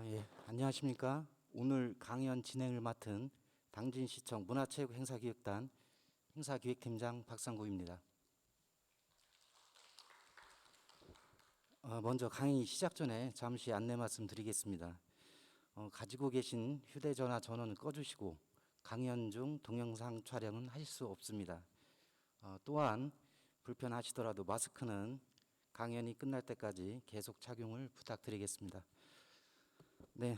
예, 안녕하십니까. 오늘 강연 진행을 맡은 당진시청 문화체육행사기획단 행사기획팀장 박상구입니다. 먼저 강의 시작 전에 잠시 안내 말씀 드리겠습니다. 가지고 계신 휴대전화 전원을 꺼주시고 강연 중 동영상 촬영은 하실 수 없습니다. 또한 불편하시더라도 마스크는 강연이 끝날 때까지 계속 착용을 부탁드리겠습니다. 네,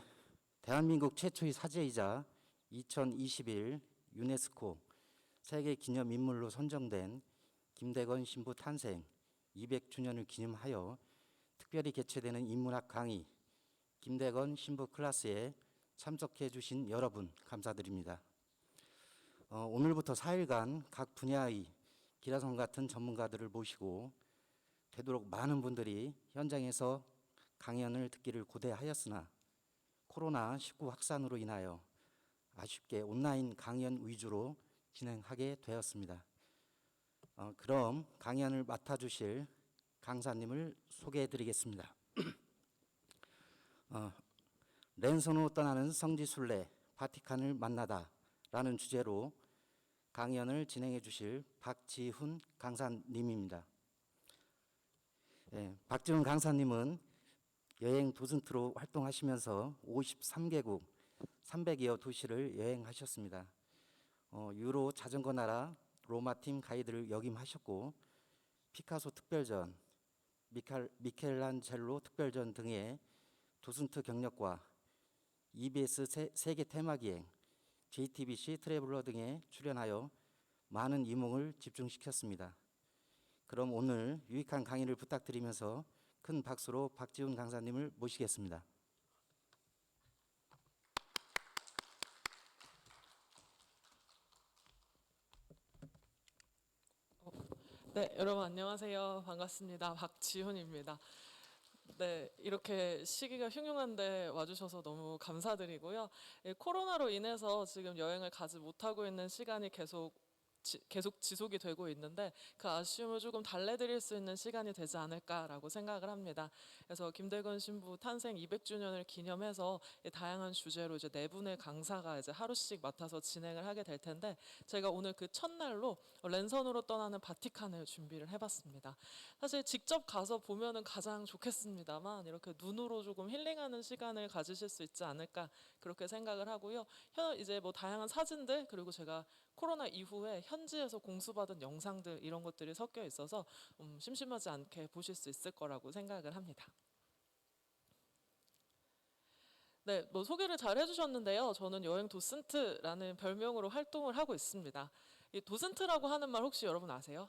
대한민국 최초의 사제이자 2021 유네스코 세계기념인물로 선정된 김대건 신부 탄생 200주년을 기념하여 특별히 개최되는 인문학 강의 김대건 신부 클래스에 참석해 주신 여러분 감사드립니다. 오늘부터 4일간 각 분야의 기라성 같은 전문가들을 모시고 되도록 많은 분들이 현장에서 강연을 듣기를 고대하였으나 코로나19 확산으로 인하여 아쉽게 온라인 강연 위주로 진행하게 되었습니다. 그럼 강연을 맡아주실 강사님을 소개해 드리겠습니다. 랜선으로 떠나는 성지순례 바티칸을 만나다 라는 주제로 강연을 진행해 주실 박지훈 강사님입니다. 박지훈 강사님은 여행 도슨트로 활동하시면서 53개국 300여 도시를 여행하셨습니다. 유로 자전거 나라 로마팀 가이드를 역임하셨고 피카소 특별전, 미켈란젤로 특별전 등의 도슨트 경력과 EBS 세계 테마기행, JTBC 트래블러 등에 출연하여 많은 이목을 집중시켰습니다. 그럼 오늘 유익한 강의를 부탁드리면서 큰 박수로 박지훈 강사님을 모시겠습니다. 네, 여러분 안녕하세요. 반갑습니다. 박지훈입니다. 네, 이렇게 시기가 흉흉한데 와주셔서 너무 감사드리고요. 코로나로 인해서 지금 여행을 가지 못하고 있는 시간이 계속 지속이 되고 있는데 그 아쉬움을 조금 달래드릴 수 있는 시간이 되지 않을까라고 생각을 합니다. 그래서 김대건 신부 탄생 200주년을 기념해서 다양한 주제로 이제 네 분의 강사가 이제 하루씩 맡아서 진행을 하게 될 텐데 제가 오늘 그 첫날로 랜선으로 떠나는 바티칸을 준비를 해봤습니다. 사실 직접 가서 보면은 가장 좋겠습니다만 이렇게 눈으로 조금 힐링하는 시간을 가지실 수 있지 않을까 그렇게 생각을 하고요. 이제 뭐 다양한 사진들 그리고 제가 코로나 이후에 현지에서 공수받은 영상들 이런 것들이 섞여 있어서 심심하지 않게 보실 수 있을 거라고 생각을 합니다. 네, 뭐 소개를 잘 해주셨는데요. 저는 여행 도슨트라는 별명으로 활동을 하고 있습니다. 이 도슨트라고 하는 말 혹시 여러분 아세요?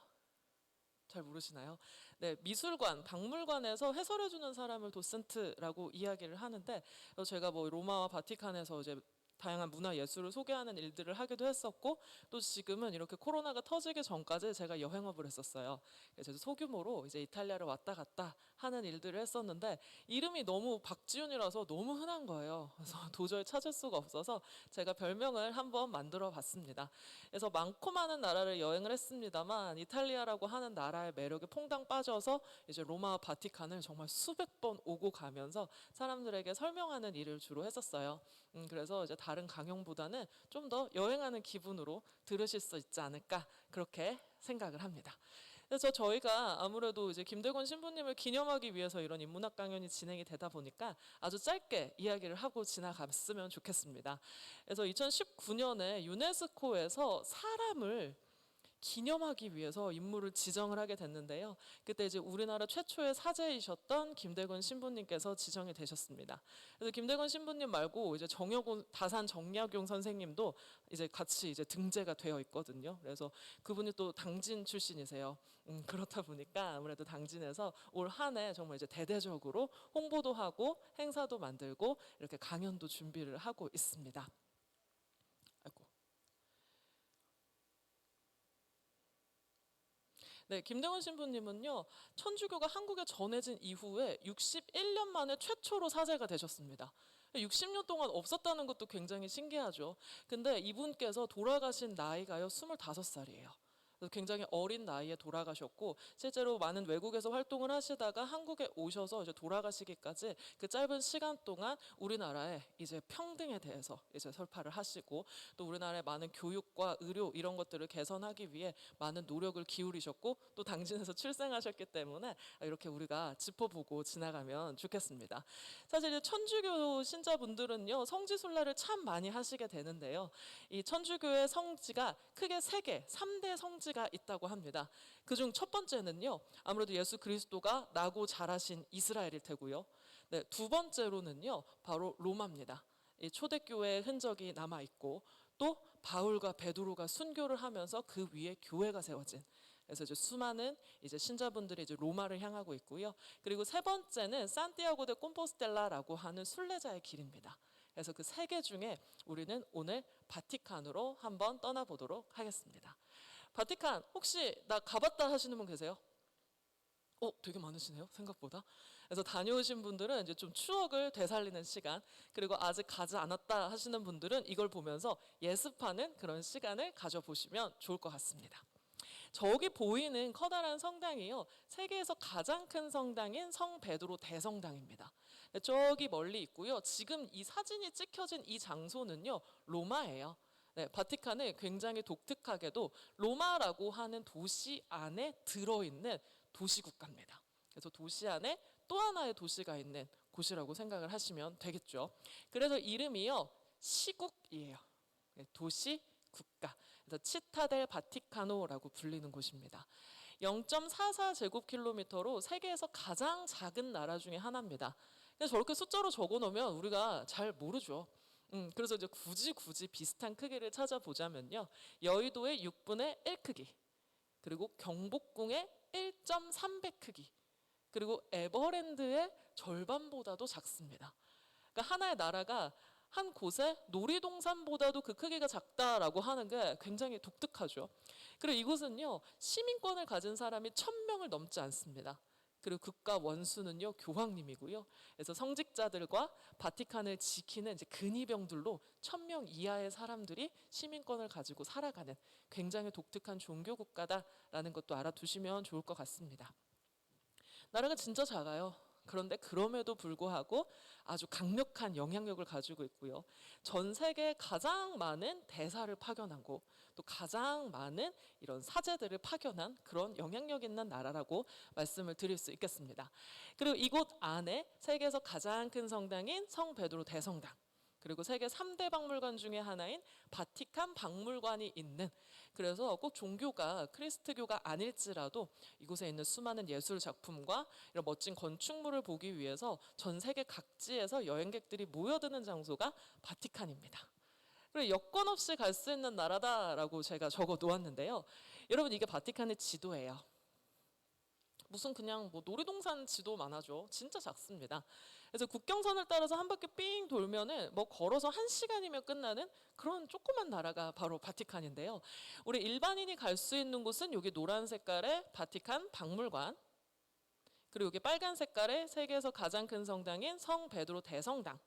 잘 모르시나요? 네, 미술관, 박물관에서 해설해주는 사람을 도슨트라고 이야기를 하는데 제가 뭐 로마와 바티칸에서 이제 다양한 문화 예술을 소개하는 일들을 하기도 했었고 또 지금은 이렇게 코로나가 터지기 전까지 제가 여행업을 했었어요. 그래서 소규모로 이제 이탈리아를 왔다 갔다 하는 일들을 했었는데 이름이 너무 박지훈이라서 너무 흔한 거예요. 그래서 도저히 찾을 수가 없어서 제가 별명을 한번 만들어 봤습니다. 그래서 많고 많은 나라를 여행을 했습니다만 이탈리아라고 하는 나라의 매력에 퐁당 빠져서 이제 로마와 바티칸을 정말 수백 번 오고 가면서 사람들에게 설명하는 일을 주로 했었어요. 그래서 이제 다른 강연보다는 좀 더 여행하는 기분으로 들으실 수 있지 않을까 그렇게 생각을 합니다. 그래서 저희가 아무래도 이제 김대건 신부님을 기념하기 위해서 이런 인문학 강연이 진행이 되다 보니까 아주 짧게 이야기를 하고 지나갔으면 좋겠습니다. 그래서 2019년에 유네스코에서 사람을 기념하기 위해서 인물을 지정을 하게 됐는데요. 그때 이제 우리나라 최초의 사제이셨던 김대건 신부님께서 지정이 되셨습니다. 그래서 김대건 신부님 말고 이제 다산 정약용 선생님도 이제 같이 이제 등재가 되어 있거든요. 그래서 그분이 또 당진 출신이세요. 그렇다 보니까 아무래도 당진에서 올 한 해 정말 이제 대대적으로 홍보도 하고 행사도 만들고 이렇게 강연도 준비를 하고 있습니다. 아이고. 네, 김대건 신부님은요, 천주교가 한국에 전해진 이후에 61년 만에 최초로 사제가 되셨습니다. 60년 동안 없었다는 것도 굉장히 신기하죠. 근데 이분께서 돌아가신 나이가요, 25살이에요. 그래서 굉장히 어린 나이에 돌아가셨고 실제로 많은 외국에서 활동을 하시다가 한국에 오셔서 이제 돌아가시기까지 그 짧은 시간 동안 우리나라의 이제 평등에 대해서 이제 설파를 하시고 또 우리나라의 많은 교육과 의료 이런 것들을 개선하기 위해 많은 노력을 기울이셨고 또 당진에서 출생하셨기 때문에 이렇게 우리가 짚어보고 지나가면 좋겠습니다. 사실 이제 천주교 신자분들은요 성지순례를 참 많이 하시게 되는데요. 이 천주교의 성지가 크게 3개, 3대 성지가 있다고 합니다. 그중 첫 번째는요, 아무래도 예수 그리스도가 나고 자라신 이스라엘일 테고요. 네, 두 번째로는요, 바로 로마입니다. 이 초대교회의 흔적이 남아 있고 또 바울과 베드로가 순교를 하면서 그 위에 교회가 세워진. 그래서 이제 수많은 이제 신자분들이 이제 로마를 향하고 있고요. 그리고 세 번째는 산티아고 데 콤포스텔라라고 하는 순례자의 길입니다. 그래서 그 3개 중에 우리는 오늘 바티칸으로 한번 떠나보도록 하겠습니다. 바티칸 혹시 나 가봤다 하시는 분 계세요? 되게 많으시네요 생각보다. 그래서 다녀오신 분들은 이제 좀 추억을 되살리는 시간, 그리고 아직 가지 않았다 하시는 분들은 이걸 보면서 예습하는 그런 시간을 가져보시면 좋을 것 같습니다. 저기 보이는 커다란 성당이요, 세계에서 가장 큰 성당인 성 베드로 대성당입니다. 저기 멀리 있고요. 지금 이 사진이 찍혀진 이 장소는요, 로마예요. 네, 바티칸은 굉장히 독특하게도 로마라고 하는 도시 안에 들어있는 도시국가입니다. 그래서 도시 안에 또 하나의 도시가 있는 곳이라고 생각을 하시면 되겠죠. 그래서 이름이요, 시국이에요. 네, 도시 국가. 그래서 치타델 바티카노라고 불리는 곳입니다. 0.44제곱킬로미터로 세계에서 가장 작은 나라 중에 하나입니다. 근데 저렇게 숫자로 적어 놓으면 우리가 잘 모르죠. 그래서 이제 굳이 비슷한 크기를 찾아보자면요, 여의도의 6분의 1 크기, 그리고 경복궁의 1.3배 크기, 그리고 에버랜드의 절반보다도 작습니다. 그러니까 하나의 나라가 한 곳에 놀이동산보다도 그 크기가 작다라고 하는 게 굉장히 독특하죠. 그리고 이곳은요, 시민권을 가진 사람이 1000명을 넘지 않습니다. 그리고 국가 원수는요, 교황님이고요. 그래서 성직자들과 바티칸을 지키는 이제 근위병들로 1000명 이하의 사람들이 시민권을 가지고 살아가는 굉장히 독특한 종교 국가다라는 것도 알아두시면 좋을 것 같습니다. 나라가 진짜 작아요. 그런데 그럼에도 불구하고 아주 강력한 영향력을 가지고 있고요. 전 세계에 가장 많은 대사를 파견하고 또 가장 많은 이런 사제들을 파견한 그런 영향력 있는 나라라고 말씀을 드릴 수 있겠습니다. 그리고 이곳 안에 세계에서 가장 큰 성당인 성 베드로 대성당, 그리고 세계 3대 박물관 중에 하나인 바티칸 박물관이 있는, 그래서 꼭 종교가 크리스트교가 아닐지라도 이곳에 있는 수많은 예술 작품과 이런 멋진 건축물을 보기 위해서 전 세계 각지에서 여행객들이 모여드는 장소가 바티칸입니다. 그리고 여권 없이 갈 수 있는 나라다라고 제가 적어 놓았는데요. 여러분, 이게 바티칸의 지도예요. 무슨 그냥 뭐 놀이동산 지도만 하죠. 진짜 작습니다. 그래서 국경선을 따라서 한 바퀴 삥 돌면은 뭐 걸어서 1시간이면 끝나는 그런 조그만 나라가 바로 바티칸인데요. 우리 일반인이 갈 수 있는 곳은 여기 노란 색깔의 바티칸 박물관, 그리고 여기 빨간 색깔의 세계에서 가장 큰 성당인 성 베드로 대성당,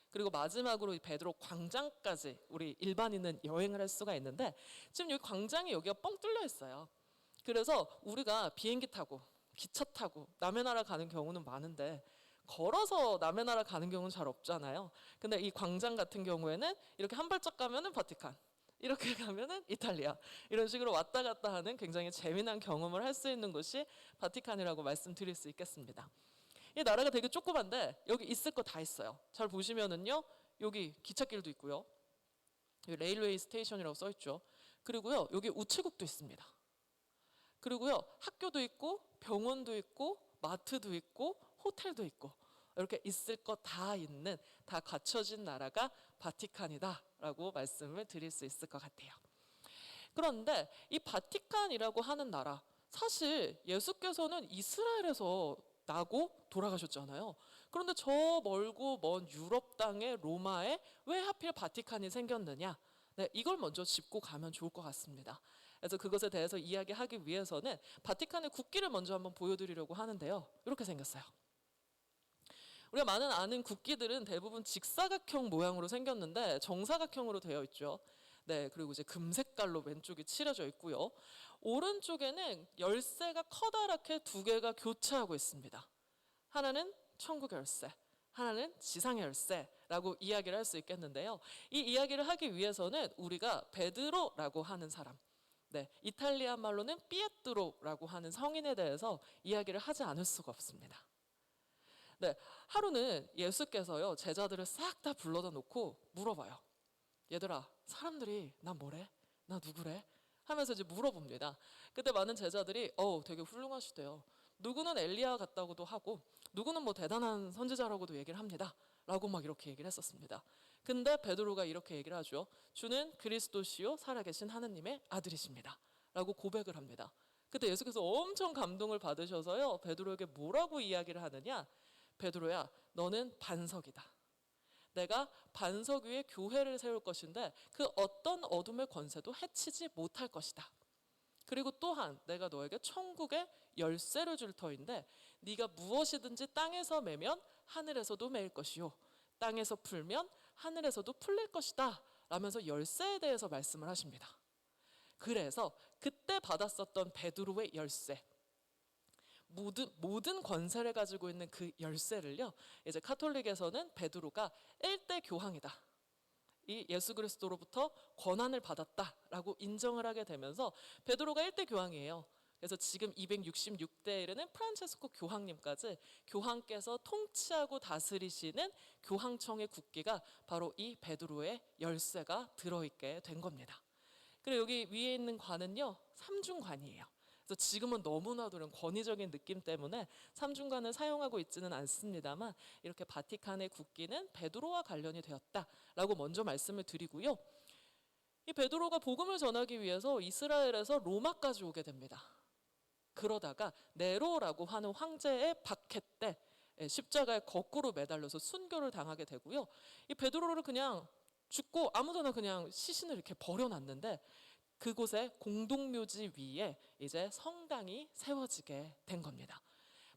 그리고 마지막으로 이 베드로 광장까지 우리 일반인은 여행을 할 수가 있는데, 지금 여기 광장이 여기가 뻥 뚫려 있어요. 그래서 우리가 비행기 타고 기차 타고 남의 나라 가는 경우는 많은데 걸어서 남의 나라 가는 경우는 잘 없잖아요. 근데 이 광장 같은 경우에는 이렇게 한 발짝 가면은 바티칸, 이렇게 가면은 이탈리아, 이런 식으로 왔다 갔다 하는 굉장히 재미난 경험을 할 수 있는 곳이 바티칸이라고 말씀드릴 수 있겠습니다. 이 나라가 되게 조그만데 여기 있을 거 다 있어요. 잘 보시면은요, 여기 기찻길도 있고요, 여기 레일웨이 스테이션이라고 써 있죠. 그리고요, 여기 우체국도 있습니다. 그리고요, 학교도 있고 병원도 있고 마트도 있고 호텔도 있고, 이렇게 있을 거 다 있는, 다 갖춰진 나라가 바티칸이다라고 말씀을 드릴 수 있을 것 같아요. 그런데 이 바티칸이라고 하는 나라, 사실 예수께서는 이스라엘에서 나고 돌아가셨잖아요. 그런데 저 멀고 먼 유럽 땅의 로마에 왜 하필 바티칸이 생겼느냐? 네, 이걸 먼저 짚고 가면 좋을 것 같습니다. 그래서 그것에 대해서 이야기하기 위해서는 바티칸의 국기를 먼저 한번 보여드리려고 하는데요. 이렇게 생겼어요. 우리가 많은 아는 국기들은 대부분 직사각형 모양으로 생겼는데 정사각형으로 되어 있죠. 네, 그리고 이제 금색깔로 왼쪽이 칠해져 있고요. 오른쪽에는 열쇠가 커다랗게 두 개가 교차하고 있습니다. 하나는 천국 열쇠, 하나는 지상의 열쇠라고 이야기를 할 수 있겠는데요. 이 이야기를 하기 위해서는 우리가 베드로라고 하는 사람, 네, 이탈리아 말로는 피에트로라고 하는 성인에 대해서 이야기를 하지 않을 수가 없습니다. 네, 하루는 예수께서요 제자들을 싹 다 불러다 놓고 물어봐요. 얘들아, 사람들이 나 뭐래? 나 누구래? 하면서 이제 물어봅니다. 그때 많은 제자들이 되게 훌륭하시대요. 누구는 엘리야 같다고도 하고 누구는 뭐 대단한 선지자라고도 얘기를 합니다. 라고 막 이렇게 얘기를 했었습니다. 근데 베드로가 이렇게 얘기를 하죠. 주는 그리스도시요 살아계신 하느님의 아들이십니다. 라고 고백을 합니다. 그때 예수께서 엄청 감동을 받으셔서요. 베드로에게 뭐라고 이야기를 하느냐? 베드로야, 너는 반석이다. 내가 반석 위에 교회를 세울 것인데 그 어떤 어둠의 권세도 해치지 못할 것이다. 그리고 또한 내가 너에게 천국의 열쇠를 줄 터인데 네가 무엇이든지 땅에서 매면 하늘에서도 매일 것이요 땅에서 풀면 하늘에서도 풀릴 것이다 라면서 열쇠에 대해서 말씀을 하십니다. 그래서 그때 받았었던 베드로의 열쇠, 모든 권세를 가지고 있는 그 열쇠를요, 이제 카톨릭에서는 베드로가 1대 교황이다, 이 예수 그리스도로부터 권한을 받았다라고 인정을 하게 되면서 베드로가 1대 교황이에요. 그래서 지금 266대에 이르는 프란체스코 교황님까지 교황께서 통치하고 다스리시는 교황청의 국기가 바로 이 베드로의 열쇠가 들어있게 된 겁니다. 그리고 여기 위에 있는 관은요, 삼중관이에요. 그래서 지금은 너무나도 이런 권위적인 느낌 때문에 삼중관을 사용하고 있지는 않습니다만 이렇게 바티칸의 국기는 베드로와 관련이 되었다라고 먼저 말씀을 드리고요. 이 베드로가 복음을 전하기 위해서 이스라엘에서 로마까지 오게 됩니다. 그러다가 네로라고 하는 황제의 박해 때 십자가에 거꾸로 매달려서 순교를 당하게 되고요. 이 베드로를 그냥 죽고 아무데나 그냥 시신을 이렇게 버려놨는데 그곳에 공동묘지 위에 이제 성당이 세워지게 된 겁니다.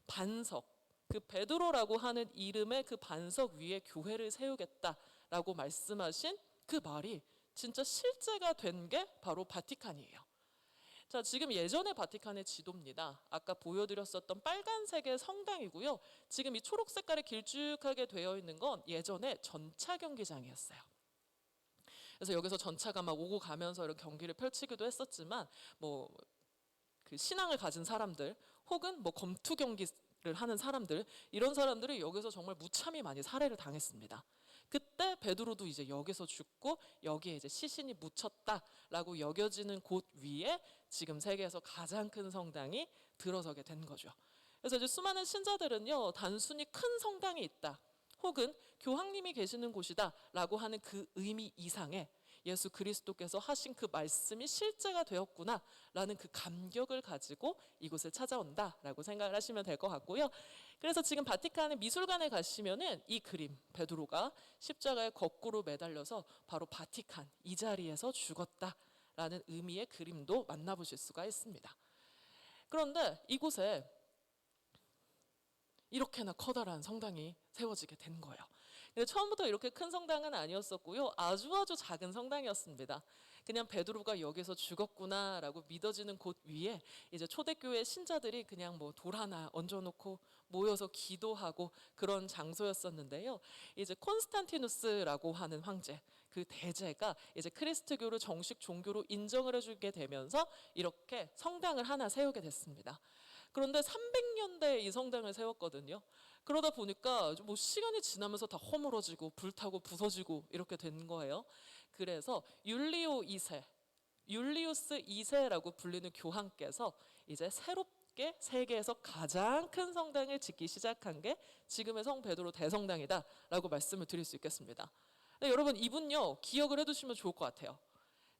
반석, 그 베드로라고 하는 이름의 그 반석 위에 교회를 세우겠다라고 말씀하신 그 말이 진짜 실제가 된 게 바로 바티칸이에요. 자, 지금 예전의 바티칸의 지도입니다. 아까 보여드렸었던 빨간색의 성당이고요. 지금 이 초록 색깔이 길쭉하게 되어 있는 건 예전에 전차 경기장이었어요. 그래서 여기서 전차가 막 오고 가면서 이런 경기를 펼치기도 했었지만 뭐 그 신앙을 가진 사람들 혹은 뭐 검투 경기를 하는 사람들, 이런 사람들이 여기서 정말 무참히 많이 살해를 당했습니다. 그때 베드로도 이제 여기서 죽고 여기에 이제 시신이 묻혔다라고 여겨지는 곳 위에 지금 세계에서 가장 큰 성당이 들어서게 된 거죠. 그래서 이제 수많은 신자들은요, 단순히 큰 성당이 있다 혹은 교황님이 계시는 곳이다라고 하는 그 의미 이상의 예수 그리스도께서 하신 그 말씀이 실제가 되었구나라는 그 감격을 가지고 이곳을 찾아온다라고 생각을 하시면 될 것 같고요. 그래서 지금 바티칸의 미술관에 가시면은 이 그림, 베드로가 십자가에 거꾸로 매달려서 바로 바티칸 이 자리에서 죽었다라는 의미의 그림도 만나보실 수가 있습니다. 그런데 이곳에 이렇게나 커다란 성당이 세워지게 된 거예요. 근데 처음부터 이렇게 큰 성당은 아니었었고요. 아주 작은 성당이었습니다. 그냥 베드로가 여기서 죽었구나라고 믿어지는 곳 위에 이제 초대교회 신자들이 그냥 뭐 돌 하나 얹어놓고 모여서 기도하고 그런 장소였었는데요. 이제 콘스탄티누스라고 하는 황제, 그 대제가 이제 크리스트교를 정식 종교로 인정을 해주게 되면서 이렇게 성당을 하나 세우게 됐습니다. 그런데 300년대에 이 성당을 세웠거든요. 그러다 보니까 뭐 시간이 지나면서 다 허물어지고 불타고 부서지고 이렇게 된 거예요. 그래서 율리우스 2세라고 불리는 교황께서 이제 새롭게 세계에서 가장 큰 성당을 짓기 시작한 게 지금의 성 베드로 대성당이다라고 말씀을 드릴 수 있겠습니다. 근데 여러분, 이분요 기억을 해두시면 좋을 것 같아요.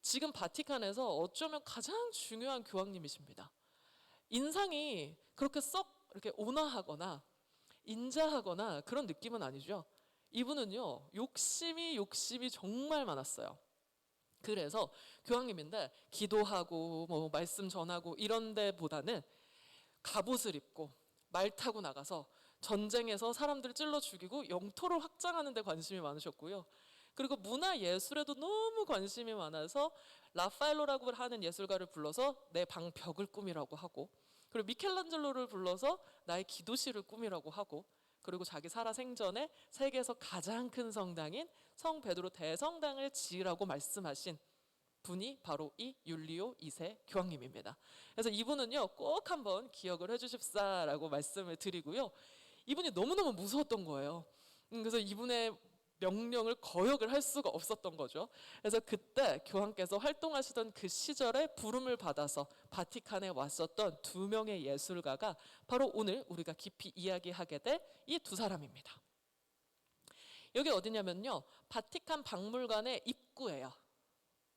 지금 바티칸에서 어쩌면 가장 중요한 교황님이십니다. 인상이 그렇게 썩 이렇게 온화하거나 인자하거나 그런 느낌은 아니죠. 이분은요 욕심이 정말 많았어요. 그래서 교황님인데 기도하고 뭐 말씀 전하고 이런 데보다는 갑옷을 입고 말 타고 나가서 전쟁에서 사람들을 찔러 죽이고 영토를 확장하는 데 관심이 많으셨고요. 그리고 문화 예술에도 너무 관심이 많아서 라파엘로라고 하는 예술가를 불러서 내 방 벽을 꾸미라고 하고, 그리고 미켈란젤로를 불러서 나의 기도실을 꾸미라고 하고, 그리고 자기 살아 생전에 세계에서 가장 큰 성당인 성 베드로 대성당을 지으라고 말씀하신 분이 바로 이 율리오 2세 교황님입니다. 그래서 이분은요 꼭 한번 기억을 해주십사라고 말씀을 드리고요. 이분이 너무너무 무서웠던 거예요. 그래서 이분의 명령을 거역을 할 수가 없었던 거죠. 그래서 그때 교황께서 활동하시던 그 시절에 부름을 받아서 바티칸에 왔었던 두 명의 예술가가 바로 오늘 우리가 깊이 이야기하게 될 이 두 사람입니다. 여기 어디냐면요, 바티칸 박물관의 입구예요.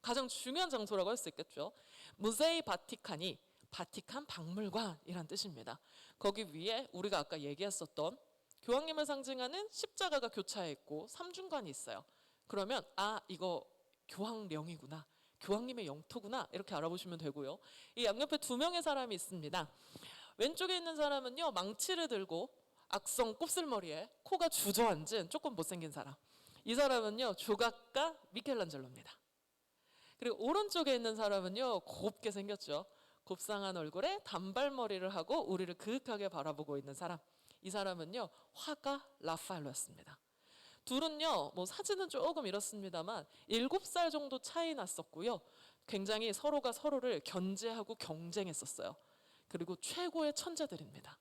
가장 중요한 장소라고 할 수 있겠죠. 무세이 바티칸이 바티칸 박물관이란 뜻입니다. 거기 위에 우리가 아까 얘기했었던 교황님을 상징하는 십자가가 교차해 있고 삼중관이 있어요. 그러면 이거 교황령이구나, 교황님의 영토구나, 이렇게 알아보시면 되고요. 이 양옆에 두 명의 사람이 있습니다. 왼쪽에 있는 사람은요 망치를 들고 악성 곱슬머리에 코가 주저앉은 조금 못생긴 사람. 이 사람은요 조각가 미켈란젤로입니다. 그리고 오른쪽에 있는 사람은요 곱게 생겼죠. 곱상한 얼굴에 단발머리를 하고 우리를 그윽하게 바라보고 있는 사람. 이 사람은요 화가 라파엘로였습니다. 둘은요 뭐 사진은 조금 이렇습니다만 7살 정도 차이 났었고요. 굉장히 서로가 서로를 견제하고 경쟁했었어요. 그리고 최고의 천재들입니다.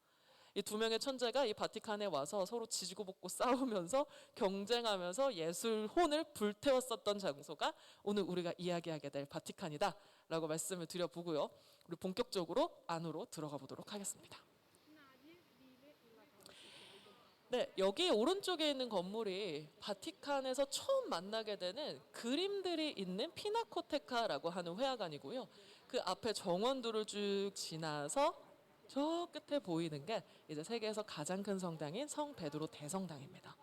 이 두 명의 천재가 이 바티칸에 와서 서로 지지고 볶고 싸우면서 경쟁하면서 예술혼을 불태웠었던 장소가 오늘 우리가 이야기하게 될 바티칸이다 라고 말씀을 드려보고요. 우리 본격적으로 안으로 들어가 보도록 하겠습니다. 네, 여기 오른쪽에 있는 건물이 바티칸에서 처음 만나게 되는 그림들이 있는 피나코테카라고 하는 회화관이고요. 그 앞에 정원들을 쭉 지나서 저 끝에 보이는 게 이제 세계에서 가장 큰 성당인 성 베드로 대성당입니다.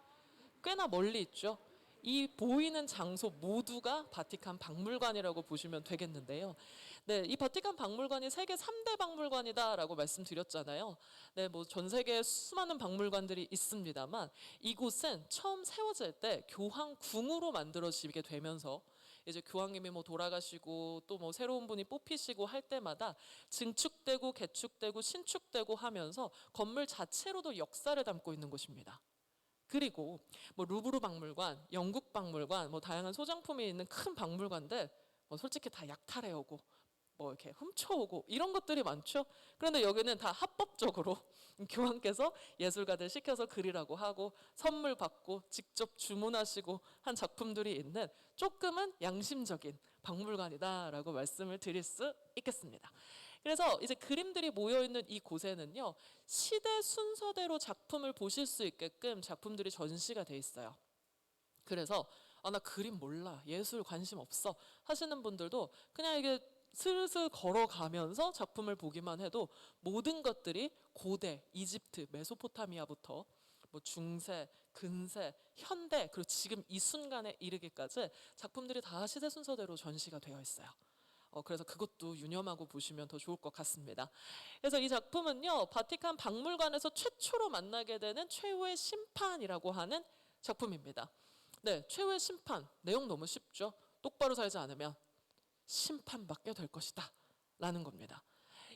꽤나 멀리 있죠. 이 보이는 장소 모두가 바티칸 박물관이라고 보시면 되겠는데요. 네, 이 바티칸 박물관이 세계 3대 박물관이다라고 말씀드렸잖아요. 네, 뭐 전 세계에 수많은 박물관들이 있습니다만 이곳은 처음 세워질 때 교황궁으로 만들어지게 되면서 이제 교황님이 뭐 돌아가시고 또 뭐 새로운 분이 뽑히시고 할 때마다 증축되고 개축되고 신축되고 하면서 건물 자체로도 역사를 담고 있는 곳입니다. 그리고 뭐 루브르 박물관, 영국 박물관, 뭐 다양한 소장품이 있는 큰 박물관들 뭐 솔직히 다 약탈해오고 뭐 이렇게 훔쳐오고 이런 것들이 많죠. 그런데 여기는 다 합법적으로 교황께서 예술가들 시켜서 그리라고 하고 선물 받고 직접 주문하시고 한 작품들이 있는 조금은 양심적인 박물관이다라고 말씀을 드릴 수 있겠습니다. 그래서 이제 그림들이 모여 있는 이 곳에는요 시대 순서대로 작품을 보실 수 있게끔 작품들이 전시가 돼 있어요. 그래서 나 그림 몰라, 예술 관심 없어 하시는 분들도 그냥 이게 슬슬 걸어가면서 작품을 보기만 해도 모든 것들이 고대, 이집트, 메소포타미아부터 뭐 중세, 근세, 현대, 그리고 지금 이 순간에 이르기까지 작품들이 다 시대 순서대로 전시가 되어 있어요. 그래서 그것도 유념하고 보시면 더 좋을 것 같습니다. 그래서 이 작품은요 바티칸 박물관에서 최초로 만나게 되는 최후의 심판이라고 하는 작품입니다. 네, 최후의 심판, 내용 너무 쉽죠. 똑바로 살지 않으면 심판받게 될 것이다 라는 겁니다.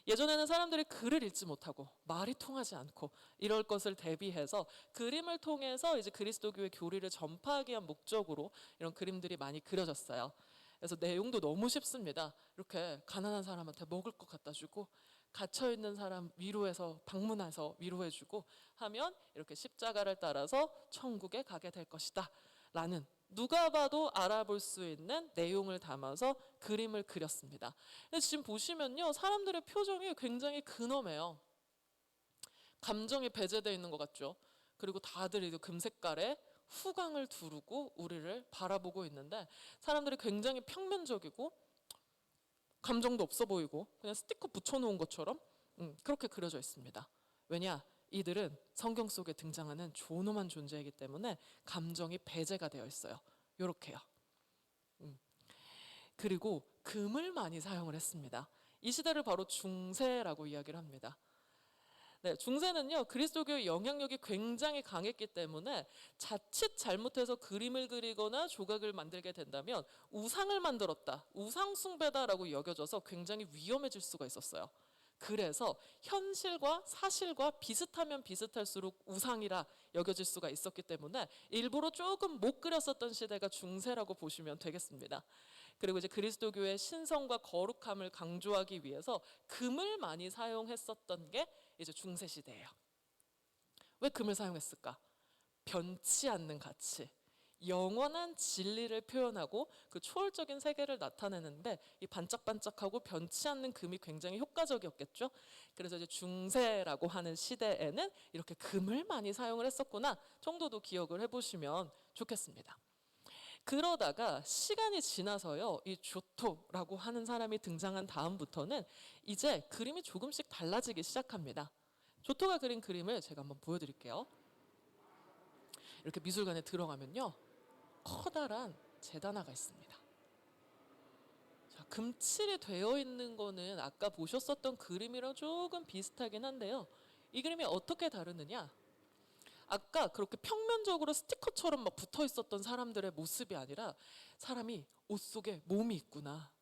예전에는 사람들이 글을 읽지 못하고 말이 통하지 않고 이럴 것을 대비해서 그림을 통해서 이제 그리스도교의 교리를 전파하기 위한 목적으로 이런 그림들이 많이 그려졌어요. 그래서 내용도 너무 쉽습니다. 이렇게 가난한 사람한테 먹을 것 갖다 주고 갇혀있는 사람 위로해서 방문해서 위로해주고 하면 이렇게 십자가를 따라서 천국에 가게 될 것이다 라는 누가 봐도 알아볼 수 있는 내용을 담아서 그림을 그렸습니다. 근데 지금 보시면요 사람들의 표정이 굉장히 근엄해요. 감정이 배제되어 있는 것 같죠. 그리고 다들 이제 금색깔의 후광을 두르고 우리를 바라보고 있는데 사람들이 굉장히 평면적이고 감정도 없어 보이고 그냥 스티커 붙여놓은 것처럼 그렇게 그려져 있습니다. 왜냐? 이들은 성경 속에 등장하는 존엄한 존재이기 때문에 감정이 배제가 되어 있어요. 요렇게요. 그리고 금을 많이 사용을 했습니다. 이 시대를 바로 중세라고 이야기를 합니다. 네, 중세는요 그리스도교의 영향력이 굉장히 강했기 때문에 자칫 잘못해서 그림을 그리거나 조각을 만들게 된다면 우상을 만들었다, 우상 숭배다라고 여겨져서 굉장히 위험해질 수가 있었어요. 그래서 현실과 사실과 비슷하면 비슷할수록 우상이라 여겨질 수가 있었기 때문에 일부러 조금 못 그렸었던 시대가 중세라고 보시면 되겠습니다. 그리고 이제 그리스도교의 신성과 거룩함을 강조하기 위해서 금을 많이 사용했었던 게 이제 중세 시대예요. 왜 금을 사용했을까? 변치 않는 가치, 영원한 진리를 표현하고 그 초월적인 세계를 나타내는데 이 반짝반짝하고 변치 않는 금이 굉장히 효과적이었겠죠. 그래서 이제 중세라고 하는 시대에는 이렇게 금을 많이 사용을 했었구나 정도도 기억을 해보시면 좋겠습니다. 그러다가 시간이 지나서요, 이 조토라고 하는 사람이 등장한 다음부터는 이제 그림이 조금씩 달라지기 시작합니다. 조토가 그린 그림을 제가 한번 보여드릴게요. 이렇게 미술관에 들어가면요, 커다란 제단화가 있습니다. 자, 금칠이 되어 있는 거는 아까 보셨었던 그림이랑 조금 비슷하긴 한데요. 이 그림이 어떻게 다르느냐? 아까 그렇게 평면적으로 스티커처럼 막 붙어 있었던 사람들의 모습이 아니라 사람이 옷 속에 몸이 있구나,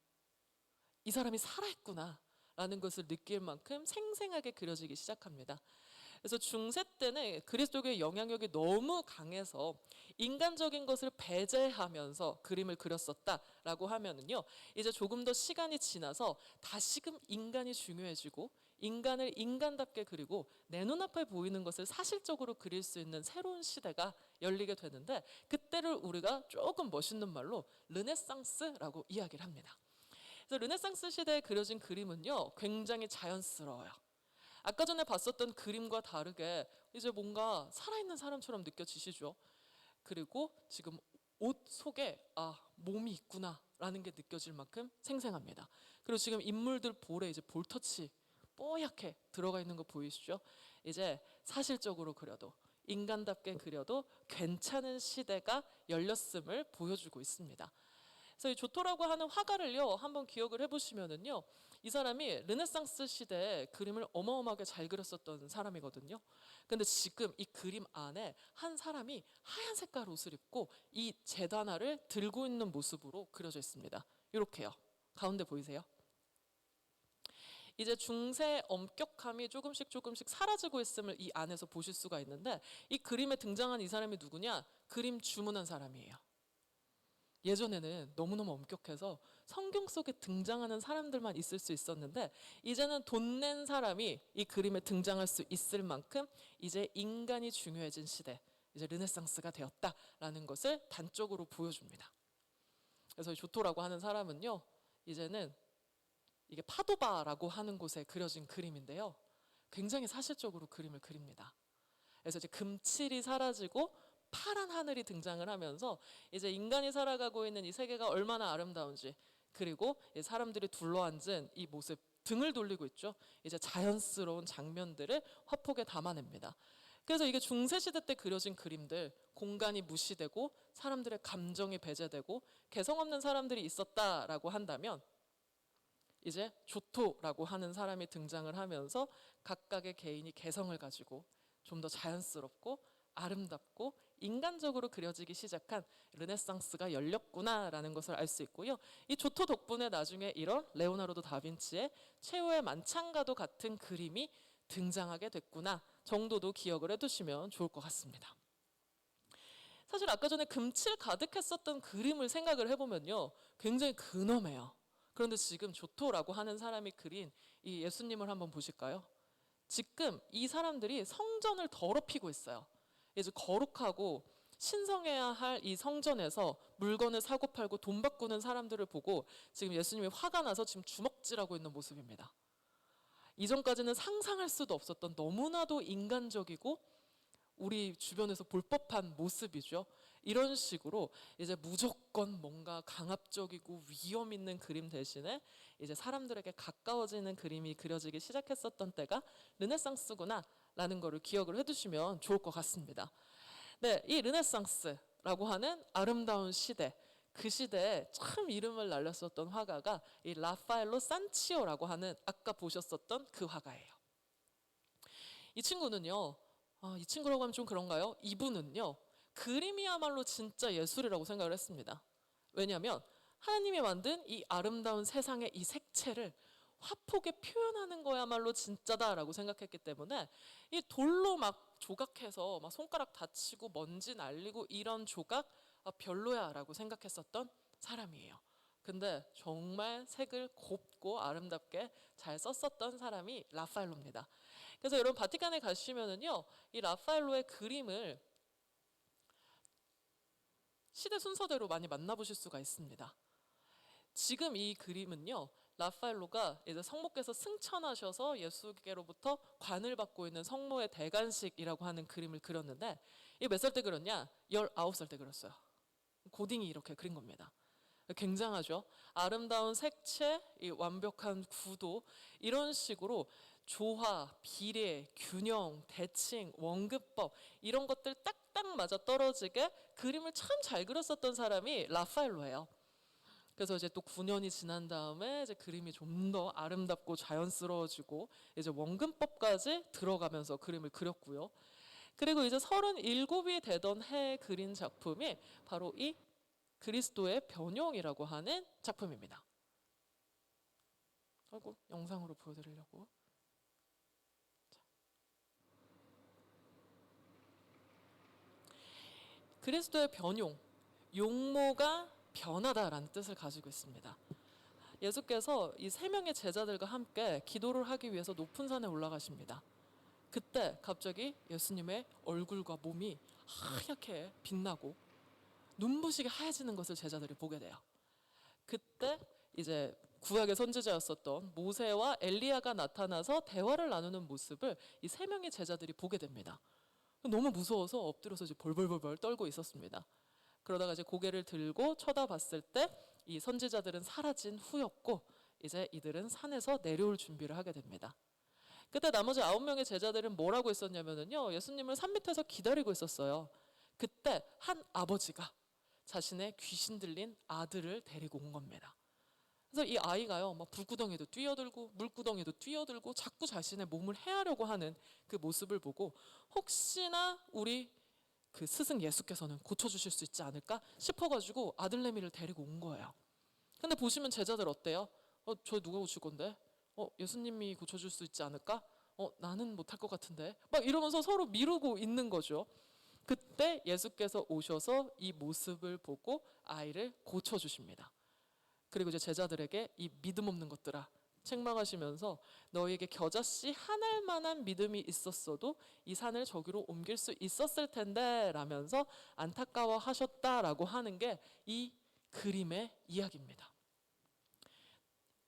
이 사람이 살아있구나 라는 것을 느낄 만큼 생생하게 그려지기 시작합니다. 그래서 중세 때는 그리스도교의 영향력이 너무 강해서 인간적인 것을 배제하면서 그림을 그렸었다라고 하면은요, 이제 조금 더 시간이 지나서 다시금 인간이 중요해지고 인간을 인간답게 그리고 내 눈앞에 보이는 것을 사실적으로 그릴 수 있는 새로운 시대가 열리게 되는데, 그때를 우리가 조금 멋있는 말로 르네상스라고 이야기를 합니다. 그래서 르네상스 시대에 그려진 그림은요 굉장히 자연스러워요. 아까 전에 봤었던 그림과 다르게 이제 뭔가 살아있는 사람처럼 느껴지시죠. 그리고 지금 옷 속에 몸이 있구나라는 게 느껴질 만큼 생생합니다. 그리고 지금 인물들 볼에 이제 볼터치 뽀얗게 들어가 있는 거 보이시죠? 이제 사실적으로 그려도 인간답게 그려도 괜찮은 시대가 열렸음을 보여주고 있습니다. 그래서 이 조토라고 하는 화가를요 한번 기억을 해보시면은요, 이 사람이 르네상스 시대에 그림을 어마어마하게 잘 그렸었던 사람이거든요. 근데 지금 이 그림 안에 한 사람이 하얀 색깔 옷을 입고 이 제단화를 들고 있는 모습으로 그려져 있습니다. 이렇게요. 가운데 보이세요? 이제 중세의 엄격함이 조금씩 사라지고 있음을 이 안에서 보실 수가 있는데, 이 그림에 등장한 이 사람이 누구냐? 그림 주문한 사람이에요. 예전에는 너무너무 엄격해서 성경 속에 등장하는 사람들만 있을 수 있었는데, 이제는 돈 낸 사람이 이 그림에 등장할 수 있을 만큼 이제 인간이 중요해진 시대, 이제 르네상스가 되었다라는 것을 단적으로 보여줍니다. 그래서 조토라고 하는 사람은요, 이제는 이게 파도바라고 하는 곳에 그려진 그림인데요, 굉장히 사실적으로 그림을 그립니다. 그래서 이제 금칠이 사라지고 파란 하늘이 등장을 하면서 이제 인간이 살아가고 있는 이 세계가 얼마나 아름다운지, 그리고 사람들이 둘러앉은 이 모습, 등을 돌리고 있죠. 이제 자연스러운 장면들을 화폭에 담아냅니다. 그래서 이게 중세시대 때 그려진 그림들, 공간이 무시되고 사람들의 감정이 배제되고 개성 없는 사람들이 있었다라고 한다면, 이제 조토라고 하는 사람이 등장을 하면서 각각의 개인이 개성을 가지고 좀 더 자연스럽고 아름답고 인간적으로 그려지기 시작한 르네상스가 열렸구나라는 것을 알 수 있고요. 이 조토 덕분에 나중에 이런 레오나르도 다빈치의 최후의 만찬과도 같은 그림이 등장하게 됐구나 정도도 기억을 해두시면 좋을 것 같습니다. 사실 아까 전에 금칠 가득했었던 그림을 생각을 해보면요, 굉장히 근엄해요. 그런데 지금 조토라고 하는 사람이 그린 이 예수님을 한번 보실까요? 지금 이 사람들이 성전을 더럽히고 있어요. 이제 거룩하고 신성해야 할 이 성전에서 물건을 사고 팔고 돈 바꾸는 사람들을 보고 지금 예수님이 화가 나서 지금 주먹질하고 있는 모습입니다. 이전까지는 상상할 수도 없었던 너무나도 인간적이고 우리 주변에서 볼 법한 모습이죠. 이런 식으로 이제 무조건 뭔가 강압적이고 위험 있는 그림 대신에 이제 사람들에게 가까워지는 그림이 그려지기 시작했었던 때가 르네상스구나 라는 거를 기억을 해두시면 좋을 것 같습니다. 네, 이 르네상스라고 하는 아름다운 시대, 그 시대에 참 이름을 날렸었던 화가가 이 라파엘로 산치오라고 하는 아까 보셨었던 그 화가예요. 이 친구는요, 이 친구라고 하면 좀 그런가요? 이분은요, 그림이야말로 진짜 예술이라고 생각을 했습니다. 왜냐하면 하나님이 만든 이 아름다운 세상의 이 색채를 화폭에 표현하는 거야말로 진짜다라고 생각했기 때문에 이 돌로 막 조각해서 막 손가락 다치고 먼지 날리고 이런 조각 별로야라고 생각했었던 사람이에요. 근데 정말 색을 곱고 아름답게 잘 썼었던 사람이 라파엘로입니다. 그래서 여러분 바티칸에 가시면은요, 이 라파엘로의 그림을 시대 순서대로 많이 만나보실 수가 있습니다. 지금 이 그림은요, 라파엘로가 이제 성모께서 승천하셔서 예수께로부터 관을 받고 있는 성모의 대관식이라고 하는 그림을 그렸는데, 이 몇 살 때 그렸냐? 19살 때 그렸어요. 고딩이 이렇게 그린 겁니다. 굉장하죠. 아름다운 색채, 이 완벽한 구도, 이런 식으로 조화, 비례, 균형, 대칭, 원근법 이런 것들 딱딱 맞아 떨어지게 그림을 참 잘 그렸었던 사람이 라파엘로예요. 그래서 이제 또 9년이 지난 다음에 이제 그림이 좀 더 아름답고 자연스러워지고 이제 원근법까지 들어가면서 그림을 그렸고요. 그리고 이제 37이 되던 해에 그린 작품이 바로 이 그리스도의 변형이라고 하는 작품입니다. 아이고, 영상으로 보여드리려고. 그리스도의 변형, 용모가 변하다라는 뜻을 가지고 있습니다. 예수께서 이 세 명의 제자들과 함께 기도를 하기 위해서 높은 산에 올라가십니다. 그때 갑자기 예수님의 얼굴과 몸이 하얗게 빛나고 눈부시게 하얘지는 것을 제자들이 보게 돼요. 그때 이제 구약의 선지자였었던 모세와 엘리야가 나타나서 대화를 나누는 모습을 이 세 명의 제자들이 보게 됩니다. 너무 무서워서 엎드려서 이제 벌벌벌 떨고 있었습니다. 그러다가 이제 고개를 들고 쳐다봤을 때 이 선지자들은 사라진 후였고 이제 이들은 산에서 내려올 준비를 하게 됩니다. 그때 나머지 9명의 제자들은 뭐라고 했었냐면요, 예수님을 산 밑에서 기다리고 있었어요. 그때 한 아버지가 자신의 귀신 들린 아들을 데리고 온 겁니다. 그래서 이 아이가요, 막 불구덩이도 뛰어들고 물구덩이도 뛰어들고 자꾸 자신의 몸을 해하려고 하는 그 모습을 보고 혹시나 우리 그 스승 예수께서는 고쳐주실 수 있지 않을까 싶어가지고 아들내미를 데리고 온 거예요. 근데 보시면 제자들 어때요? 저 누가 고칠 건데? 예수님이 고쳐줄 수 있지 않을까? 나는 못할 것 같은데? 막 이러면서 서로 미루고 있는 거죠. 그때 예수께서 오셔서 이 모습을 보고 아이를 고쳐주십니다. 그리고 이제 제자들에게 이 믿음 없는 것들아 책망하시면서 너희에게 겨자씨 한 알만한 믿음이 있었어도 이 산을 저기로 옮길 수 있었을 텐데 라면서 안타까워 하셨다라고 하는 게 이 그림의 이야기입니다.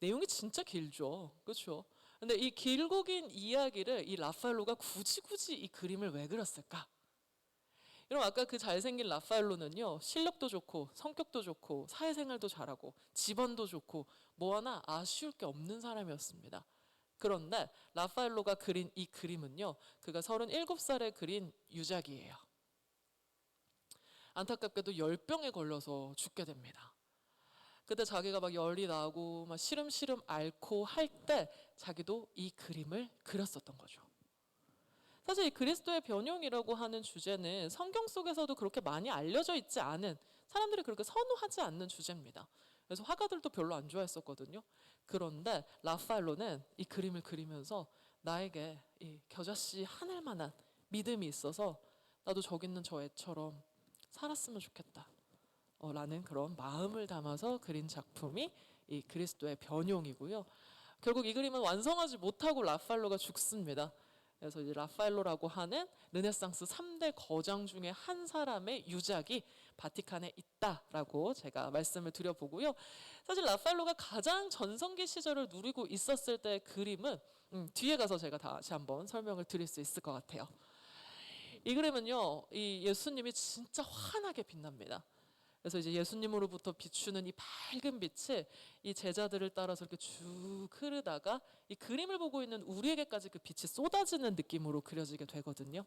내용이 진짜 길죠. 그렇죠? 근데 이 길고 긴 이야기를 이 라파엘로가 굳이 이 그림을 왜 그렸을까? 여러분 아까 그 잘생긴 라파엘로는요, 실력도 좋고 성격도 좋고 사회생활도 잘하고 집안도 좋고 뭐 하나 아쉬울 게 없는 사람이었습니다. 그런데 라파엘로가 그린 이 그림은요, 그가 37살에 그린 유작이에요. 안타깝게도 열병에 걸려서 죽게 됩니다. 그때 자기가 막 열이 나고 막 시름시름 앓고 할 때 자기도 이 그림을 그렸었던 거죠. 사실 이 그리스도의 변형이라고 하는 주제는 성경 속에서도 그렇게 많이 알려져 있지 않은, 사람들이 그렇게 선호하지 않는 주제입니다. 그래서 화가들도 별로 안 좋아했었거든요. 그런데 라파엘로는 이 그림을 그리면서 나에게 이 겨자씨 한 알만한 믿음이 있어서 나도 저기 있는 저 애처럼 살았으면 좋겠다 라는 그런 마음을 담아서 그린 작품이 이 그리스도의 변형이고요. 결국 이 그림은 완성하지 못하고 라파엘로가 죽습니다. 그래서 이제 라파엘로라고 하는 르네상스 3대 거장 중에 한 사람의 유작이 바티칸에 있다라고 제가 말씀을 드려보고요. 사실 라파엘로가 가장 전성기 시절을 누리고 있었을 때의 그림은 뒤에 가서 제가 다시 한번 설명을 드릴 수 있을 것 같아요. 이 그림은요, 이 예수님이 진짜 환하게 빛납니다. 그래서 이제 예수님으로부터 비추는 이 밝은 빛이 이 제자들을 따라서 이렇게 쭉 흐르다가 이 그림을 보고 있는 우리에게까지 그 빛이 쏟아지는 느낌으로 그려지게 되거든요.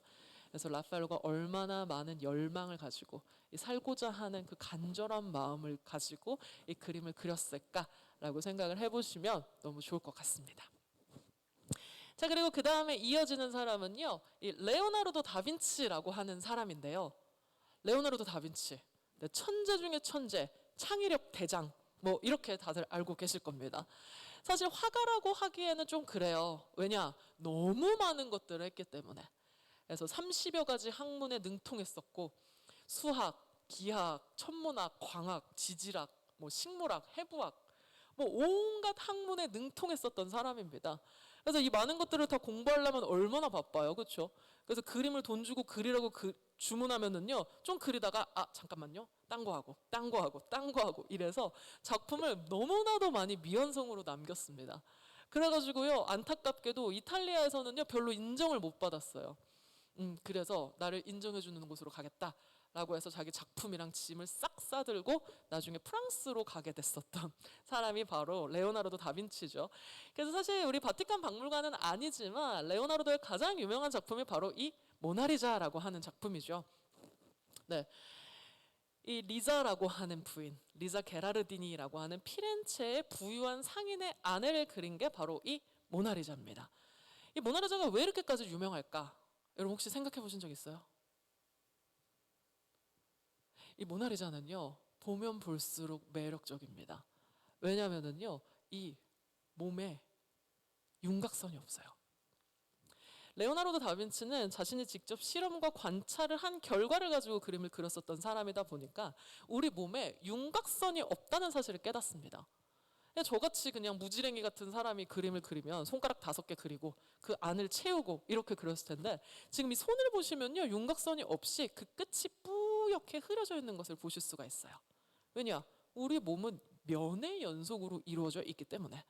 그래서 라파엘로가 얼마나 많은 열망을 가지고 이 살고자 하는 그 간절한 마음을 가지고 이 그림을 그렸을까라고 생각을 해보시면 너무 좋을 것 같습니다. 자, 그리고 그 다음에 이어지는 사람은요, 이 레오나르도 다빈치라고 하는 사람인데요. 레오나르도 다빈치, 네, 천재 중에 천재, 창의력 대장, 뭐 이렇게 다들 알고 계실 겁니다. 사실 화가라고 하기에는 좀 그래요. 왜냐? 너무 많은 것들을 했기 때문에. 그래서 30여 가지 학문에 능통했었고, 수학, 기하학, 천문학, 광학, 지질학, 뭐 식물학, 해부학, 뭐 온갖 학문에 능통했었던 사람입니다. 그래서 이 많은 것들을 다 공부하려면 얼마나 바빠요, 그렇죠? 그래서 그림을 돈 주고 그리라고 주문하면은요, 좀 그리다가 잠깐만요, 딴 거 하고, 딴 거 하고, 딴 거 하고 이래서 작품을 너무나도 많이 미완성으로 남겼습니다. 그래가지고요, 안타깝게도 이탈리아에서는요 별로 인정을 못 받았어요. 그래서 나를 인정해 주는 곳으로 가겠다라고 해서 자기 작품이랑 짐을 싹 싸들고 나중에 프랑스로 가게 됐었던 사람이 바로 레오나르도 다빈치죠. 그래서 사실 우리 바티칸 박물관은 아니지만 레오나르도의 가장 유명한 작품이 바로 이 모나리자라고 하는 작품이죠. 네. 이 리자라고 하는 부인, 리자 게라르디니라고 하는 피렌체의 부유한 상인의 아내를 그린 게 바로 이 모나리자입니다. 이 모나리자가 왜 이렇게까지 유명할까? 여러분 혹시 생각해 보신 적 있어요? 이 모나리자는요, 보면 볼수록 매력적입니다. 왜냐하면은요, 이 몸에 윤곽선이 없어요. 레오나르도 다빈치는 자신이 직접 실험과 관찰을 한 결과를 가지고 그림을 그렸었던 사람이다 보니까 우리 몸에 윤곽선이 없다는 사실을 깨닫습니다. 저같이 그냥 무지랭이 같은 사람이 그림을 그리면 손가락 5개 그리고 그 안을 채우고 이렇게 그렸을 텐데, 지금 이 손을 보시면요, 윤곽선이 없이 그 끝이 뿌옇게 흐려져 있는 것을 보실 수가 있어요. 왜냐? 우리 몸은 면의 연속으로 이루어져 있기 때문에.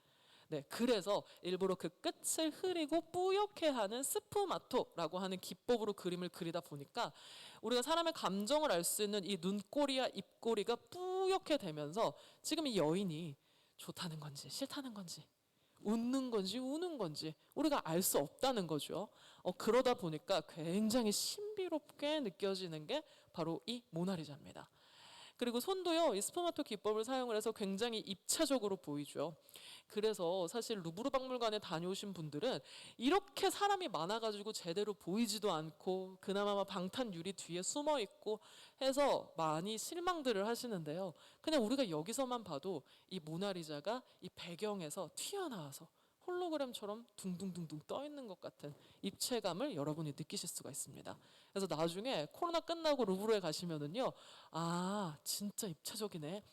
네, 그래서 일부러 그 끝을 흐리고 뿌옇게 하는 스푸마토라고 하는 기법으로 그림을 그리다 보니까 우리가 사람의 감정을 알 수 있는 이 눈꼬리와 입꼬리가 뿌옇게 되면서 지금 이 여인이 좋다는 건지 싫다는 건지 웃는 건지 우는 건지 우리가 알 수 없다는 거죠. 그러다 보니까 굉장히 신비롭게 느껴지는 게 바로 이 모나리자입니다. 그리고 손도요, 이 스푸마토 기법을 사용을 해서 굉장히 입체적으로 보이죠. 그래서 사실 루브르 박물관에 다녀오신 분들은 이렇게 사람이 많아가지고 제대로 보이지도 않고 그나마 방탄 유리 뒤에 숨어 있고 해서 많이 실망들을 하시는데요. 그냥 우리가 여기서만 봐도 이 모나리자가 이 배경에서 튀어나와서 홀로그램처럼 둥둥둥둥 떠 있는 것 같은 입체감을 여러분이 느끼실 수가 있습니다. 그래서 나중에 코로나 끝나고 루브르에 가시면은요, 진짜 입체적이네,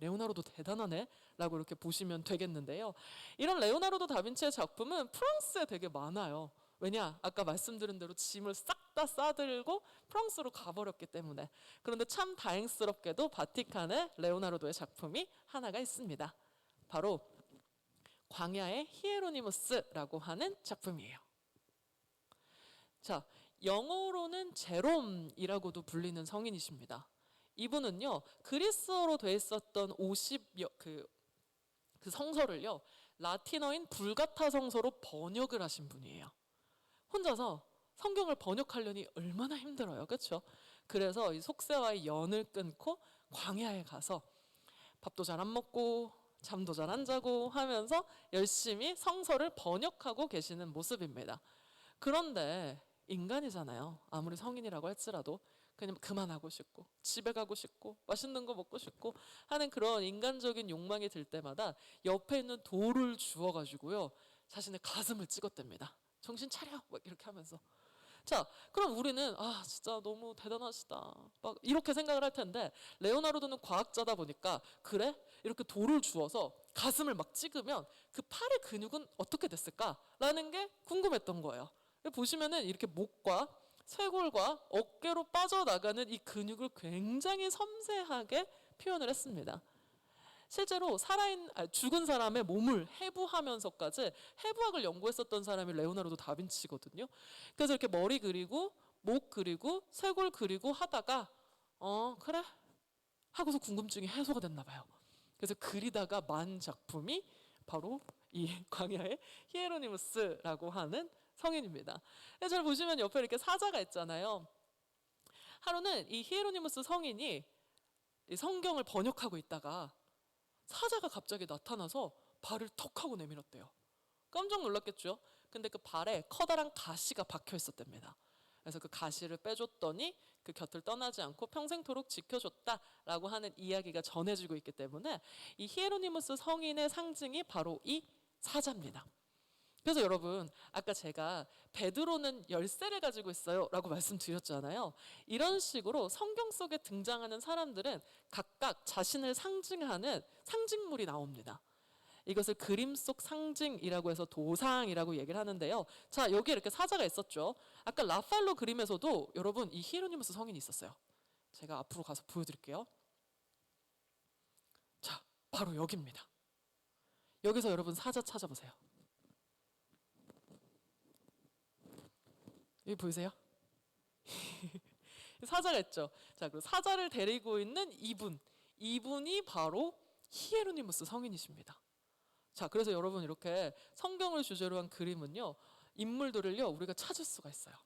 레오나르도 대단하네 라고 이렇게 보시면 되겠는데요. 이런 레오나르도 다빈치의 작품은 프랑스에 되게 많아요. 왜냐? 아까 말씀드린 대로 짐을 싹 다 싸들고 프랑스로 가버렸기 때문에. 그런데 참 다행스럽게도 바티칸에 레오나르도의 작품이 하나가 있습니다. 바로 광야의 히에로니무스라고 하는 작품이에요. 자, 영어로는 제롬이라고도 불리는 성인이십니다. 이분은요, 그리스어로 돼 있었던 50여 그 성서를요, 라틴어인 불가타 성서로 번역을 하신 분이에요. 혼자서 성경을 번역하려니 얼마나 힘들어요, 그렇죠? 그래서 이 속세와의 연을 끊고 광야에 가서 밥도 잘 안 먹고 잠도 잘 안 자고 하면서 열심히 성서를 번역하고 계시는 모습입니다. 그런데 인간이잖아요. 아무리 성인이라고 할지라도 그냥 그만하고 싶고 집에 가고 싶고 맛있는 거 먹고 싶고 하는 그런 인간적인 욕망이 들 때마다 옆에 있는 돌을 주워가지고요, 자신의 가슴을 찍었답니다. 정신 차려! 막 이렇게 하면서. 자, 그럼 우리는 진짜 너무 대단하시다 막 이렇게 생각을 할 텐데, 레오나르도는 과학자다 보니까 그래? 이렇게 돌을 주워서 가슴을 막 찍으면 그 팔의 근육은 어떻게 됐을까라는 게 궁금했던 거예요. 보시면은 이렇게 목과 쇄골과 어깨로 빠져나가는 이 근육을 굉장히 섬세하게 표현을 했습니다. 실제로 죽은 사람의 몸을 해부하면서까지 해부학을 연구했었던 사람이 레오나르도 다빈치거든요. 그래서 이렇게 머리 그리고 목 그리고 쇄골 그리고 하다가 그래? 하고서 궁금증이 해소가 됐나 봐요. 그래서 그리다가 만 작품이 바로 이 광야의 히에로니무스라고 하는 성인입니다. 잘 보시면 옆에 이렇게 사자가 있잖아요. 하루는 이 히에로니무스 성인이 이 성경을 번역하고 있다가 사자가 갑자기 나타나서 발을 턱 하고 내밀었대요. 깜짝 놀랐겠죠. 근데 그 발에 커다란 가시가 박혀 있었답니다. 그래서 그 가시를 빼줬더니 그 곁을 떠나지 않고 평생토록 지켜줬다라고 하는 이야기가 전해지고 있기 때문에 이 히에로니무스 성인의 상징이 바로 이 사자입니다. 그래서 여러분, 아까 제가 베드로는 열쇠를 가지고 있어요 라고 말씀드렸잖아요. 이런 식으로 성경 속에 등장하는 사람들은 각각 자신을 상징하는 상징물이 나옵니다. 이것을 그림 속 상징이라고 해서 도상이라고 얘기를 하는데요. 자, 여기 이렇게 사자가 있었죠. 아까 라파엘로 그림에서도 여러분 이 히에로니무스 성인이 있었어요. 제가 앞으로 가서 보여드릴게요. 자, 바로 여기입니다. 여기서 여러분 사자 찾아보세요. 여기 보이세요? 사자가 있죠. 자, 그리고 사자를 데리고 있는 이분이 바로 히에로니무스 성인이십니다. 자, 그래서 여러분 이렇게 성경을 주제로 한 그림은요, 인물들을요 우리가 찾을 수가 있어요.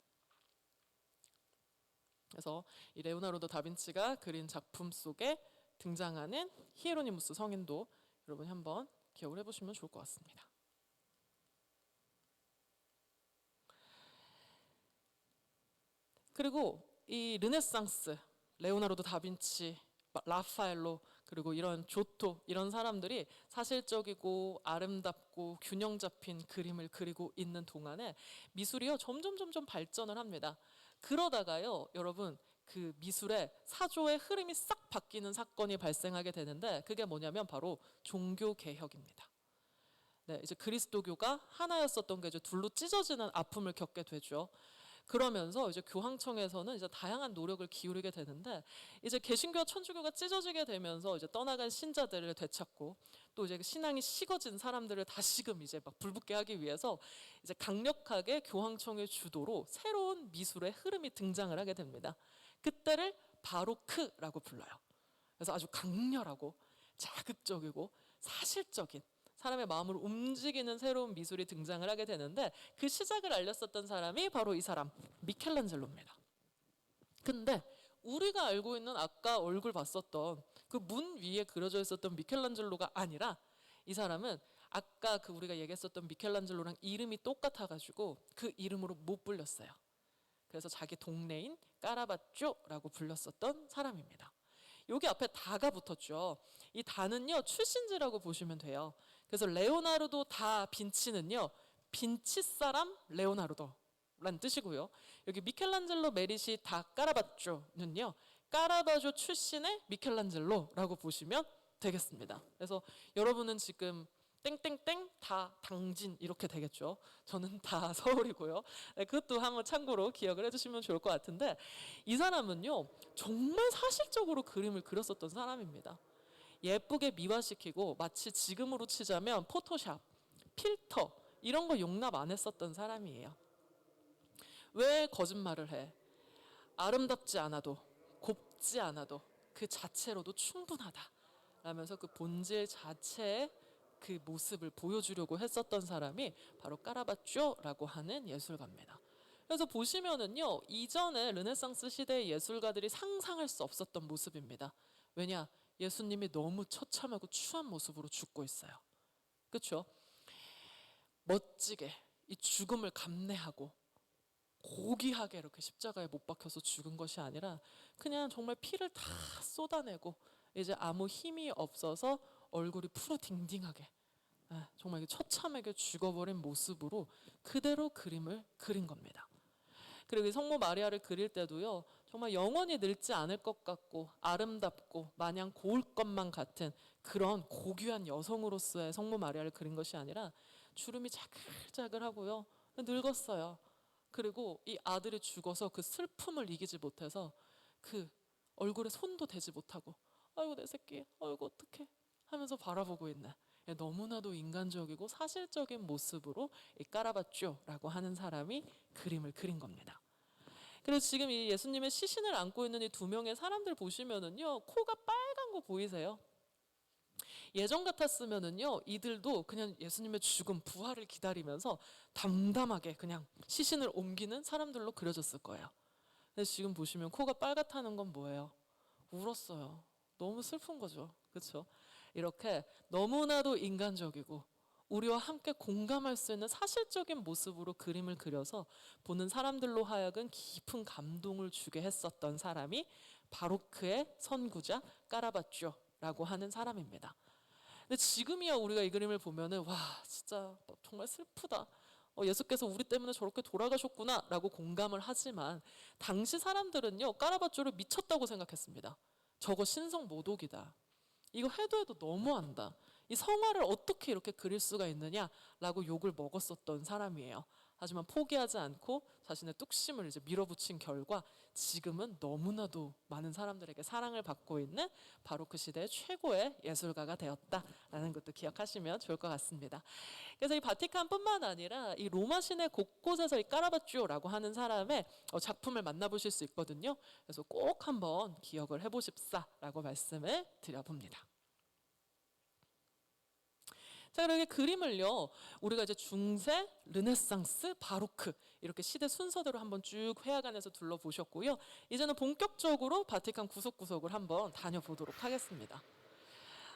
그래서 이 레오나르도 다빈치가 그린 작품 속에 등장하는 히에로니무스 성인도 여러분이 한번 기억을 해보시면 좋을 것 같습니다. 그리고 이 르네상스, 레오나르도 다빈치, 라파엘로, 그리고 이런 조토, 이런 사람들이 사실적이고 아름답고 균형 잡힌 그림을 그리고 있는 동안에 미술이요 점점 발전을 합니다. 그러다가요 여러분 그 미술의 사조의 흐름이 싹 바뀌는 사건이 발생하게 되는데, 그게 뭐냐면 바로 종교 개혁입니다. 네, 이제 그리스도교가 하나였었던 게 이제 둘로 찢어지는 아픔을 겪게 되죠. 그러면서 이제 교황청에서는 이제 다양한 노력을 기울이게 되는데, 이제 개신교와 천주교가 찢어지게 되면서 이제 떠나간 신자들을 되찾고, 또 이제 신앙이 식어진 사람들을 다시금 이제 막 불붙게 하기 위해서 이제 강력하게 교황청의 주도로 새로운 미술의 흐름이 등장을 하게 됩니다. 그때를 바로크라고 불러요. 그래서 아주 강렬하고 자극적이고 사실적인 사람의 마음을 움직이는 새로운 미술이 등장을 하게 되는데, 그 시작을 알렸었던 사람이 바로 이 사람 미켈란젤로입니다. 근데 우리가 알고 있는 아까 얼굴 봤었던 그 문 위에 그려져 있었던 미켈란젤로가 아니라, 이 사람은 아까 그 우리가 얘기했었던 미켈란젤로랑 이름이 똑같아가지고 그 이름으로 못 불렸어요. 그래서 자기 동네인 까라바쪼라고 불렸었던 사람입니다. 여기 앞에 다가 붙었죠. 이 다는요 출신지라고 보시면 돼요. 그래서 레오나르도 다 빈치는요 빈치 사람 레오나르도라는 뜻이고요. 여기 미켈란젤로 메리시 다 까라바쪼는요 까라바조 출신의 미켈란젤로라고 보시면 되겠습니다. 그래서 여러분은 지금 땡땡땡 다 당진 이렇게 되겠죠. 저는 다 서울이고요. 네, 그것도 한번 참고로 기억을 해주시면 좋을 것 같은데, 이 사람은요 정말 사실적으로 그림을 그렸었던 사람입니다. 예쁘게 미화시키고 마치 지금으로 치자면 포토샵, 필터 이런 거 용납 안 했었던 사람이에요. 왜 거짓말을 해? 아름답지 않아도 곱지 않아도 그 자체로도 충분하다 라면서 그 본질 자체의 그 모습을 보여주려고 했었던 사람이 바로 까라바쪼라고 하는 예술가입니다. 그래서 보시면은요 이전에 르네상스 시대의 예술가들이 상상할 수 없었던 모습입니다. 왜냐? 예수님이 너무 처참하고 추한 모습으로 죽고 있어요. 그렇죠? 멋지게 이 죽음을 감내하고 고귀하게 이렇게 십자가에 못 박혀서 죽은 것이 아니라 그냥 정말 피를 다 쏟아내고 이제 아무 힘이 없어서 얼굴이 푸르딩딩하게 정말 처참하게 죽어버린 모습으로 그대로 그림을 그린 겁니다. 그리고 성모 마리아를 그릴 때도요 정말 영원히 늙지 않을 것 같고 아름답고 마냥 고울 것만 같은 그런 고귀한 여성으로서의 성모 마리아를 그린 것이 아니라 주름이 자글자글하고요 늙었어요. 그리고 이 아들이 죽어서 그 슬픔을 이기지 못해서 그 얼굴에 손도 대지 못하고 아이고 내 새끼 아이고 어떡해 하면서 바라보고 있는 너무나도 인간적이고 사실적인 모습으로 이 까라바쪼라고 하는 사람이 그림을 그린 겁니다. 그래서 지금 이 예수님의 시신을 안고 있는 이 두 명의 사람들 보시면은요 코가 빨간 거 보이세요? 예전 같았으면은요 이들도 그냥 예수님의 죽음 부활을 기다리면서 담담하게 그냥 시신을 옮기는 사람들로 그려졌을 거예요. 근데 지금 보시면 코가 빨갛다는 건 뭐예요? 울었어요. 너무 슬픈 거죠. 그렇죠? 이렇게 너무나도 인간적이고 우리와 함께 공감할 수 있는 사실적인 모습으로 그림을 그려서 보는 사람들로 하여금 깊은 감동을 주게 했었던 사람이 바로크의 선구자 까라바ggio라고 하는 사람입니다. 근데 지금이야 우리가 이 그림을 보면은 와 진짜 정말 슬프다. 예수께서 우리 때문에 저렇게 돌아가셨구나라고 공감을 하지만 당시 사람들은요 까라바ggio를 미쳤다고 생각했습니다. 저거 신성 모독이다. 이거 해도 너무한다. 이 성화를 어떻게 이렇게 그릴 수가 있느냐라고 욕을 먹었었던 사람이에요. 하지만 포기하지 않고 자신의 뚝심을 이제 밀어붙인 결과 지금은 너무나도 많은 사람들에게 사랑을 받고 있는 바로 그 시대의 최고의 예술가가 되었다라는 것도 기억하시면 좋을 것 같습니다. 그래서 이 바티칸뿐만 아니라 이 로마 시내 곳곳에서 이 까라바ggio라고 하는 사람의 작품을 만나보실 수 있거든요. 그래서 꼭 한번 기억을 해보십사라고 말씀을 드려봅니다. 자, 그렇게 그림을요, 우리가 이제 중세, 르네상스, 바로크 이렇게 시대 순서대로 한번 쭉 회화관에서 둘러보셨고요. 이제는 본격적으로 바티칸 구석구석을 한번 다녀보도록 하겠습니다.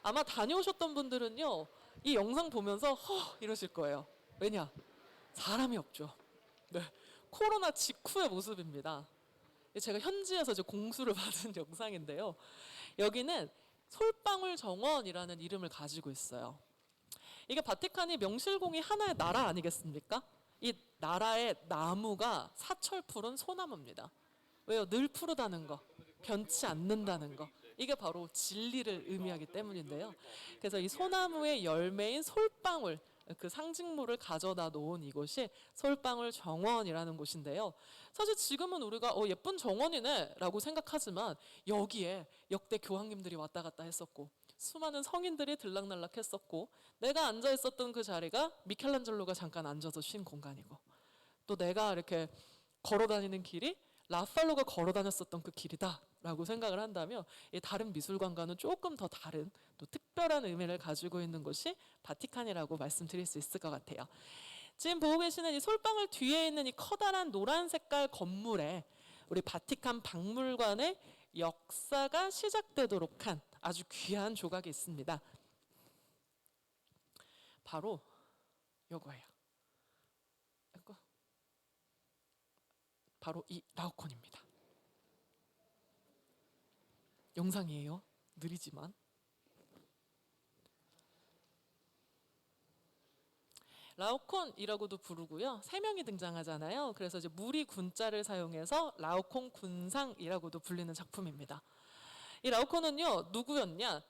아마 다녀오셨던 분들은요, 이 영상 보면서 이러실 거예요. 왜냐? 사람이 없죠. 네, 코로나 직후의 모습입니다. 제가 현지에서 이제 공수를 받은 영상인데요. 여기는 솔방울 정원이라는 이름을 가지고 있어요. 이게 바티칸이 명실공히 하나의 나라 아니겠습니까? 이 나라의 나무가 사철 푸른 소나무입니다. 왜요? 늘 푸르다는 거, 변치 않는다는 거. 이게 바로 진리를 의미하기 때문인데요. 그래서 이 소나무의 열매인 솔방울, 그 상징물을 가져다 놓은 이곳이 솔방울 정원이라는 곳인데요. 사실 지금은 우리가 예쁜 정원이네 라고 생각하지만 여기에 역대 교황님들이 왔다 갔다 했었고 수많은 성인들이 들락날락했었고 내가 앉아 있었던 그 자리가 미켈란젤로가 잠깐 앉아서 쉰 공간이고 또 내가 이렇게 걸어다니는 길이 라팔로가 걸어다녔었던 그 길이다라고 생각을 한다면 이 다른 미술관과는 조금 더 다른 또 특별한 의미를 가지고 있는 곳이 바티칸이라고 말씀드릴 수 있을 것 같아요. 지금 보고 계시는 이 솔방울 뒤에 있는 이 커다란 노란 색깔 건물에 우리 바티칸 박물관의 역사가 시작되도록 한 아주 귀한 조각이 있습니다. 바로 이거예요. 바로 이 라오콘입니다. 영상이에요. 느리지만. 라오콘이라고도 부르고요. 세 명이 등장하잖아요. 그래서 이제 무리 군자를 사용해서 라오콘 군상이라고도 불리는 작품입니다. 이 라오콘은요 누구였냐?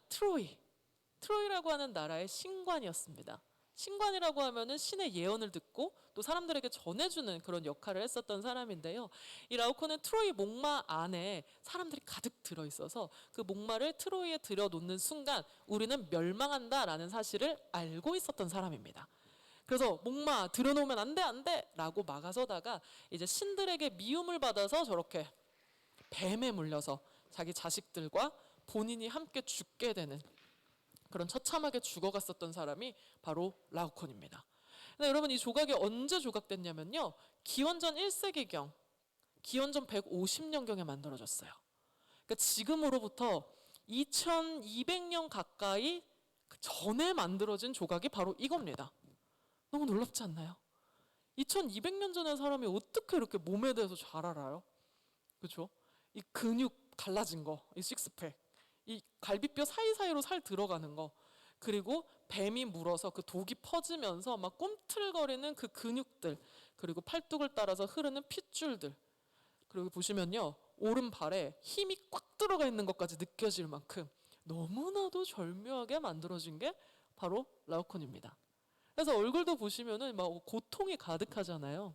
트로이라고 하는 나라의 신관이었습니다. 신관이라고 하면은 신의 예언을 듣고 또 사람들에게 전해주는 그런 역할을 했었던 사람인데요. 이 라오콘은 트로이 목마 안에 사람들이 가득 들어있어서 그 목마를 트로이에 들여놓는 순간 우리는 멸망한다라는 사실을 알고 있었던 사람입니다. 그래서 목마 들여놓으면 안 돼 라고 막아서다가 이제 신들에게 미움을 받아서 저렇게 뱀에 물려서 자기 자식들과 본인이 함께 죽게 되는 그런 처참하게 죽어갔었던 사람이 바로 라오콘입니다. 근데 여러분 이 조각이 언제 조각됐냐면요. 기원전 1세기경, 기원전 150년경에 만들어졌어요. 그러니까 지금으로부터 2200년 가까이 전에 만들어진 조각이 바로 이겁니다. 너무 놀랍지 않나요? 2200년 전에 사람이 어떻게 이렇게 몸에 대해서 잘 알아요? 그렇죠? 이 근육 갈라진 거, 이 식스팩, 이 갈비뼈 사이사이로 살 들어가는 거, 그리고 뱀이 물어서 그 독이 퍼지면서 막 꿈틀거리는 그 근육들, 그리고 팔뚝을 따라서 흐르는 핏줄들, 그리고 보시면요 오른발에 힘이 꽉 들어가 있는 것까지 느껴질 만큼 너무나도 절묘하게 만들어진 게 바로 라오콘입니다. 그래서 얼굴도 보시면은 막 고통이 가득하잖아요.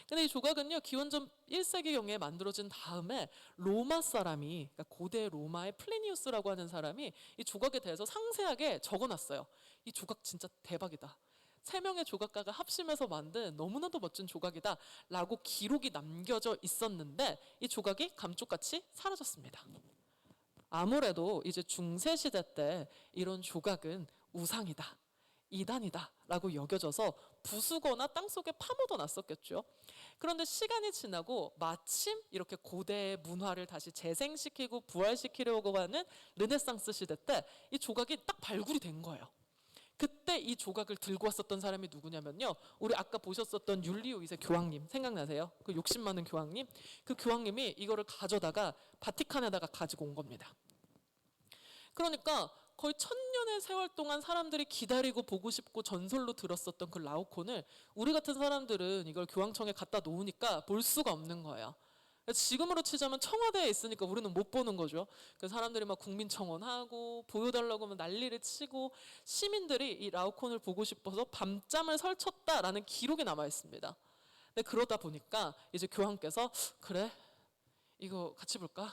근데 이 조각은요 기원전 1세기경에 만들어진 다음에 로마 사람이, 그러니까 고대 로마의 플리니우스라고 하는 사람이 이 조각에 대해서 상세하게 적어놨어요. 이 조각 진짜 대박이다, 3명의 조각가가 합심해서 만든 너무나도 멋진 조각이다 라고 기록이 남겨져 있었는데 이 조각이 감쪽같이 사라졌습니다. 아무래도 이제 중세시대 때 이런 조각은 우상이다, 이단이다 라고 여겨져서 부수거나 땅속에 파묻어 놨었겠죠. 그런데 시간이 지나고 마침 이렇게 고대의 문화를 다시 재생시키고 부활시키려고 하는 르네상스 시대 때 이 조각이 딱 발굴이 된 거예요. 그때 근데 이 조각을 들고 왔었던 사람이 누구냐면요, 우리 아까 보셨었던 율리오 2세 교황님 생각나세요? 그 욕심 많은 교황님. 그 교황님이 이거를 가져다가 바티칸에다가 가지고 온 겁니다. 그러니까 거의 1000년의 세월 동안 사람들이 기다리고 보고 싶고 전설로 들었었던 그 라오콘을 우리 같은 사람들은 이걸 교황청에 갖다 놓으니까 볼 수가 없는 거예요. 지금으로 치자면 청와대에 있으니까 우리는 못 보는 거죠. 그 사람들이 막 국민청원하고 보여달라고 하면 난리를 치고, 시민들이 이 라오콘을 보고 싶어서 밤잠을 설쳤다라는 기록이 남아 있습니다. 근데 그러다 보니까 이제 교황께서 그래, 이거 같이 볼까?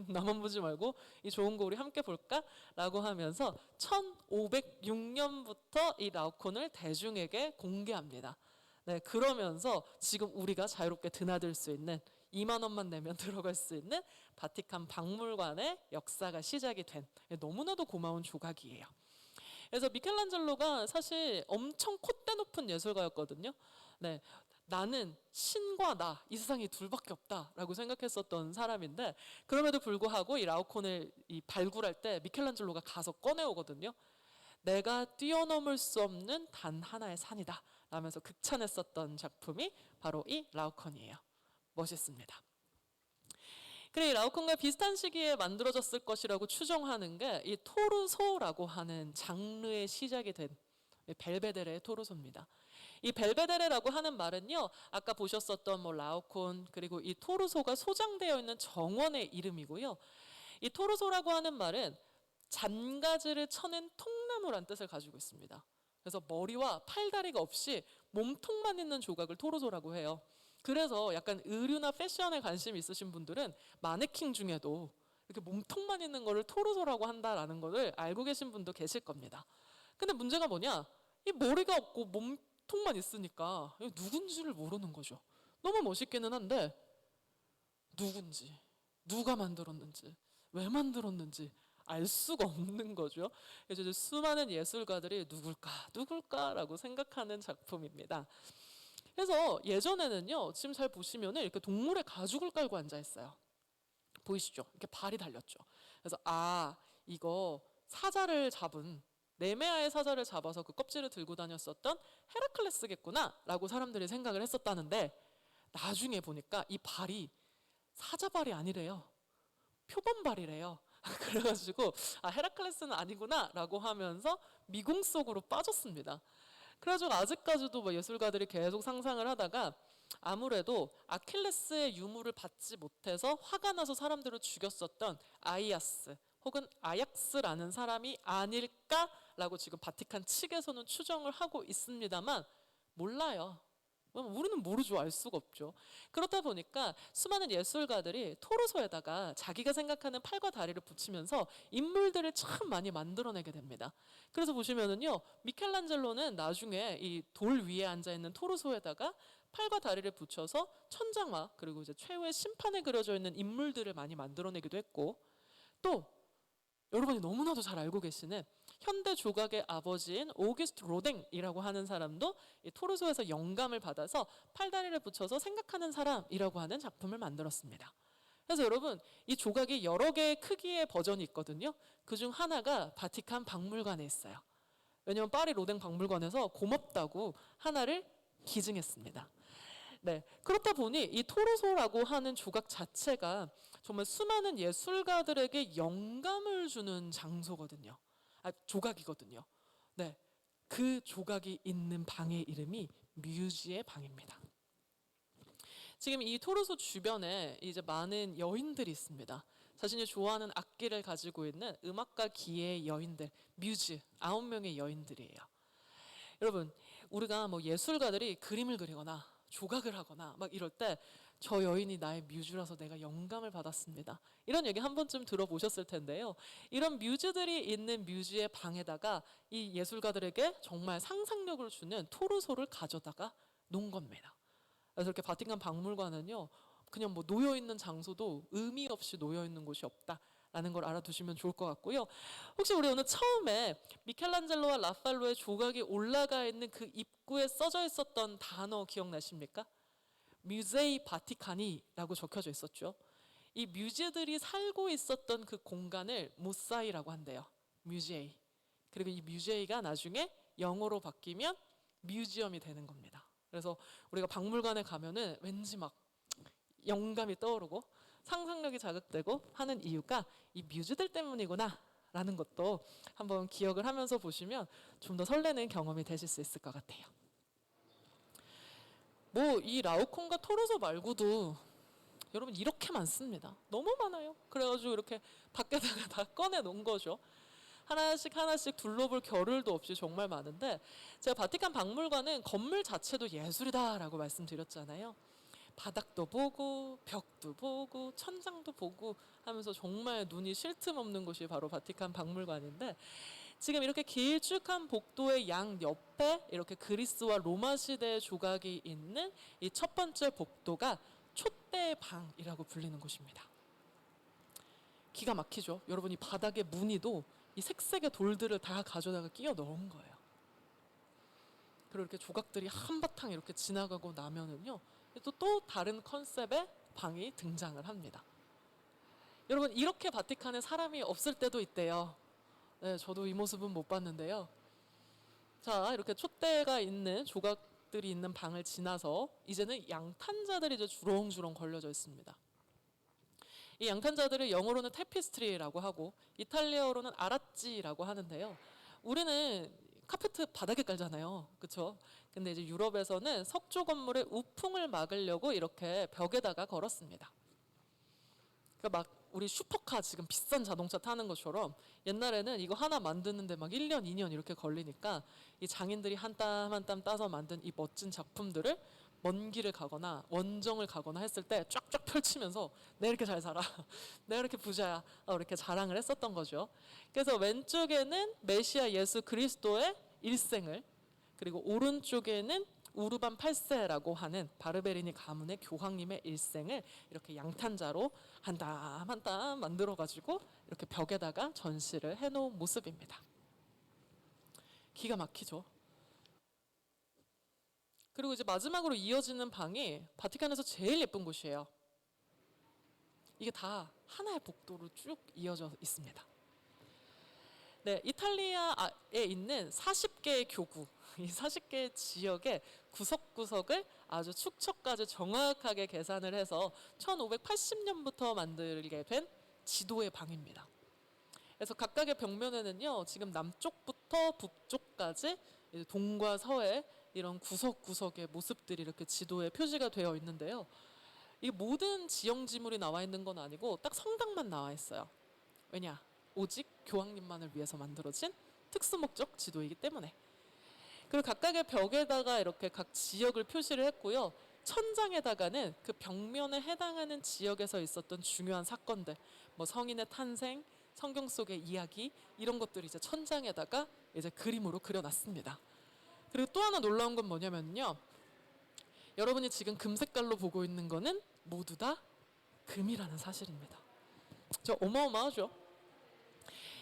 나만 보지 말고 이 좋은 거 우리 함께 볼까? 라고 하면서 1506년부터 이 라오콘을 대중에게 공개합니다. 네, 그러면서 지금 우리가 자유롭게 드나들 수 있는, 2만 원만 내면 들어갈 수 있는 바티칸 박물관의 역사가 시작이 된, 너무나도 고마운 조각이에요. 그래서 미켈란젤로가 사실 엄청 콧대 높은 예술가였거든요. 네, 나는 신과 나, 이 세상에 둘밖에 없다라고 생각했었던 사람인데, 그럼에도 불구하고 이 라오콘을 발굴할 때 미켈란젤로가 가서 꺼내오거든요. 내가 뛰어넘을 수 없는 단 하나의 산이다 라면서 극찬했었던 작품이 바로 이 라오콘이에요. 멋있습니다. 그래, 이 라오콘과 비슷한 시기에 만들어졌을 것이라고 추정하는 게 이 토르소라고 하는 장르의 시작이 된 벨베데레의 토르소입니다. 이 벨베데레라고 하는 말은요, 아까 보셨었던 뭐 라오콘, 그리고 이 토르소가 소장되어 있는 정원의 이름이고요. 이 토르소라고 하는 말은 잔가지를 쳐낸 통나무란 뜻을 가지고 있습니다. 그래서 머리와 팔다리가 없이 몸통만 있는 조각을 토르소라고 해요. 그래서 약간 의류나 패션에 관심 있으신 분들은 마네킹 중에도 이렇게 몸통만 있는 거를 토르소라고 한다라는 것을 알고 계신 분도 계실 겁니다. 근데 문제가 뭐냐? 이 머리가 없고 몸통만 있으니까 누군지를 모르는 거죠. 너무 멋있기는 한데 누군지, 누가 만들었는지, 왜 만들었는지 알 수가 없는 거죠. 그래서 이제 수많은 예술가들이 누굴까라고 생각하는 작품입니다. 그래서 예전에는요, 지금 잘 보시면은 이렇게 동물의 가죽을 깔고 앉아 있어요. 보이시죠? 이렇게 발이 달렸죠. 그래서 이거 사자를 잡은, 네메아의 사자를 잡아서 그 껍질을 들고 다녔었던 헤라클레스겠구나라고 사람들이 생각을 했었다는데, 나중에 보니까 이 발이 사자발이 아니래요. 표범발이래요. 그래가지고 헤라클레스는 아니구나라고 하면서 미궁 속으로 빠졌습니다. 그래가지고 아직까지도 뭐 예술가들이 계속 상상을 하다가 아무래도 아킬레스의 유물을 받지 못해서 화가 나서 사람들을 죽였었던 아이아스 혹은 아약스라는 사람이 아닐까라고 지금 바티칸 측에서는 추정을 하고 있습니다만 몰라요. 우리는 모르죠. 알 수가 없죠. 그렇다 보니까 수많은 예술가들이 토르소에다가 자기가 생각하는 팔과 다리를 붙이면서 인물들을 참 많이 만들어내게 됩니다. 그래서 보시면은요, 미켈란젤로는 나중에 이 돌 위에 앉아 있는 토르소에다가 팔과 다리를 붙여서 천장화, 그리고 이제 최후의 심판에 그려져 있는 인물들을 많이 만들어내기도 했고, 또 여러분이 너무나도 잘 알고 계시는 현대 조각의 아버지인 오기스트 로댕이라고 하는 사람도 이 토르소에서 영감을 받아서 팔다리를 붙여서 생각하는 사람이라고 하는 작품을 만들었습니다. 그래서 여러분, 이 조각이 여러 개의 크기의 버전이 있거든요. 그중 하나가 바티칸 박물관에 있어요. 왜냐하면 파리 로댕 박물관에서 고맙다고 하나를 기증했습니다. 네, 그렇다 보니 이 토르소라고 하는 조각 자체가 정말 수많은 예술가들에게 영감을 주는 장소거든요. 조각이거든요. 네, 그 조각이 있는 방의 이름이 뮤지의 방입니다. 지금 이 토르소 주변에 이제 많은 여인들이 있습니다. 자신이 좋아하는 악기를 가지고 있는 음악가 기의 여인들, 뮤즈 9명의 여인들이에요. 여러분, 우리가 뭐 예술가들이 그림을 그리거나 조각을 하거나 막 이럴 때 저 여인이 나의 뮤즈라서 내가 영감을 받았습니다, 이런 얘기 한 번쯤 들어보셨을 텐데요. 이런 뮤즈들이 있는 뮤즈의 방에다가 이 예술가들에게 정말 상상력을 주는 토르소를 가져다가 놓은 겁니다. 그래서 이렇게 바티칸 박물관은요, 그냥 뭐 놓여 있는 장소도 의미 없이 놓여 있는 곳이 없다라는 걸 알아두시면 좋을 것 같고요. 혹시 우리 오늘 처음에 미켈란젤로와 라팔로의 조각이 올라가 있는 그 입구에 써져 있었던 단어 기억나십니까? 뮤제이 바티카니라고 적혀져 있었죠. 이 뮤제들이 살고 있었던 그 공간을 무사이라고 한대요. 뮤제이. 그리고 이 뮤제이가 나중에 영어로 바뀌면 뮤지엄이 되는 겁니다. 그래서 우리가 박물관에 가면은 왠지 막 영감이 떠오르고 상상력이 자극되고 하는 이유가 이 뮤즈들 때문이구나 라는 것도 한번 기억을 하면서 보시면 좀 더 설레는 경험이 되실 수 있을 것 같아요. 뭐 이 라오콩과 토로소 말고도 여러분 이렇게 많습니다. 너무 많아요. 그래가지고 이렇게 밖에다가 다 꺼내 놓은 거죠. 하나씩 하나씩 둘러볼 겨를도 없이 정말 많은데, 제가 바티칸 박물관은 건물 자체도 예술이다라고 말씀드렸잖아요. 바닥도 보고 벽도 보고 천장도 보고 하면서 정말 눈이 쉴 틈 없는 곳이 바로 바티칸 박물관인데, 지금 이렇게 길쭉한 복도의 양 옆에 이렇게 그리스와 로마 시대의 조각이 있는 이 첫 번째 복도가 촛대의 방이라고 불리는 곳입니다. 기가 막히죠. 여러분, 이 바닥의 무늬도 이 색색의 돌들을 다 가져다가 끼워 넣은 거예요. 그리고 이렇게 조각들이 한바탕 이렇게 지나가고 나면은요, 또 다른 컨셉의 방이 등장을 합니다. 여러분, 이렇게 바티칸에 사람이 없을 때도 있대요. 네, 저도 이 모습은 못 봤는데요. 자, 이렇게 촛대가 있는 조각들이 있는 방을 지나서 이제는 양탄자들이 이제 주렁주렁 걸려져 있습니다. 이 양탄자들을 영어로는 테피스트리라고 하고 이탈리아어로는 아라찌라고 하는데요. 우리는 카페트 바닥에 깔잖아요. 그렇죠? 근데 이제 유럽에서는 석조 건물의 우풍을 막으려고 이렇게 벽에다가 걸었습니다. 그러니까 막 우리 슈퍼카 지금 비싼 자동차 타는 것처럼 옛날에는 이거 하나 만드는데 막 1년, 2년 이렇게 걸리니까 이 장인들이 한 땀 한 땀 따서 만든 이 멋진 작품들을 먼 길을 가거나 원정을 가거나 했을 때 쫙쫙 펼치면서 내가 이렇게 잘 살아, 내가 이렇게 부자야, 이렇게 자랑을 했었던 거죠. 그래서 왼쪽에는 메시아 예수 그리스도의 일생을, 그리고 오른쪽에는 우르반 8세라고 하는 바르베리니 가문의 교황님의 일생을 이렇게 양탄자로 한 땀 한 땀 만들어 가지고 이렇게 벽에다가 전시를 해놓은 모습입니다. 기가 막히죠. 그리고 이제 마지막으로 이어지는 방이 바티칸에서 제일 예쁜 곳이에요. 이게 다 하나의 복도로 쭉 이어져 있습니다. 네, 이탈리아에 있는 40개의 교구, 이 40개의 지역의 구석구석을 아주 축척까지 정확하게 계산을 해서 1580년부터 만들게 된 지도의 방입니다. 그래서 각각의 벽면에는요, 지금 남쪽부터 북쪽까지 동과 서의 이런 구석구석의 모습들이 이렇게 지도에 표시가 되어 있는데요. 이 모든 지형 지물이 나와 있는 건 아니고 딱 성당만 나와 있어요. 왜냐? 오직 교황님만을 위해서 만들어진 특수목적 지도이기 때문에. 그리고 각각의 벽에다가 이렇게 각 지역을 표시를 했고요. 천장에다가는 그 벽면에 해당하는 지역에서 있었던 중요한 사건들, 뭐 성인의 탄생, 성경 속의 이야기, 이런 것들이 이제 천장에다가 이제 그림으로 그려놨습니다. 그리고 또 하나 놀라운 건 뭐냐면요, 여러분이 지금 금색깔로 보고 있는 거는 모두 다 금이라는 사실입니다. 저 어마어마하죠.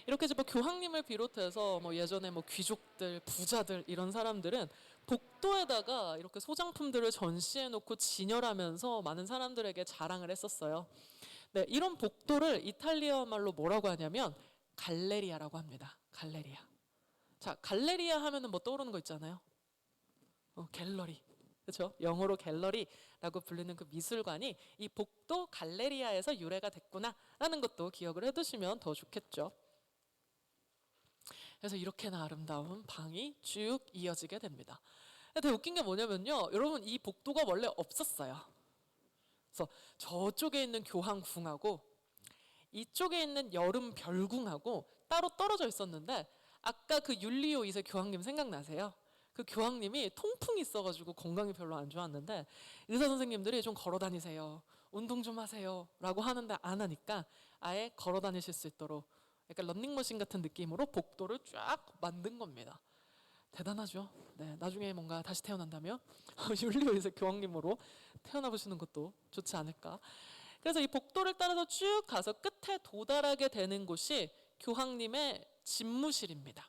이렇게 뭐 교황님을 비롯해서 뭐 예전에 뭐 귀족들, 부자들 이런 사람들은 복도에다가 이렇게 소장품들을 전시해놓고 진열하면서 많은 사람들에게 자랑을 했었어요. 네, 이런 복도를 이탈리아 말로 뭐라고 하냐면 갈레리아라고 합니다. 갈레리아. 자, 갈레리아 하면은 뭐 떠오르는 거 있잖아요. 갤러리. 그렇죠? 영어로 갤러리라고 불리는 그 미술관이 이 복도 갈레리아에서 유래가 됐구나라는 것도 기억을 해두시면 더 좋겠죠. 그래서 이렇게나 아름다운 방이 쭉 이어지게 됩니다. 되게 웃긴 게 뭐냐면요, 여러분, 이 복도가 원래 없었어요. 그래서 저쪽에 있는 교황궁하고 이쪽에 있는 여름 별궁하고 따로 떨어져 있었는데, 아까 그 율리오 2세 교황님 생각나세요? 그 교황님이 통풍이 있어가지고 건강이 별로 안 좋았는데 의사 선생님들이 좀 걸어 다니세요, 운동 좀 하세요 라고 하는데 안 하니까 아예 걸어 다니실 수 있도록 약간 런닝머신 같은 느낌으로 복도를 쫙 만든 겁니다. 대단하죠. 네, 나중에 뭔가 다시 태어난다면 율리오 2세 교황님으로 태어나 보시는 것도 좋지 않을까. 그래서 이 복도를 따라서 쭉 가서 끝에 도달하게 되는 곳이 교황님의 집무실입니다.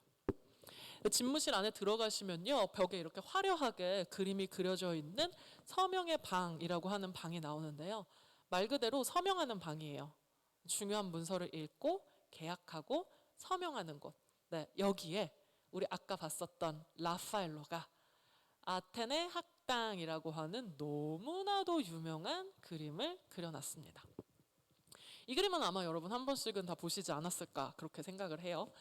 집무실 안에 들어가시면요, 벽에 이렇게 화려하게 그림이 그려져 있는 서명의 방이라고 하는 방이 나오는데요. 말 그대로 서명하는 방이에요. 중요한 문서를 읽고 계약하고 서명하는 곳. 네, 여기에 우리 아까 봤었던 라파엘로가 아테네 학당이라고 하는 너무나도 유명한 그림을 그려놨습니다. 이 그림은 아마 여러분 한 번씩은 다 보시지 않았을까 그렇게 생각을 해요.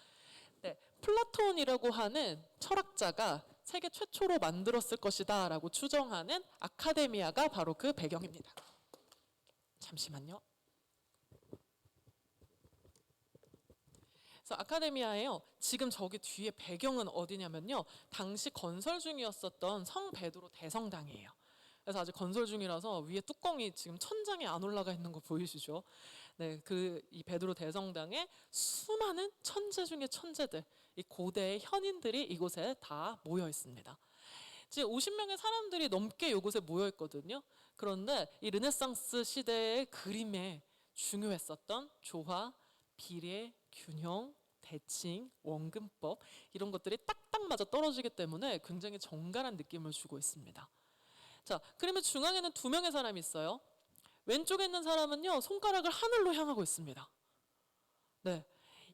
네, 플라톤이라고 하는 철학자가 세계 최초로 만들었을 것이다 라고 추정하는 아카데미아가 바로 그 배경입니다. 잠시만요. 그래서 아카데미아예요. 지금 저기 뒤에 배경은 어디냐면요. 당시 건설 중이었었던 성 베드로 대성당이에요. 그래서 아직 건설 중이라서 위에 뚜껑이 지금 천장에 안 올라가 있는 거 보이시죠? 네, 이 베드로 대성당에 수많은 천재 중의 천재들, 이 고대의 현인들이 이곳에 다 모여 있습니다. 지금 50명의 사람들이 넘게 이곳에 모여 있거든요. 그런데 이 르네상스 시대의 그림에 중요했었던 조화, 비례, 균형, 대칭, 원근법 이런 것들이 딱딱 맞아 떨어지기 때문에 굉장히 정갈한 느낌을 주고 있습니다. 자, 그림의 중앙에는 두 명의 사람이 있어요. 왼쪽에 있는 사람은요, 손가락을 하늘로 향하고 있습니다. 네,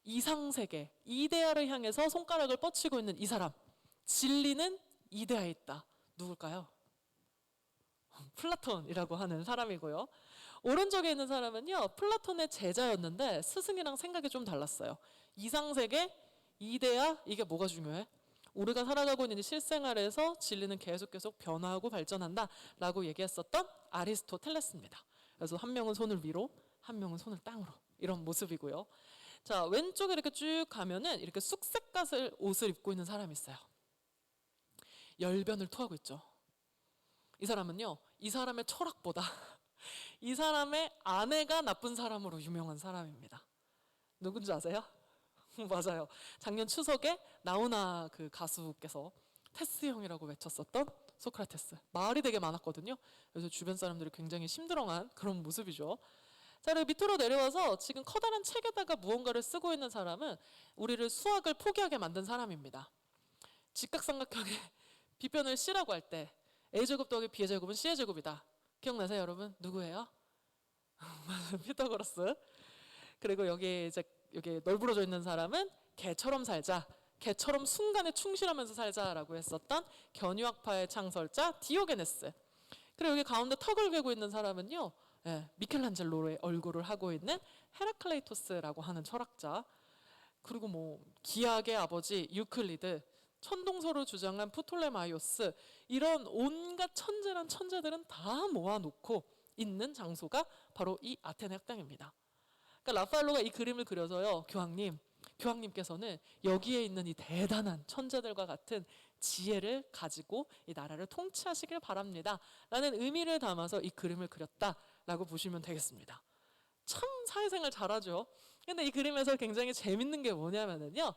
이상세계, 이데아를 향해서 손가락을 뻗치고 있는 이 사람, 진리는 이데아에 있다. 누굴까요? 플라톤이라고 하는 사람이고요. 오른쪽에 있는 사람은요, 플라톤의 제자였는데 스승이랑 생각이 좀 달랐어요. 이상세계, 이데아, 이게 뭐가 중요해? 우리가 살아가고 있는 이 실생활에서 진리는 계속 변화하고 발전한다 라고 얘기했었던 아리스토텔레스입니다. 그래서 한 명은 손을 위로, 한 명은 손을 땅으로, 이런 모습이고요. 자, 왼쪽에 이렇게 쭉 가면은 이렇게 쑥색깔 옷을 입고 있는 사람이 있어요. 열변을 토하고 있죠. 이 사람은요, 이 사람의 철학보다 이 사람의 아내가 나쁜 사람으로 유명한 사람입니다. 누군지 아세요? 맞아요. 작년 추석에 나훈아 그 가수께서 테스 형이라고 외쳤었던 소크라테스. 말이 되게 많았거든요. 그래서 주변 사람들이 굉장히 심드렁한 그런 모습이죠. 자, 그리고 밑으로 내려와서 지금 커다란 책에다가 무언가를 쓰고 있는 사람은 우리를 수학을 포기하게 만든 사람입니다. 직각삼각형의 비변을 C라고 할 때 A제곱 더하기 B의 제곱은 C의 제곱이다. 기억나세요, 여러분? 누구예요? 피타고라스. 그리고 여기 널브러져 있는 사람은 개처럼 살자, 개처럼 순간에 충실하면서 살자라고 했었던 견유학파의 창설자 디오게네스. 그리고 여기 가운데 턱을 괴고 있는 사람은요, 미켈란젤로의 얼굴을 하고 있는 헤라클레이토스라고 하는 철학자. 그리고 뭐 기하의 아버지 유클리드, 천동설을 주장한 프톨레마이오스, 이런 온갖 천재란 천재들은 다 모아놓고 있는 장소가 바로 이 아테네 학당입니다. 그러니까 라파엘로가 이 그림을 그려서요, 교황님께서는 여기에 있는 이 대단한 천재들과 같은 지혜를 가지고 이 나라를 통치하시길 바랍니다 라는 의미를 담아서 이 그림을 그렸다라고 보시면 되겠습니다. 참 사회생활 잘하죠. 근데 이 그림에서 굉장히 재밌는 게 뭐냐면요,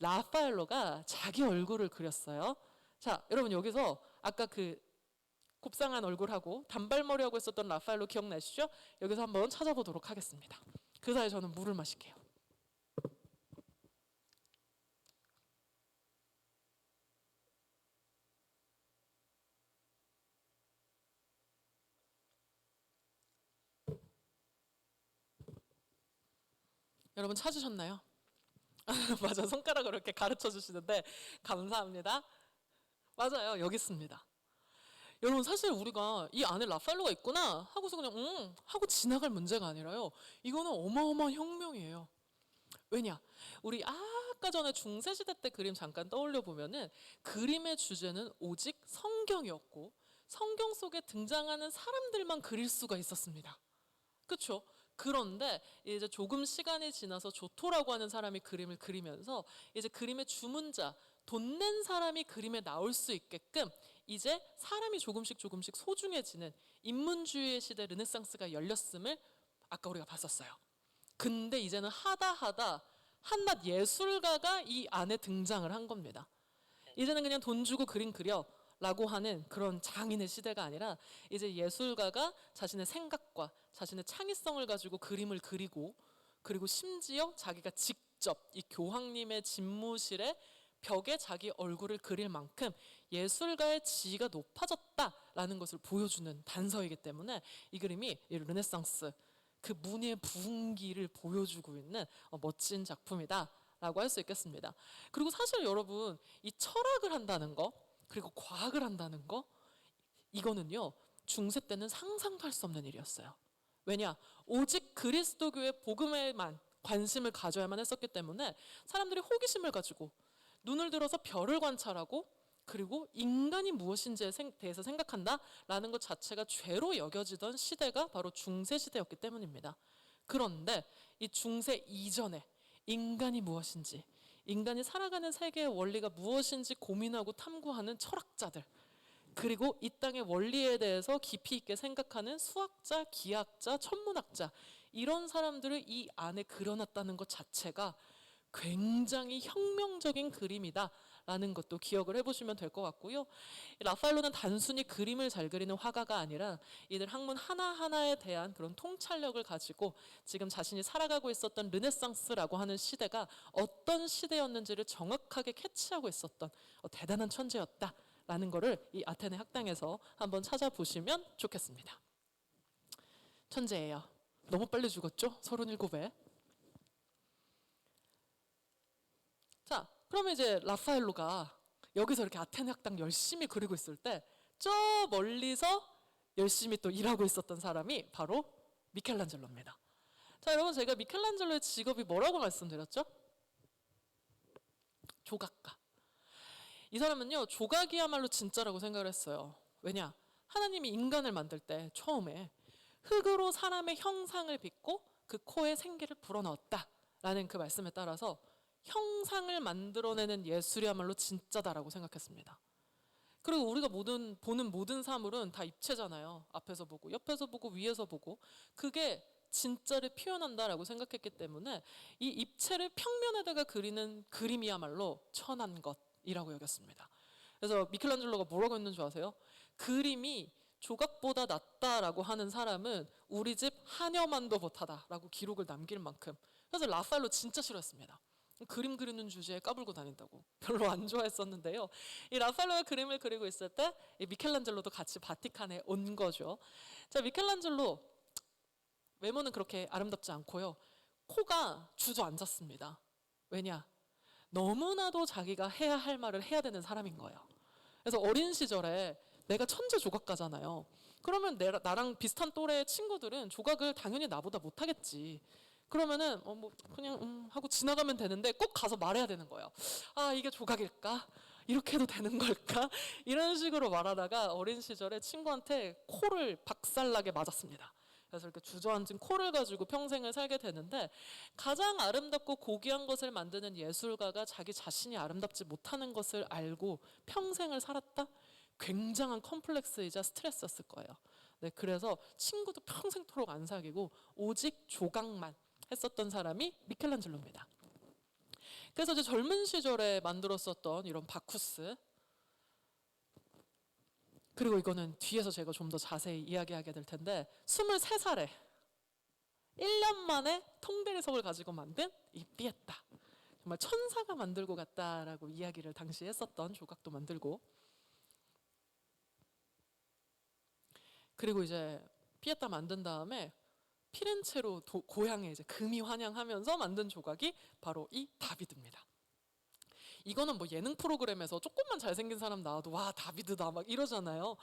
라파엘로가 자기 얼굴을 그렸어요. 자, 여러분 여기서 아까 그 곱상한 얼굴하고 단발머리하고 있었던 라파엘로 기억나시죠? 여기서 한번 찾아보도록 하겠습니다. 그 사이에 저는 물을 마실게요. 여러분 찾으셨나요? 맞아, 손가락으로 이렇게 가르쳐 주시는데 감사합니다. 맞아요, 여기 있습니다. 여러분 사실 우리가 이 안에 라파엘로가 있구나 하고서 그냥 하고 지나갈 문제가 아니라요, 이거는 어마어마한 혁명이에요. 왜냐? 우리 아까 전에 중세시대 때 그림 잠깐 떠올려 보면은 그림의 주제는 오직 성경이었고 성경 속에 등장하는 사람들만 그릴 수가 있었습니다. 그렇죠? 그런데 이제 조금 시간이 지나서 조토라고 하는 사람이 그림을 그리면서 이제 그림의 주문자, 돈 낸 사람이 그림에 나올 수 있게끔 이제 사람이 조금씩 소중해지는 인문주의의 시대 르네상스가 열렸음을 아까 우리가 봤었어요. 근데 이제는 하다 한낱 예술가가 이 안에 등장을 한 겁니다. 이제는 그냥 돈 주고 그림 그려 라고 하는 그런 장인의 시대가 아니라 이제 예술가가 자신의 생각과 자신의 창의성을 가지고 그림을 그리고, 그리고 심지어 자기가 직접 이 교황님의 집무실에 벽에 자기 얼굴을 그릴 만큼 예술가의 지위가 높아졌다라는 것을 보여주는 단서이기 때문에 이 그림이 이 르네상스 그 문의 부흥기를 보여주고 있는 멋진 작품이다 라고 할 수 있겠습니다. 그리고 사실 여러분, 이 철학을 한다는 거, 그리고 과학을 한다는 거, 이거는요, 중세 때는 상상도 할 수 없는 일이었어요. 왜냐? 오직 그리스도교의 복음에만 관심을 가져야만 했었기 때문에 사람들이 호기심을 가지고 눈을 들어서 별을 관찰하고, 그리고 인간이 무엇인지에 대해서 생각한다라는 것 자체가 죄로 여겨지던 시대가 바로 중세 시대였기 때문입니다. 그런데 이 중세 이전에 인간이 무엇인지, 인간이 살아가는 세계의 원리가 무엇인지 고민하고 탐구하는 철학자들, 그리고 이 땅의 원리에 대해서 깊이 있게 생각하는 수학자, 기하학자, 천문학자, 이런 사람들을 이 안에 그려놨다는 것 자체가 굉장히 혁명적인 그림이다라는 것도 기억을 해보시면 될 것 같고요. 라파엘로는 단순히 그림을 잘 그리는 화가가 아니라 이들 학문 하나하나에 대한 그런 통찰력을 가지고 지금 자신이 살아가고 있었던 르네상스라고 하는 시대가 어떤 시대였는지를 정확하게 캐치하고 있었던 대단한 천재였다라는 것을 이 아테네 학당에서 한번 찾아보시면 좋겠습니다. 천재예요. 너무 빨리 죽었죠? 37에. 자, 그러면 이제 라파엘로가 여기서 이렇게 아테네 학당 열심히 그리고 있을 때 저 멀리서 열심히 또 일하고 있었던 사람이 바로 미켈란젤로입니다. 자, 여러분, 제가 미켈란젤로의 직업이 뭐라고 말씀드렸죠? 조각가. 이 사람은요, 조각이야말로 진짜라고 생각을 했어요. 왜냐? 하나님이 인간을 만들 때 처음에 흙으로 사람의 형상을 빚고 그 코에 생기를 불어넣었다라는 그 말씀에 따라서 형상을 만들어내는 예술이야말로 진짜다라고 생각했습니다. 그리고 우리가 보는 모든 사물은 다 입체잖아요. 앞에서 보고, 옆에서 보고, 위에서 보고. 그게 진짜를 표현한다라고 생각했기 때문에 이 입체를 평면에다가 그리는 그림이야말로 천한 것이라고 여겼습니다. 그래서 미켈란젤로가 뭐라고 했는 줄 아세요? 그림이 조각보다 낫다라고 하는 사람은 우리 집 한여만도 못하다라고 기록을 남길 만큼. 그래서 라파엘로 진짜 싫어했습니다. 그림 그리는 주제에 까불고 다닌다고 별로 안 좋아했었는데요. 이 라파엘로가 그림을 그리고 있을 때 이 미켈란젤로도 같이 바티칸에 온 거죠. 자, 미켈란젤로 외모는 그렇게 아름답지 않고요. 코가 주저앉았습니다. 왜냐? 너무나도 자기가 해야 할 말을 해야 되는 사람인 거예요. 그래서 어린 시절에 내가 천재 조각가잖아요. 그러면 나랑 비슷한 또래 친구들은 조각을 당연히 나보다 못하겠지. 그러면은 뭐 그냥 하고 지나가면 되는데 꼭 가서 말해야 되는 거예요. 아, 이게 조각일까? 이렇게 해도 되는 걸까? 이런 식으로 말하다가 어린 시절에 친구한테 코를 박살나게 맞았습니다. 그래서 이렇게 주저앉은 코를 가지고 평생을 살게 되는데, 가장 아름답고 고귀한 것을 만드는 예술가가 자기 자신이 아름답지 못하는 것을 알고 평생을 살았다? 굉장한 컴플렉스이자 스트레스였을 거예요. 네, 그래서 친구도 평생토록 안 사귀고 오직 조각만 했었던 사람이 미켈란젤로입니다. 그래서 이제 젊은 시절에 만들었었던 이런 바쿠스, 그리고 이거는 뒤에서 제가 좀 더 자세히 이야기하게 될 텐데 23살에 1년 만에 통대리석을 가지고 만든 이 피에타, 정말 천사가 만들고 갔다라고 이야기를 당시에 했었던 조각도 만들고, 그리고 이제 피에타 만든 다음에 피렌체로 고향에 이제 금이 환영하면서 만든 조각이 바로 이 다비드입니다. 이거는 뭐 예능 프로그램에서 조금만 잘생긴 사람 나와도 와, 다비드다 막 이러잖아요.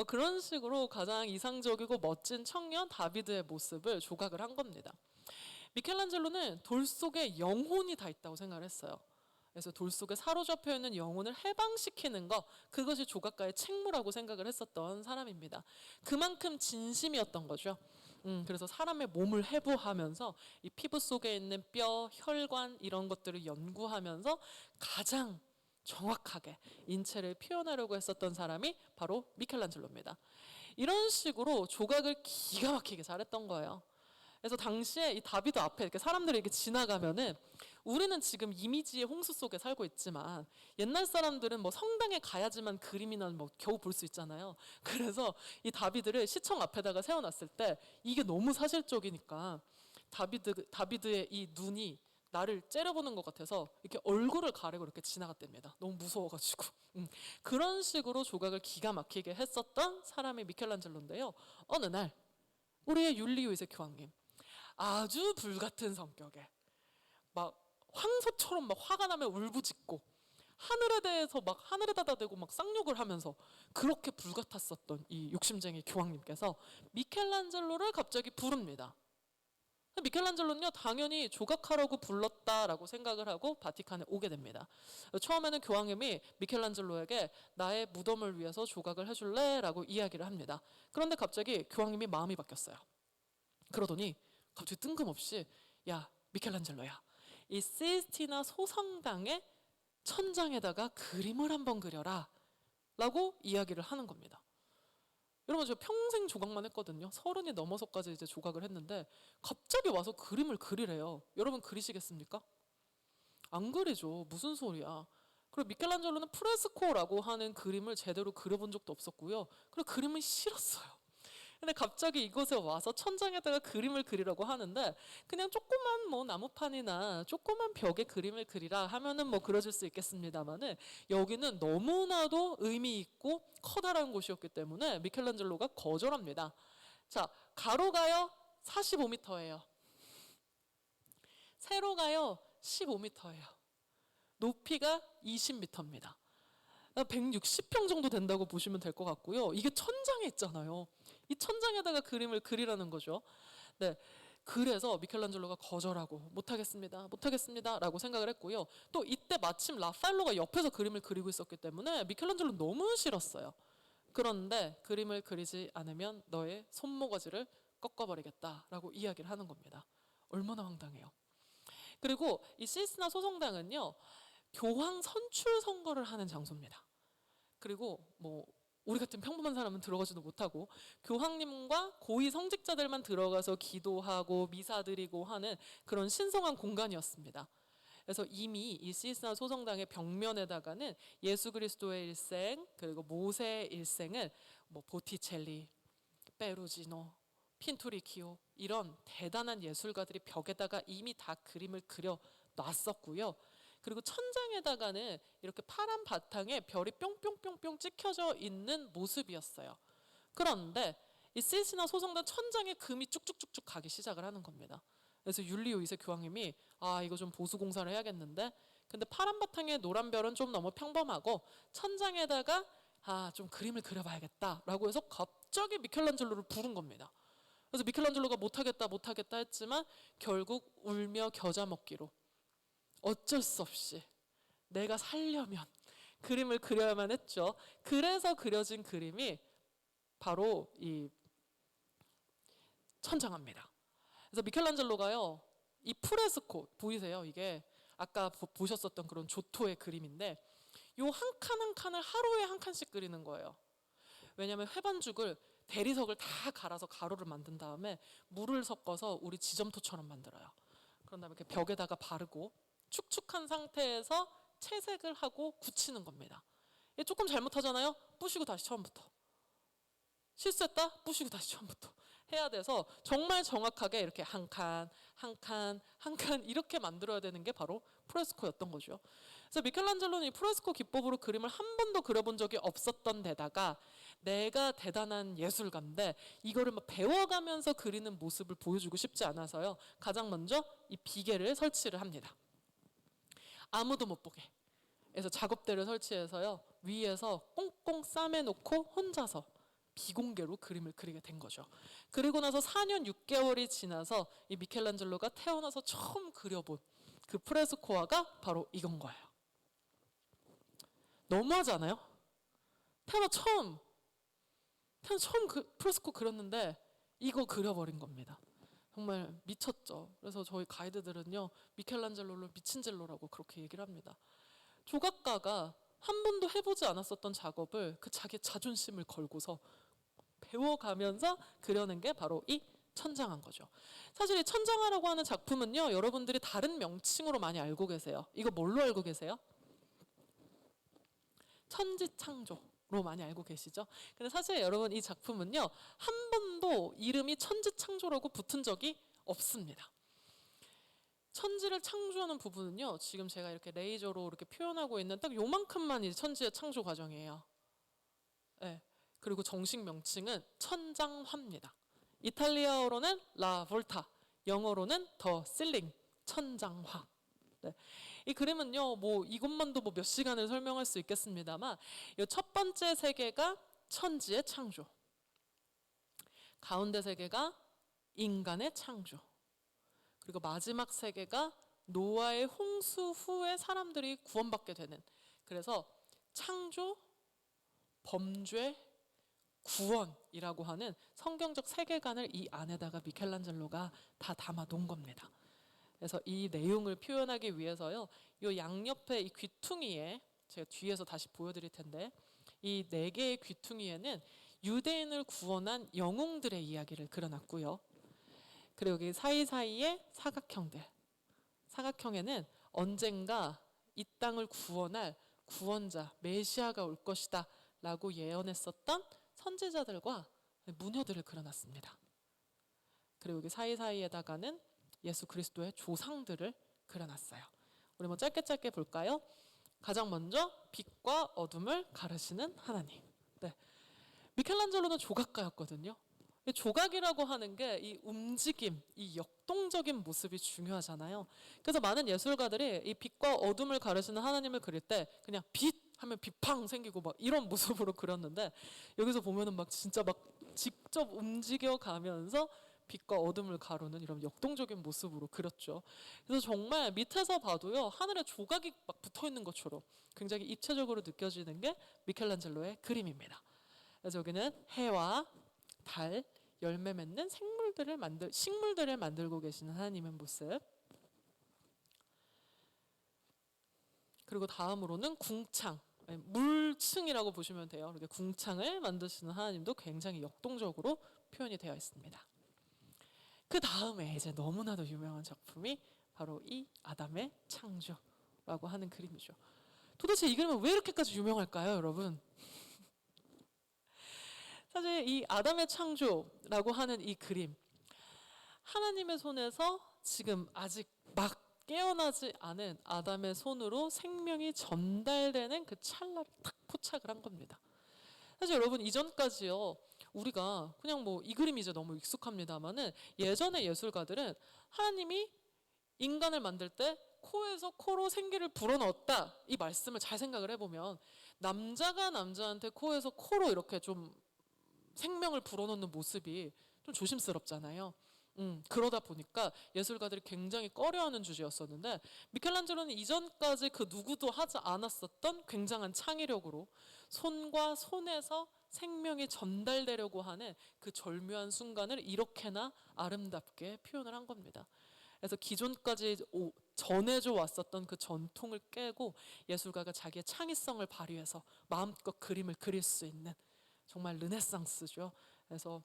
그런 식으로 가장 이상적이고 멋진 청년 다비드의 모습을 조각을 한 겁니다. 미켈란젤로는 돌 속에 영혼이 다 있다고 생각을 했어요. 그래서 돌 속에 사로잡혀 있는 영혼을 해방시키는 것, 그것이 조각가의 책무라고 생각을 했었던 사람입니다. 그만큼 진심이었던 거죠. 그래서 사람의 몸을 해부하면서 이 피부 속에 있는 뼈, 혈관 이런 것들을 연구하면서 가장 정확하게 인체를 표현하려고 했었던 사람이 바로 미켈란젤로입니다. 이런 식으로 조각을 기가 막히게 잘했던 거예요. 그래서 당시에 이 다비드 앞에 이렇게 사람들이 이렇게 지나가면은, 우리는 지금 이미지의 홍수 속에 살고 있지만 옛날 사람들은 뭐 성당에 가야지만 그림이나 뭐 겨우 볼 수 있잖아요. 그래서 이 다비드를 시청 앞에다가 세워놨을 때 이게 너무 사실적이니까 다비드의 이 눈이 나를 째려보는 것 같아서 이렇게 얼굴을 가리고 이렇게 지나갔답니다. 너무 무서워가지고. 그런 식으로 조각을 기가 막히게 했었던 사람이 미켈란젤로인데요. 어느 날 우리의 율리오 이세 교황님, 아주 불같은 성격에 막 황소처럼 막 화가 나면 울부짖고 하늘에 대해서 막 하늘에다가 대고 막 쌍욕을 하면서 그렇게 불같았었던 이 욕심쟁이 교황님께서 미켈란젤로를 갑자기 부릅니다. 미켈란젤로는요 당연히 조각하라고 불렀다라고 생각을 하고 바티칸에 오게 됩니다. 처음에는 교황님이 미켈란젤로에게 나의 무덤을 위해서 조각을 해줄래? 라고 이야기를 합니다. 그런데 갑자기 교황님이 마음이 바뀌었어요. 그러더니 갑자기 뜬금없이 야 미켈란젤로야, 이 시스티나 소성당의 천장에다가 그림을 한번 그려라 라고 이야기를 하는 겁니다. 여러분 저 평생 조각만 했거든요. 30이 넘어서까지 이제 조각을 했는데 갑자기 와서 그림을 그리래요. 여러분 그리시겠습니까? 안 그리죠. 무슨 소리야. 그리고 미켈란젤로는 프레스코라고 하는 그림을 제대로 그려본 적도 없었고요. 그리고 그림은 싫었어요. 근데 갑자기 이곳에 와서 천장에다가 그림을 그리라고 하는데 그냥 조그만 뭐 나무판이나 조그만 벽에 그림을 그리라 하면은 뭐 그려질 수 있겠습니다만은 여기는 너무나도 의미 있고 커다란 곳이었기 때문에 미켈란젤로가 거절합니다. 자, 가로가요 45m예요. 세로가요 15m예요. 높이가 20m입니다. 160평 정도 된다고 보시면 될 것 같고요. 이게 천장에 있잖아요. 이 천장에다가 그림을 그리라는 거죠. 네, 그래서 미켈란젤로가 거절하고 못하겠습니다 라고 생각을 했고요. 또 이때 마침 라파엘로가 옆에서 그림을 그리고 있었기 때문에 미켈란젤로는 너무 싫었어요. 그런데 그림을 그리지 않으면 너의 손모가지를 꺾어버리겠다라고 이야기를 하는 겁니다. 얼마나 황당해요. 그리고 이 시스티나 소성당은요 교황 선출 선거를 하는 장소입니다. 그리고 뭐 우리 같은 평범한 사람은 들어가지도 못하고 교황님과 고위 성직자들만 들어가서 기도하고 미사 드리고 하는 그런 신성한 공간이었습니다. 그래서 이미 이 시스티나 소성당의 벽면에다가는 예수 그리스도의 일생 그리고 모세의 일생을 뭐 보티첼리, 페루지노, 핀투리키오 이런 대단한 예술가들이 벽에다가 이미 다 그림을 그려 놨었고요. 그리고 천장에다가는 이렇게 파란 바탕에 별이 뿅뿅뿅뿅 찍혀져 있는 모습이었어요. 그런데 이 시스티나 소성당 천장에 금이 쭉쭉쭉쭉 가기 시작을 하는 겁니다. 그래서 율리오 2세 교황님이 이거 좀 보수 공사를 해야겠는데 근데 파란 바탕에 노란 별은 좀 너무 평범하고 천장에다가 좀 그림을 그려봐야겠다라고 해서 갑자기 미켈란젤로를 부른 겁니다. 그래서 미켈란젤로가 못하겠다 했지만 결국 울며 겨자 먹기로 어쩔 수 없이 내가 살려면 그림을 그려야만 했죠. 그래서 그려진 그림이 바로 이 천장화입니다. 그래서 미켈란젤로가요 이 프레스코 보이세요? 이게 아까 보셨었던 그런 조토의 그림인데 요 한 칸 한 칸을 하루에 한 칸씩 그리는 거예요. 왜냐하면 회반죽을 대리석을 다 갈아서 가로를 만든 다음에 물을 섞어서 우리 지점토처럼 만들어요. 그런 다음에 이렇게 벽에다가 바르고 축축한 상태에서 채색을 하고 굳히는 겁니다. 조금 잘못하잖아요? 부시고 다시 처음부터. 실수했다? 부시고 다시 처음부터 해야 돼서 정말 정확하게 이렇게 한 칸, 한 칸, 한 칸 이렇게 만들어야 되는 게 바로 프레스코였던 거죠. 그래서 미켈란젤로는 이 프레스코 기법으로 그림을 한 번도 그려본 적이 없었던 데다가 내가 대단한 예술가인데 이거를 막 배워가면서 그리는 모습을 보여주고 싶지 않아서요. 가장 먼저 이 비계를 설치를 합니다. 아무도 못 보게. 그래서 작업대를 설치해서요. 위에서 꽁꽁 싸매놓고 혼자서 비공개로 그림을 그리게 된 거죠. 그리고 나서 4년 6개월이 지나서 이 미켈란젤로가 태어나서 처음 그려본 그 프레스코화가 바로 이건 거예요. 너무하지 않아요? 태어나 처음 그 프레스코 그렸는데 이거 그려버린 겁니다. 정말 미쳤죠. 그래서 저희 가이드들은요 미켈란젤로를 미친젤로라고 그렇게 얘기를 합니다. 조각가가 한 번도 해보지 않았었던 작업을 그 자기 자존심을 걸고서 배워가면서 그려낸 게 바로 이 천장화인 거죠. 사실 이 천장화라고 하는 작품은요 여러분들이 다른 명칭으로 많이 알고 계세요. 이거 뭘로 알고 계세요? 천지창조로 많이 알고 계시죠? 근데 사실 여러분 이 작품은요 한 번도 이름이 천지창조라고 붙은 적이 없습니다. 천지를 창조하는 부분은요 지금 제가 이렇게 레이저로 이렇게 표현하고 있는 딱 요만큼만 이 천지의 창조 과정이에요. 네. 그리고 정식 명칭은 천장화입니다. 이탈리아어로는 라 볼타, 영어로는 더 실링, 천장화. 네. 이 그림은요, 뭐 이것만도 뭐 몇 시간을 설명할 수 있겠습니다만, 이 첫 번째 세계가 천지의 창조, 가운데 세계가 인간의 창조, 그리고 마지막 세계가 노아의 홍수 후에 사람들이 구원받게 되는, 그래서 창조, 범죄, 구원이라고 하는 성경적 세계관을 이 안에다가 미켈란젤로가 다 담아 놓은 겁니다. 그래서 이 내용을 표현하기 위해서요, 이 양옆에 이 귀퉁이에, 제가 뒤에서 다시 보여드릴 텐데, 이 네 개의 귀퉁이에는 유대인을 구원한 영웅들의 이야기를 그려놨고요. 그리고 여기 사이사이에 사각형들, 사각형에는 언젠가 이 땅을 구원할 구원자 메시아가 올 것이다 라고 예언했었던 선지자들과 무녀들을 그려놨습니다. 그리고 여기 사이사이에다가는 예수 그리스도의 조상들을 그려놨어요. 우리 뭐 짧게 볼까요? 가장 먼저 빛과 어둠을 가르시는 하나님. 네. 미켈란젤로는 조각가였거든요. 이 조각이라고 하는 게 이 움직임, 이 역동적인 모습이 중요하잖아요. 그래서 많은 예술가들이 이 빛과 어둠을 가르시는 하나님을 그릴 때 그냥 빛 하면 빛팡 생기고 막 이런 모습으로 그렸는데, 여기서 보면은 막 진짜 막 직접 움직여 가면서 빛과 어둠을 가르는 이런 역동적인 모습으로 그렸죠. 그래서 정말 밑에서 봐도요, 하늘에 조각이 막 붙어 있는 것처럼 굉장히 입체적으로 느껴지는 게 미켈란젤로의 그림입니다. 그래서 여기는 해와 달, 열매 맺는 식물들을 만들고 계시는 하나님의 모습. 그리고 다음으로는 궁창, 물층이라고 보시면 돼요. 이렇게 궁창을 만드시는 하나님도 굉장히 역동적으로 표현이 되어 있습니다. 그 다음에 이제 너무나도 유명한 작품이 바로 이 아담의 창조라고 하는 그림이죠. 도대체 이 그림은 왜 이렇게까지 유명할까요, 여러분? 사실 이 아담의 창조라고 하는 이 그림, 하나님의 손에서 지금 아직 막 깨어나지 않은 아담의 손으로 생명이 전달되는 그 찰나를 탁 포착을 한 겁니다. 사실 여러분, 이전까지요, 우리가 그냥 뭐 이 그림이 이제 너무 익숙합니다만은, 예전의 예술가들은 하나님이 인간을 만들 때 코에서 코로 생기를 불어넣었다, 이 말씀을 잘 생각을 해보면, 남자가 남자한테 코에서 코로 이렇게 좀 생명을 불어넣는 모습이 좀 조심스럽잖아요. 그러다 보니까 예술가들이 굉장히 꺼려하는 주제였었는데, 미켈란젤로는 이전까지 그 누구도 하지 않았었던 굉장한 창의력으로 손과 손에서 생명이 전달되려고 하는 그 절묘한 순간을 이렇게나 아름답게 표현을 한 겁니다. 그래서 기존까지 전해져 왔었던 그 전통을 깨고 예술가가 자기의 창의성을 발휘해서 마음껏 그림을 그릴 수 있는, 정말 르네상스죠. 그래서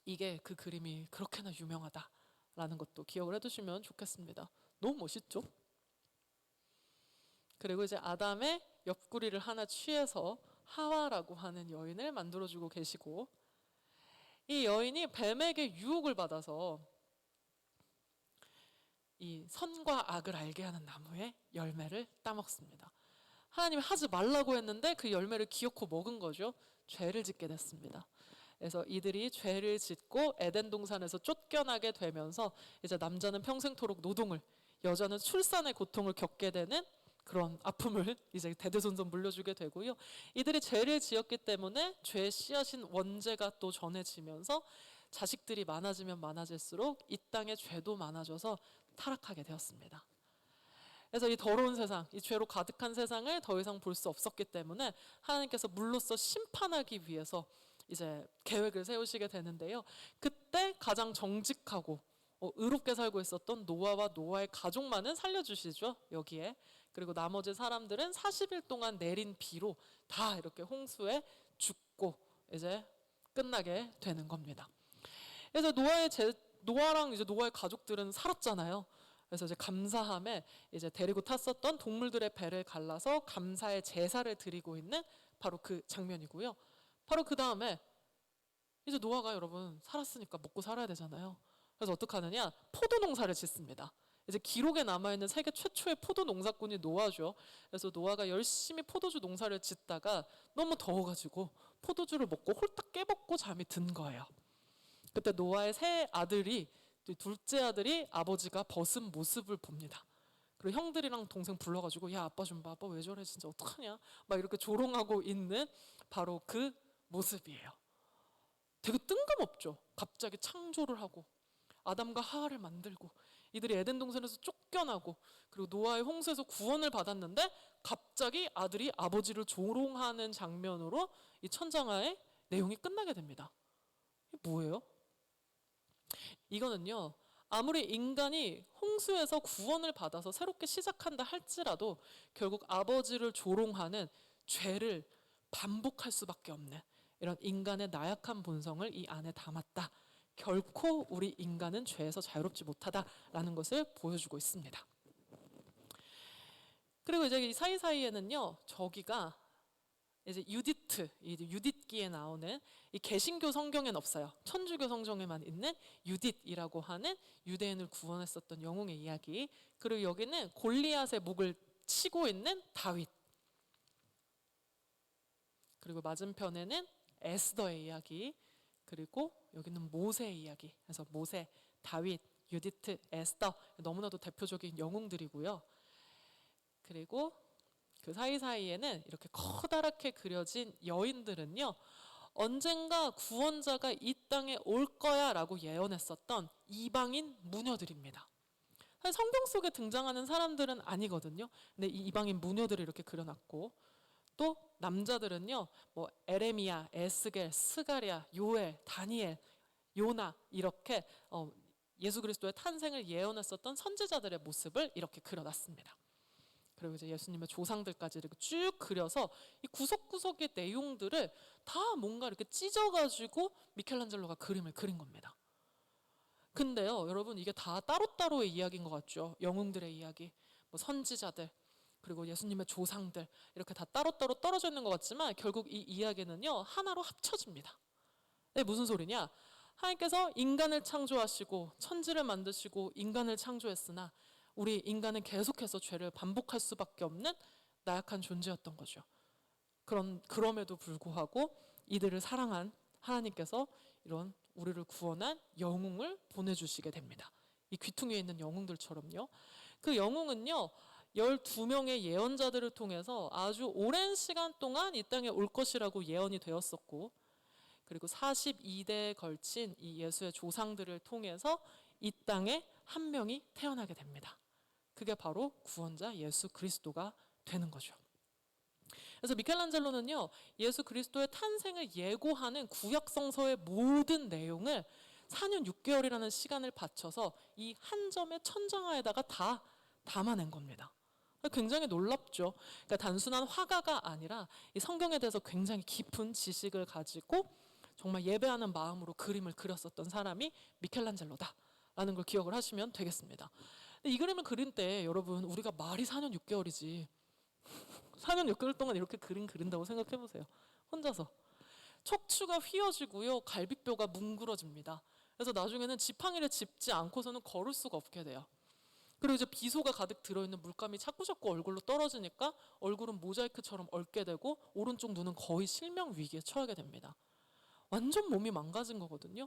이게 그 그림이 그렇게나 유명하다라는 것도 기억을 해두시면 좋겠습니다. 너무 멋있죠? 그리고 이제 아담의 옆구리를 하나 취해서 하와라고 하는 여인을 만들어주고 계시고, 이 여인이 뱀에게 유혹을 받아서 이 선과 악을 알게 하는 나무의 열매를 따먹습니다. 하나님이 하지 말라고 했는데 그 열매를 기어코 먹은 거죠. 죄를 짓게 됐습니다. 그래서 이들이 죄를 짓고 에덴 동산에서 쫓겨나게 되면서 이제 남자는 평생토록 노동을, 여자는 출산의 고통을 겪게 되는 그런 아픔을 이제 대대손손 물려주게 되고요. 이들이 죄를 지었기 때문에 죄의 씨앗인 원죄가 또 전해지면서 자식들이 많아지면 많아질수록 이 땅의 죄도 많아져서 타락하게 되었습니다. 그래서 이 더러운 세상, 이 죄로 가득한 세상을 더 이상 볼 수 없었기 때문에 하나님께서 물로써 심판하기 위해서 이제 계획을 세우시게 되는데요. 그때 가장 정직하고 의롭게 살고 있었던 노아와 노아의 가족만은 살려주시죠, 여기에. 그리고 나머지 사람들은 40일 동안 내린 비로 다 이렇게 홍수에 죽고 이제 끝나게 되는 겁니다. 그래서 노아랑 이제 노아의 가족들은 살았잖아요. 그래서 이제 감사함에 이제 데리고 탔었던 동물들의 배를 갈라서 감사의 제사를 드리고 있는 바로 그 장면이고요. 바로 그 다음에 이제 노아가, 여러분, 살았으니까 먹고 살아야 되잖아요. 그래서 어떻게 하느냐? 포도 농사를 짓습니다. 이제 기록에 남아있는 세계 최초의 포도 농사꾼이 노아죠. 그래서 노아가 열심히 포도주 농사를 짓다가 너무 더워가지고 포도주를 먹고 홀딱 깨먹고 잠이 든 거예요. 그때 노아의 세 아들이, 둘째 아들이 아버지가 벗은 모습을 봅니다. 그리고 형들이랑 동생 불러가지고 야 아빠 좀 봐, 아빠 왜 저래 진짜 어떡하냐 막 이렇게 조롱하고 있는 바로 그 모습이에요. 되게 뜬금없죠. 갑자기 창조를 하고 아담과 하와를 만들고 이들이 에덴 동산에서 쫓겨나고 그리고 노아의 홍수에서 구원을 받았는데 갑자기 아들이 아버지를 조롱하는 장면으로 이 천장화의 내용이 끝나게 됩니다. 이게 뭐예요? 이거는요, 아무리 인간이 홍수에서 구원을 받아서 새롭게 시작한다 할지라도 결국 아버지를 조롱하는 죄를 반복할 수밖에 없는 이런 인간의 나약한 본성을 이 안에 담았다. 결코 우리 인간은 죄에서 자유롭지 못하다라는 것을 보여주고 있습니다. 그리고 이제 이 사이사이에는요, 저기가 이제 유디트, 이 유딧기에 나오는 이 개신교 성경엔 없어요. 천주교 성경에만 있는 유딧이라고 하는 유대인을 구원했었던 영웅의 이야기. 그리고 여기는 골리앗의 목을 치고 있는 다윗. 그리고 맞은편에는 에스더의 이야기. 그리고 여기는 모세의 이야기. 그래서 모세, 다윗, 유디트, 에스더 너무나도 대표적인 영웅들이고요. 그리고 그 사이사이에는 이렇게 커다랗게 그려진 여인들은요, 언젠가 구원자가 이 땅에 올 거야 라고 예언했었던 이방인 무녀들입니다. 사실 성경 속에 등장하는 사람들은 아니거든요. 근데 이 이방인 무녀들을 이렇게 그려놨고, 또 남자들은요, 뭐 에레미야, 에스겔, 스가랴, 요엘, 다니엘, 요나 이렇게 예수 그리스도의 탄생을 예언했었던 선지자들의 모습을 이렇게 그려놨습니다. 그리고 이제 예수님의 조상들까지 이렇게 쭉 그려서 이 구석구석의 내용들을 다 뭔가 이렇게 찢어가지고 미켈란젤로가 그림을 그린 겁니다. 근데요, 여러분 이게 다 따로따로의 이야기인 것 같죠? 영웅들의 이야기, 뭐 선지자들, 그리고 예수님의 조상들 이렇게 다 따로따로 떨어져 있는 것 같지만 결국 이 이야기는요 하나로 합쳐집니다. 네, 무슨 소리냐? 하나님께서 인간을 창조하시고 천지를 만드시고 인간을 창조했으나 우리 인간은 계속해서 죄를 반복할 수밖에 없는 나약한 존재였던 거죠. 그럼에도 불구하고 이들을 사랑한 하나님께서 이런 우리를 구원한 영웅을 보내주시게 됩니다. 이 귀퉁이에 있는 영웅들처럼요. 그 영웅은요 12명의 예언자들을 통해서 아주 오랜 시간 동안 이 땅에 올 것이라고 예언이 되었었고, 그리고 42대에 걸친 이 예수의 조상들을 통해서 이 땅에 한 명이 태어나게 됩니다. 그게 바로 구원자 예수 그리스도가 되는 거죠. 그래서 미켈란젤로는요 예수 그리스도의 탄생을 예고하는 구약성서의 모든 내용을 4년 6개월이라는 시간을 바쳐서 이 한 점의 천장화에다가 다 담아낸 겁니다. 굉장히 놀랍죠. 그러니까 단순한 화가가 아니라 이 성경에 대해서 굉장히 깊은 지식을 가지고 정말 예배하는 마음으로 그림을 그렸었던 사람이 미켈란젤로다라는 걸 기억을 하시면 되겠습니다. 이 그림을 그릴 때 여러분 우리가 말이 4년 6개월이지 4년 6개월 동안 이렇게 그림 그린다고 생각해 보세요. 혼자서 척추가 휘어지고요 갈비뼈가 뭉그러집니다. 그래서 나중에는 지팡이를 짚지 않고서는 걸을 수가 없게 돼요. 그리고 이제 비소가 가득 들어있는 물감이 자꾸자꾸 얼굴로 떨어지니까 얼굴은 모자이크처럼 얽게 되고 오른쪽 눈은 거의 실명 위기에 처하게 됩니다. 완전 몸이 망가진 거거든요.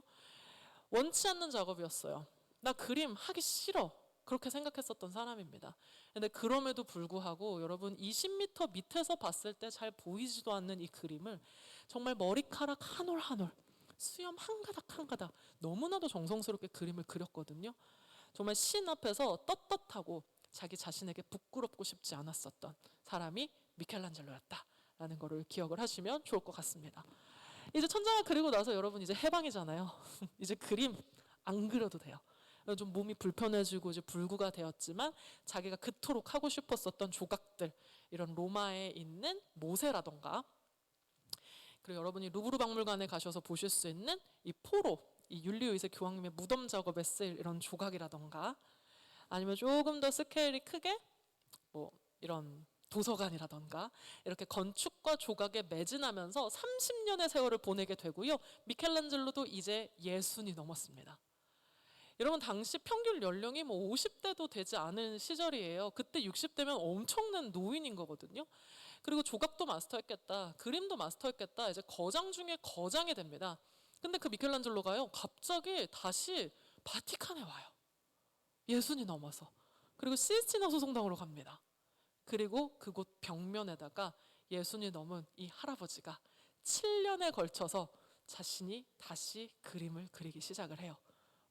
원치 않는 작업이었어요. 나 그림 하기 싫어. 그렇게 생각했었던 사람입니다. 근데 그럼에도 불구하고 여러분 20m 밑에서 봤을 때 잘 보이지도 않는 이 그림을 정말 머리카락 한 올 한 올, 수염 한 가닥 한 가닥 너무나도 정성스럽게 그림을 그렸거든요. 정말 신 앞에서 떳떳하고 자기 자신에게 부끄럽고 싶지 않았었던 사람이 미켈란젤로였다라는 것을 기억을 하시면 좋을 것 같습니다. 이제 천장을 그리고 나서 여러분 이제 해방이잖아요. 이제 그림 안 그려도 돼요. 좀 몸이 불편해지고 이제 불구가 되었지만 자기가 그토록 하고 싶었었던 조각들, 이런 로마에 있는 모세라던가, 그리고 여러분이 루브르 박물관에 가셔서 보실 수 있는 이 포로, 이 율리오 2세 교황님의 무덤 작업에 쓰일 이런 조각이라던가, 아니면 조금 더 스케일이 크게 뭐 이런 도서관이라던가 이렇게 건축과 조각에 매진하면서 30년의 세월을 보내게 되고요. 미켈란젤로도 이제 60이 넘었습니다. 여러분 당시 평균 연령이 뭐 50대도 되지 않은 시절이에요. 그때 60대면 엄청난 노인인 거거든요. 그리고 조각도 마스터했겠다, 그림도 마스터했겠다, 이제 거장 중에 거장이 됩니다. 근데 그 미켈란젤로가요 갑자기 다시 바티칸에 와요. 60이 넘어서. 그리고 시스티나 소송당으로 갑니다. 그리고 그곳 벽면에다가 예순이 넘은 이 할아버지가 7년에 걸쳐서 자신이 다시 그림을 그리기 시작을 해요.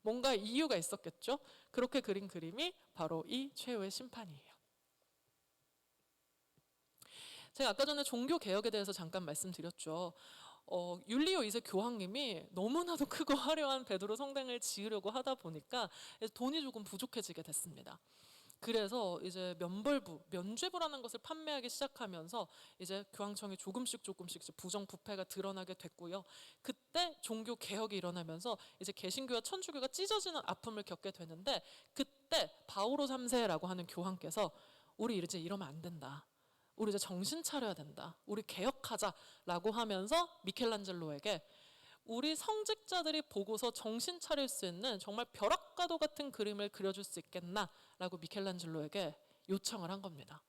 뭔가 이유가 있었겠죠? 그렇게 그린 그림이 바로 이 최후의 심판이에요. 제가 아까 전에 종교 개혁에 대해서 잠깐 말씀드렸죠. 율리오 2세 교황님이 너무나도 크고 화려한 베드로 성당을 지으려고 하다 보니까 돈이 조금 부족해지게 됐습니다. 그래서 이제 면죄부라는 것을 판매하기 시작하면서 이제 교황청이 조금씩 이제 부정부패가 드러나게 됐고요. 그때 종교 개혁이 일어나면서 이제 개신교와 천주교가 찢어지는 아픔을 겪게 되는데, 그때 바오로 3세라고 하는 교황께서 우리 이제 이러면 안 된다. 우리 이제 정신 차려야 된다. 우리 개혁하자라고 하면서 미켈란젤로에게 우리 성직자들이 보고서 정신 차릴 수 있는 정말 벼락가도 같은 그림을 그려줄 수 있겠나라고 미켈란젤로에게 요청을 한 겁니다.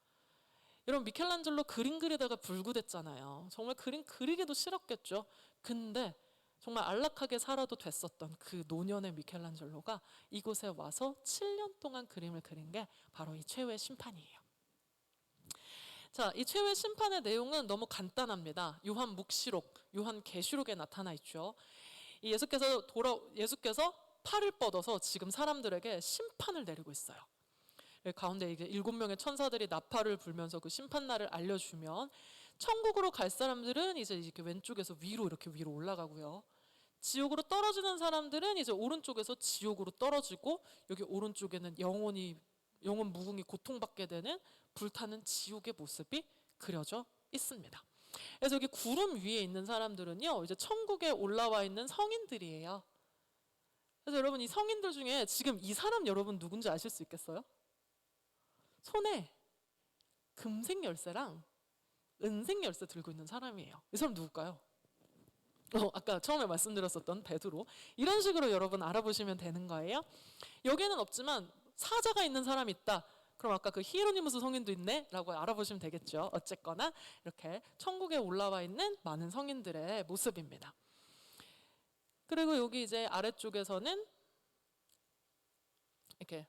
여러분, 미켈란젤로 그림 그리다가 불구됐잖아요. 정말 그림 그리기도 싫었겠죠. 근데 정말 안락하게 살아도 됐었던 그 노년의 미켈란젤로가 이곳에 와서 7년 동안 그림을 그린 게 바로 이 최후의 심판이에요. 자, 이 최후의 심판의 내용은 너무 간단합니다. 요한 묵시록, 요한 계시록에 나타나 있죠. 이 예수께서 팔을 뻗어서 지금 사람들에게 심판을 내리고 있어요. 가운데 이제 7명의 천사들이 나팔을 불면서 그 심판날을 알려주면 천국으로 갈 사람들은 이제 이렇게 왼쪽에서 이렇게 위로 올라가고요. 지옥으로 떨어지는 사람들은 이제 오른쪽에서 지옥으로 떨어지고, 여기 오른쪽에는 영원 무궁히 고통받게 되는 불타는 지옥의 모습이 그려져 있습니다. 그래서 여기 구름 위에 있는 사람들은요, 이제 천국에 올라와 있는 성인들이에요. 그래서 여러분, 이 성인들 중에 지금 이 사람 여러분 누군지 아실 수 있겠어요? 손에 금색 열쇠랑 은색 열쇠 들고 있는 사람이에요. 이 사람 누굴까요? 아까 처음에 말씀드렸었던 베드로. 이런 식으로 여러분 알아보시면 되는 거예요. 여기는 없지만 사자가 있는 사람이 있다. 그럼 아까 그 히에로니무스 성인도 있네 라고 알아보시면 되겠죠. 어쨌거나 이렇게 천국에 올라와 있는 많은 성인들의 모습입니다. 그리고 여기 이제 아래쪽에서는 이렇게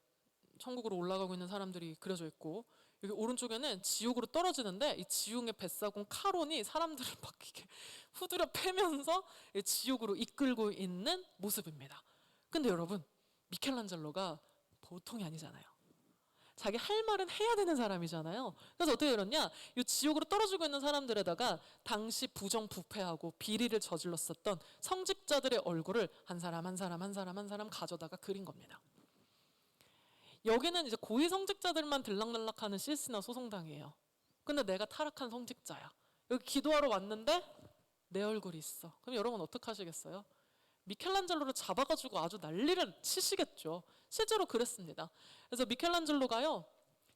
천국으로 올라가고 있는 사람들이 그려져 있고, 여기 오른쪽에는 지옥으로 떨어지는데 이 지옥의 뱃사공 카론이 사람들을 막 이렇게 후드려 패면서 지옥으로 이끌고 있는 모습입니다. 근데 여러분, 미켈란젤로가 보통이 아니잖아요. 자기 할 말은 해야 되는 사람이잖아요. 그래서 어떻게 그러냐, 이 지옥으로 떨어지고 있는 사람들에다가 당시 부정부패하고 비리를 저질렀었던 성직자들의 얼굴을 한 사람 한 사람 가져다가 그린 겁니다. 여기는 이제 고위 성직자들만 들락날락하는 시스나 소송당이에요. 근데 내가 타락한 성직자야. 여기 기도하러 왔는데 내 얼굴이 있어. 그럼 여러분 어떻게 하시겠어요? 미켈란젤로를 잡아가지고 아주 난리를 치시겠죠. 실제로 그랬습니다. 그래서 미켈란젤로가요,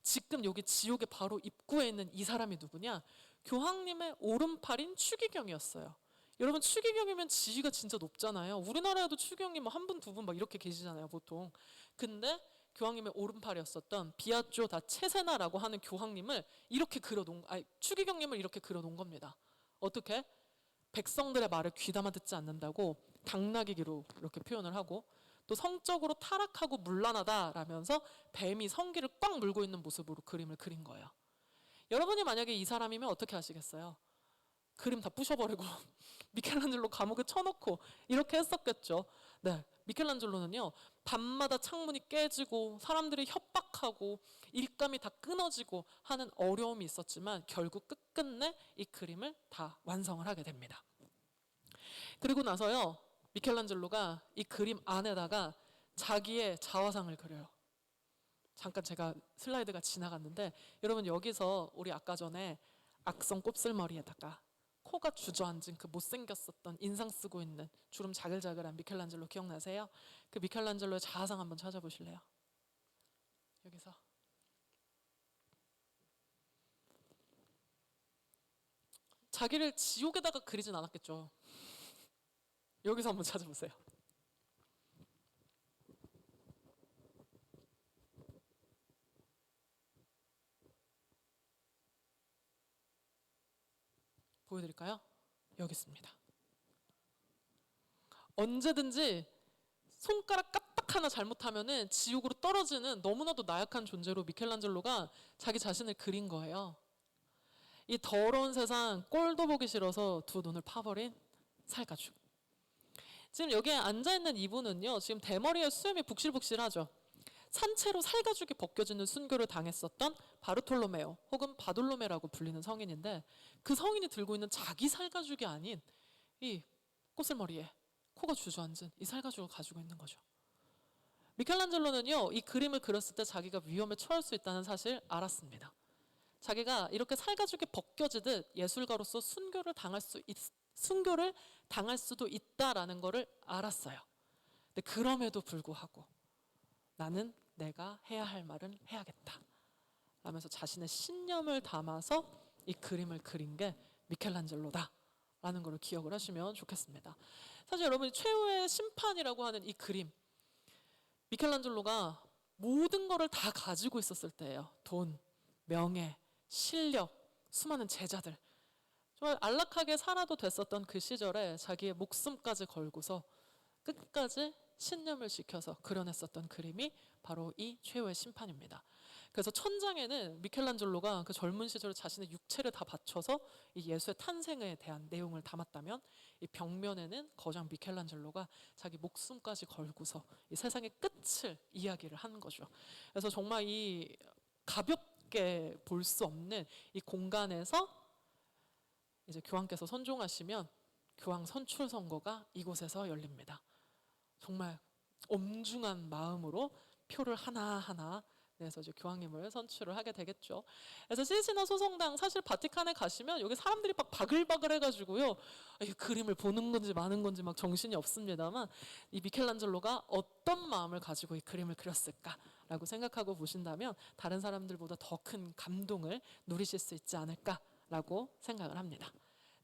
지금 여기 지옥의 바로 입구에 있는 이 사람이 누구냐? 교황님의 오른팔인 추기경이었어요. 여러분, 추기경이면 지위가 진짜 높잖아요. 우리나라에도 추기경이 뭐 한 분, 두 분 막 이렇게 계시잖아요, 보통. 근데 교황님의 오른팔이었었던 비아쪼 다 체세나라고 하는 교황님을 이렇게 추기경님을 이렇게 그려놓은 겁니다. 어떻게? 백성들의 말을 귀담아 듣지 않는다고 당나귀기로 이렇게 표현을 하고, 또 성적으로 타락하고 문란하다라면서 뱀이 성기를 꽉 물고 있는 모습으로 그림을 그린 거예요. 여러분이 만약에 이 사람이면 어떻게 하시겠어요? 그림 다 부셔버리고 미켈란젤로 감옥에 쳐넣고 이렇게 했었겠죠. 네, 미켈란젤로는요, 밤마다 창문이 깨지고 사람들이 협박하고 일감이 다 끊어지고 하는 어려움이 있었지만 결국 끝끝내 이 그림을 다 완성을 하게 됩니다. 그리고 나서요, 미켈란젤로가 이 그림 안에다가 자기의 자화상을 그려요. 잠깐 제가 슬라이드가 지나갔는데, 여러분 여기서 우리 아까 전에 악성 곱슬머리에다가 코가 주저앉은 그 못생겼었던 인상 쓰고 있는 주름 자글자글한 미켈란젤로 기억나세요? 그 미켈란젤로의 자화상 한번 찾아보실래요? 여기서 자기를 지옥에다가 그리진 않았겠죠. 여기서 한번 찾아보세요. 보여드릴까요? 여기 있습니다. 언제든지 손가락 까딱 하나 잘못하면은 지옥으로 떨어지는 너무나도 나약한 존재로 미켈란젤로가 자기 자신을 그린 거예요. 이 더러운 세상 꼴도 보기 싫어서 두 눈을 파버린 살가죽. 지금 여기에 앉아있는 이분은요, 지금 대머리에 수염이 북실북실하죠. 산채로 살가죽이 벗겨지는 순교를 당했었던 바르톨로메오 혹은 바돌로메라고 불리는 성인인데, 그 성인이 들고 있는 자기 살가죽이 아닌 이 꼬슬머리에 코가 주저앉은 이 살가죽을 가지고 있는 거죠. 미켈란젤로는요, 이 그림을 그렸을 때 자기가 위험에 처할 수 있다는 사실 알았습니다. 자기가 이렇게 살가죽이 벗겨지듯 예술가로서 순교를 당할 수도 있다라는 것을 알았어요. 근데 그럼에도 불구하고 나는 내가 해야 할 말은 해야겠다 라면서 자신의 신념을 담아서 이 그림을 그린 게 미켈란젤로다 라는 걸 기억을 하시면 좋겠습니다. 사실 여러분이 최후의 심판이라고 하는 이 그림, 미켈란젤로가 모든 것을 다 가지고 있었을 때예요. 돈, 명예, 실력, 수많은 제자들, 정말 안락하게 살아도 됐었던 그 시절에 자기의 목숨까지 걸고서 끝까지 신념을 지켜서 그려냈었던 그림이 바로 이 최후의 심판입니다. 그래서 천장에는 미켈란젤로가 그 젊은 시절에 자신의 육체를 다 바쳐서 이 예수의 탄생에 대한 내용을 담았다면, 이 벽면에는 거장 미켈란젤로가 자기 목숨까지 걸고서 이 세상의 끝을 이야기를 하는 거죠. 그래서 정말 이 가볍게 볼 수 없는 이 공간에서 이제 교황께서 선종하시면 교황 선출 선거가 이곳에서 열립니다. 정말 엄중한 마음으로 표를 하나하나 내서 이제 교황님을 선출을 하게 되겠죠. 그래서 시시나 소성당, 사실 바티칸에 가시면 여기 사람들이 막 바글바글 해가지고요, 이 그림을 보는 건지 마는 건지 막 정신이 없습니다만, 이 미켈란젤로가 어떤 마음을 가지고 이 그림을 그렸을까라고 생각하고 보신다면 다른 사람들보다 더 큰 감동을 누리실 수 있지 않을까라고 생각을 합니다.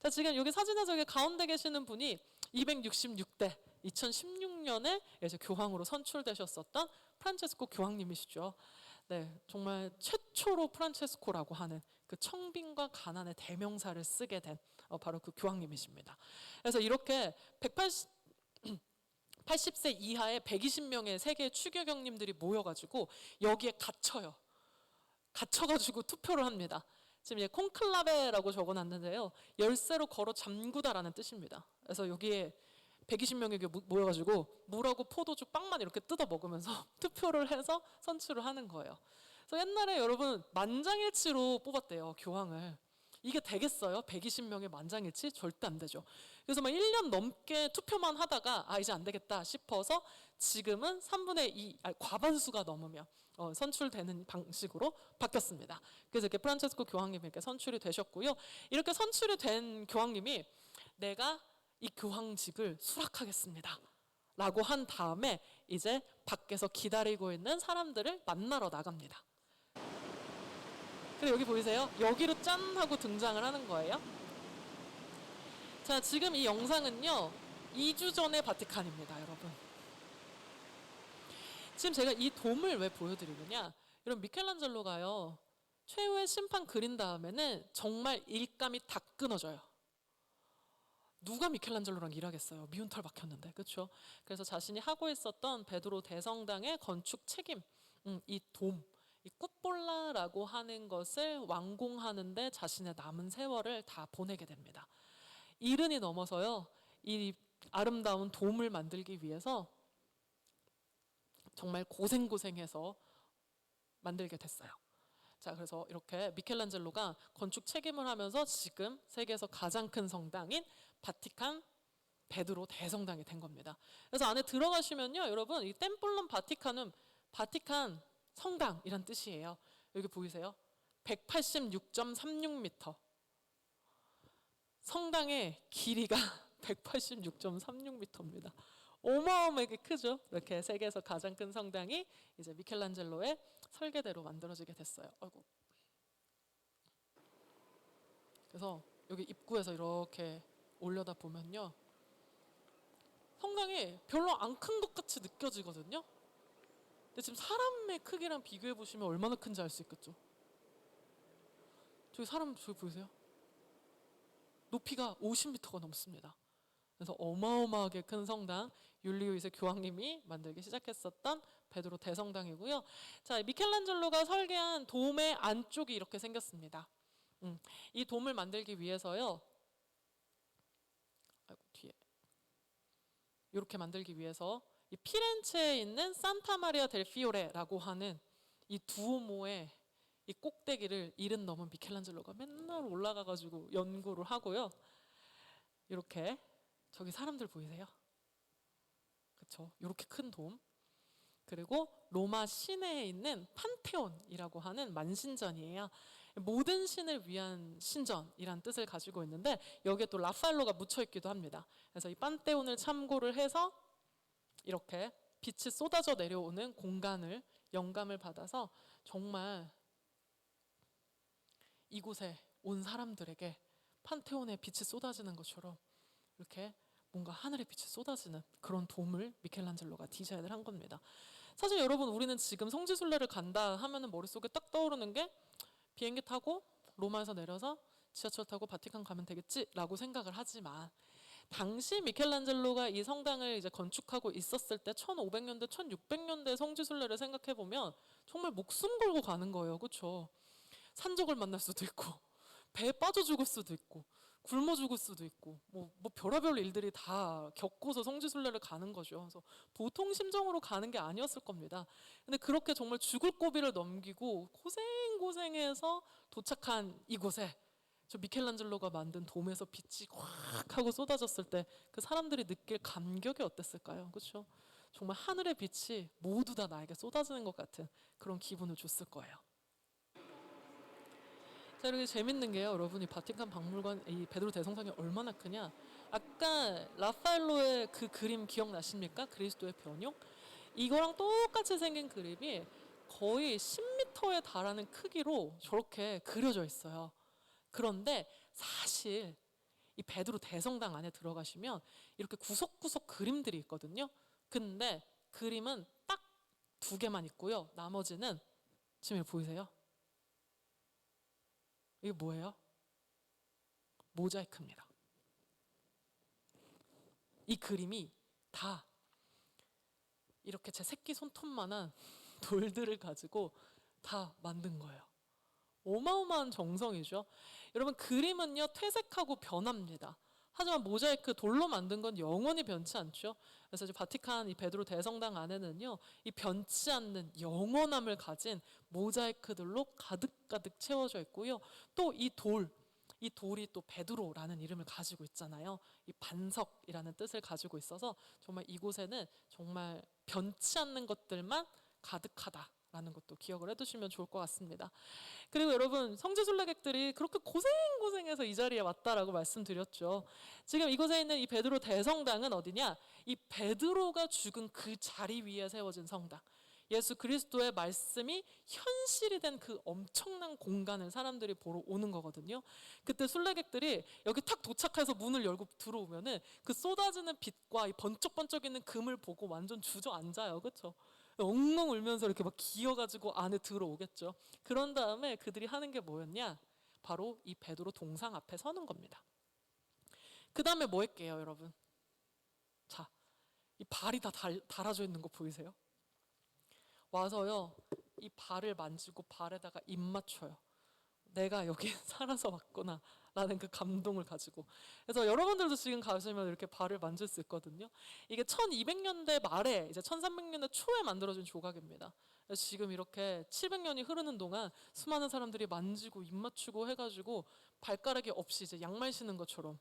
자, 지금 여기 사진의 저기 가운데 계시는 분이 266대 2016년에 이제 교황으로 선출되셨었던 프란체스코 교황님이시죠. 네, 정말 최초로 프란체스코라고 하는 그 청빈과 가난의 대명사를 쓰게 된 바로 그 교황님이십니다. 그래서 이렇게 80세 이하의 120명의 세계 추교경님들이 모여가지고 여기에 갇혀가지고 투표를 합니다. 지금 이제 콘클라베라고 적어놨는데요, 열쇠로 걸어 잠그다라는 뜻입니다. 그래서 여기에 120명이 모여가지고 물하고 포도주 빵만 이렇게 뜯어 먹으면서 투표를 해서 선출을 하는 거예요. 그래서 옛날에 여러분 만장일치로 뽑았대요, 교황을. 이게 되겠어요? 120명의 만장일치? 절대 안 되죠. 그래서 막 1년 넘게 투표만 하다가 이제 안 되겠다 싶어서 지금은 3분의 2, 과반수가 넘으면 선출되는 방식으로 바뀌었습니다. 그래서 이렇게 프란체스코 교황님이 이렇게 선출이 되셨고요. 이렇게 선출이 된 교황님이 내가 이 교황직을 수락하겠습니다 라고 한 다음에 이제 밖에서 기다리고 있는 사람들을 만나러 나갑니다. 그리고 여기 보이세요? 여기로 짠 하고 등장을 하는 거예요. 자, 지금 이 영상은요 2주 전의 바티칸입니다, 여러분. 지금 제가 이 돔을 왜 보여드리느냐, 여러분 미켈란젤로가요 최후의 심판 그린 다음에는 정말 일감이 다 끊어져요. 누가 미켈란젤로랑 일하겠어요? 미운 털 박혔는데, 그렇죠? 그래서 자신이 하고 있었던 베드로 대성당의 건축 책임, 이 돔, 이 꿉볼라라고 하는 것을 완공하는데 자신의 남은 세월을 다 보내게 됩니다. 이른이 넘어서요, 이 아름다운 돔을 만들기 위해서 정말 고생해서 만들게 됐어요. 자, 그래서 이렇게 미켈란젤로가 건축 책임을 하면서 지금 세계에서 가장 큰 성당인 바티칸 베드로 대성당이 된 겁니다. 그래서 안에 들어가시면요, 여러분 이 템플럼 바티칸은 바티칸 성당이란 뜻이에요. 여기 보이세요? 186.36m. 성당의 길이가 186.36m입니다. 어마어마하게 크죠. 이렇게 세계에서 가장 큰 성당이 이제 미켈란젤로의 설계대로 만들어지게 됐어요. 아이고. 그래서 여기 입구에서 이렇게 올려다 보면요, 성당이 별로 안 큰 것 같이 느껴지거든요. 근데 지금 사람의 크기랑 비교해 보시면 얼마나 큰지 알 수 있겠죠. 저기 사람 저기 보이세요? 높이가 50m가 넘습니다. 그래서 어마어마하게 큰 성당, 율리우스 교황님이 만들기 시작했었던 베드로 대성당이고요. 자, 미켈란젤로가 설계한 돔의 안쪽이 이렇게 생겼습니다. 이 돔을 만들기 위해서요. 아이고, 뒤에. 이렇게 만들기 위해서 이 피렌체에 있는 산타 마리아 델 피오레라고 하는 이 두오모의 이 꼭대기를 70 넘은 미켈란젤로가 맨날 올라가가지고 연구를 하고요. 이렇게 저기 사람들 보이세요? 그렇죠? 이렇게 큰 돔. 그리고 로마 시내에 있는 판테온이라고 하는 만신전이에요. 모든 신을 위한 신전이란 뜻을 가지고 있는데 여기에 또 라파엘로가 묻혀 있기도 합니다. 그래서 이 판테온을 참고를 해서 이렇게 빛이 쏟아져 내려오는 공간을 영감을 받아서 정말 이곳에 온 사람들에게 판테온의 빛이 쏟아지는 것처럼 이렇게 뭔가 하늘의 빛이 쏟아지는 그런 돔을 미켈란젤로가 디자인을 한 겁니다. 사실 여러분, 우리는 지금 성지순례를 간다 하면은 머릿속에 딱 떠오르는 게 비행기 타고 로마에서 내려서 지하철 타고 바티칸 가면 되겠지라고 생각을 하지만 당시 미켈란젤로가 이 성당을 이제 건축하고 있었을 때 1500년대, 1600년대 성지순례를 생각해 보면 정말 목숨 걸고 가는 거예요. 그렇죠? 산적을 만날 수도 있고 배에 빠져 죽을 수도 있고 굶어 죽을 수도 있고 뭐 별의별 일들이 다 겪고서 성지순례를 가는 거죠. 그래서 보통 심정으로 가는 게 아니었을 겁니다. 근데 그렇게 정말 죽을 고비를 넘기고 고생해서 도착한 이곳에 저 미켈란젤로가 만든 돔에서 빛이 확 하고 쏟아졌을 때 그 사람들이 느낄 감격이 어땠을까요? 그렇죠? 정말 하늘의 빛이 모두 다 나에게 쏟아지는 것 같은 그런 기분을 줬을 거예요. 자, 이렇게 재밌는 게요, 여러분, 이 바티칸 박물관 이 베드로 대성당이 얼마나 크냐? 아까 라파엘로의 그 그림 기억나십니까? 그리스도의 변형? 이거랑 똑같이 생긴 그림이 거의 10m에 달하는 크기로 저렇게 그려져 있어요. 그런데 사실 이 베드로 대성당 안에 들어가시면 이렇게 구석구석 그림들이 있거든요. 근데 그림은 딱 2개만 있고요. 나머지는 지금 여기 보이세요? 이게 뭐예요? 모자이크입니다. 이 그림이 다 이렇게 제 새끼 손톱만한 돌들을 가지고 다 만든 거예요. 어마어마한 정성이죠. 여러분, 그림은요 퇴색하고 변합니다. 하지만 모자이크 돌로 만든 건 영원히 변치 않죠. 그래서 이제 바티칸 이 베드로 대성당 안에는요 이 변치 않는 영원함을 가진 모자이크들로 가득가득 채워져 있고요. 또 이 돌이 또 베드로라는 이름을 가지고 있잖아요. 이 반석이라는 뜻을 가지고 있어서 정말 이곳에는 정말 변치 않는 것들만 가득하다라는 것도 기억을 해두시면 좋을 것 같습니다. 그리고 여러분, 성지순례객들이 그렇게 고생해서 이 자리에 왔다라고 말씀드렸죠. 지금 이곳에 있는 이 베드로 대성당은 어디냐? 이 베드로가 죽은 그 자리 위에 세워진 성당. 예수 그리스도의 말씀이 현실이 된 그 엄청난 공간을 사람들이 보러 오는 거거든요. 그때 순례객들이 여기 탁 도착해서 문을 열고 들어오면은 그 쏟아지는 빛과 이 번쩍번쩍이는 금을 보고 완전 주저앉아요. 그렇죠? 엉엉 울면서 이렇게 막 기어가지고 안에 들어오겠죠. 그런 다음에 그들이 하는 게 뭐였냐? 바로 이 베드로 동상 앞에 서는 겁니다. 그 다음에 뭐 할게요, 여러분? 자, 이 발이 다 달아져 있는 거 보이세요? 와서요, 이 발을 만지고 발에다가 입 맞춰요. 내가 여기 살아서 왔구나 라는 그 감동을 가지고. 그래서 여러분들도 지금 가시면 이렇게 발을 만질 수 있거든요. 이게 1200년대 말에 이제 1300년대 초에 만들어진 조각입니다. 그래서 지금 이렇게 700년이 흐르는 동안 수많은 사람들이 만지고 입 맞추고 해가지고 발가락이 없이 이제 양말 신는 것처럼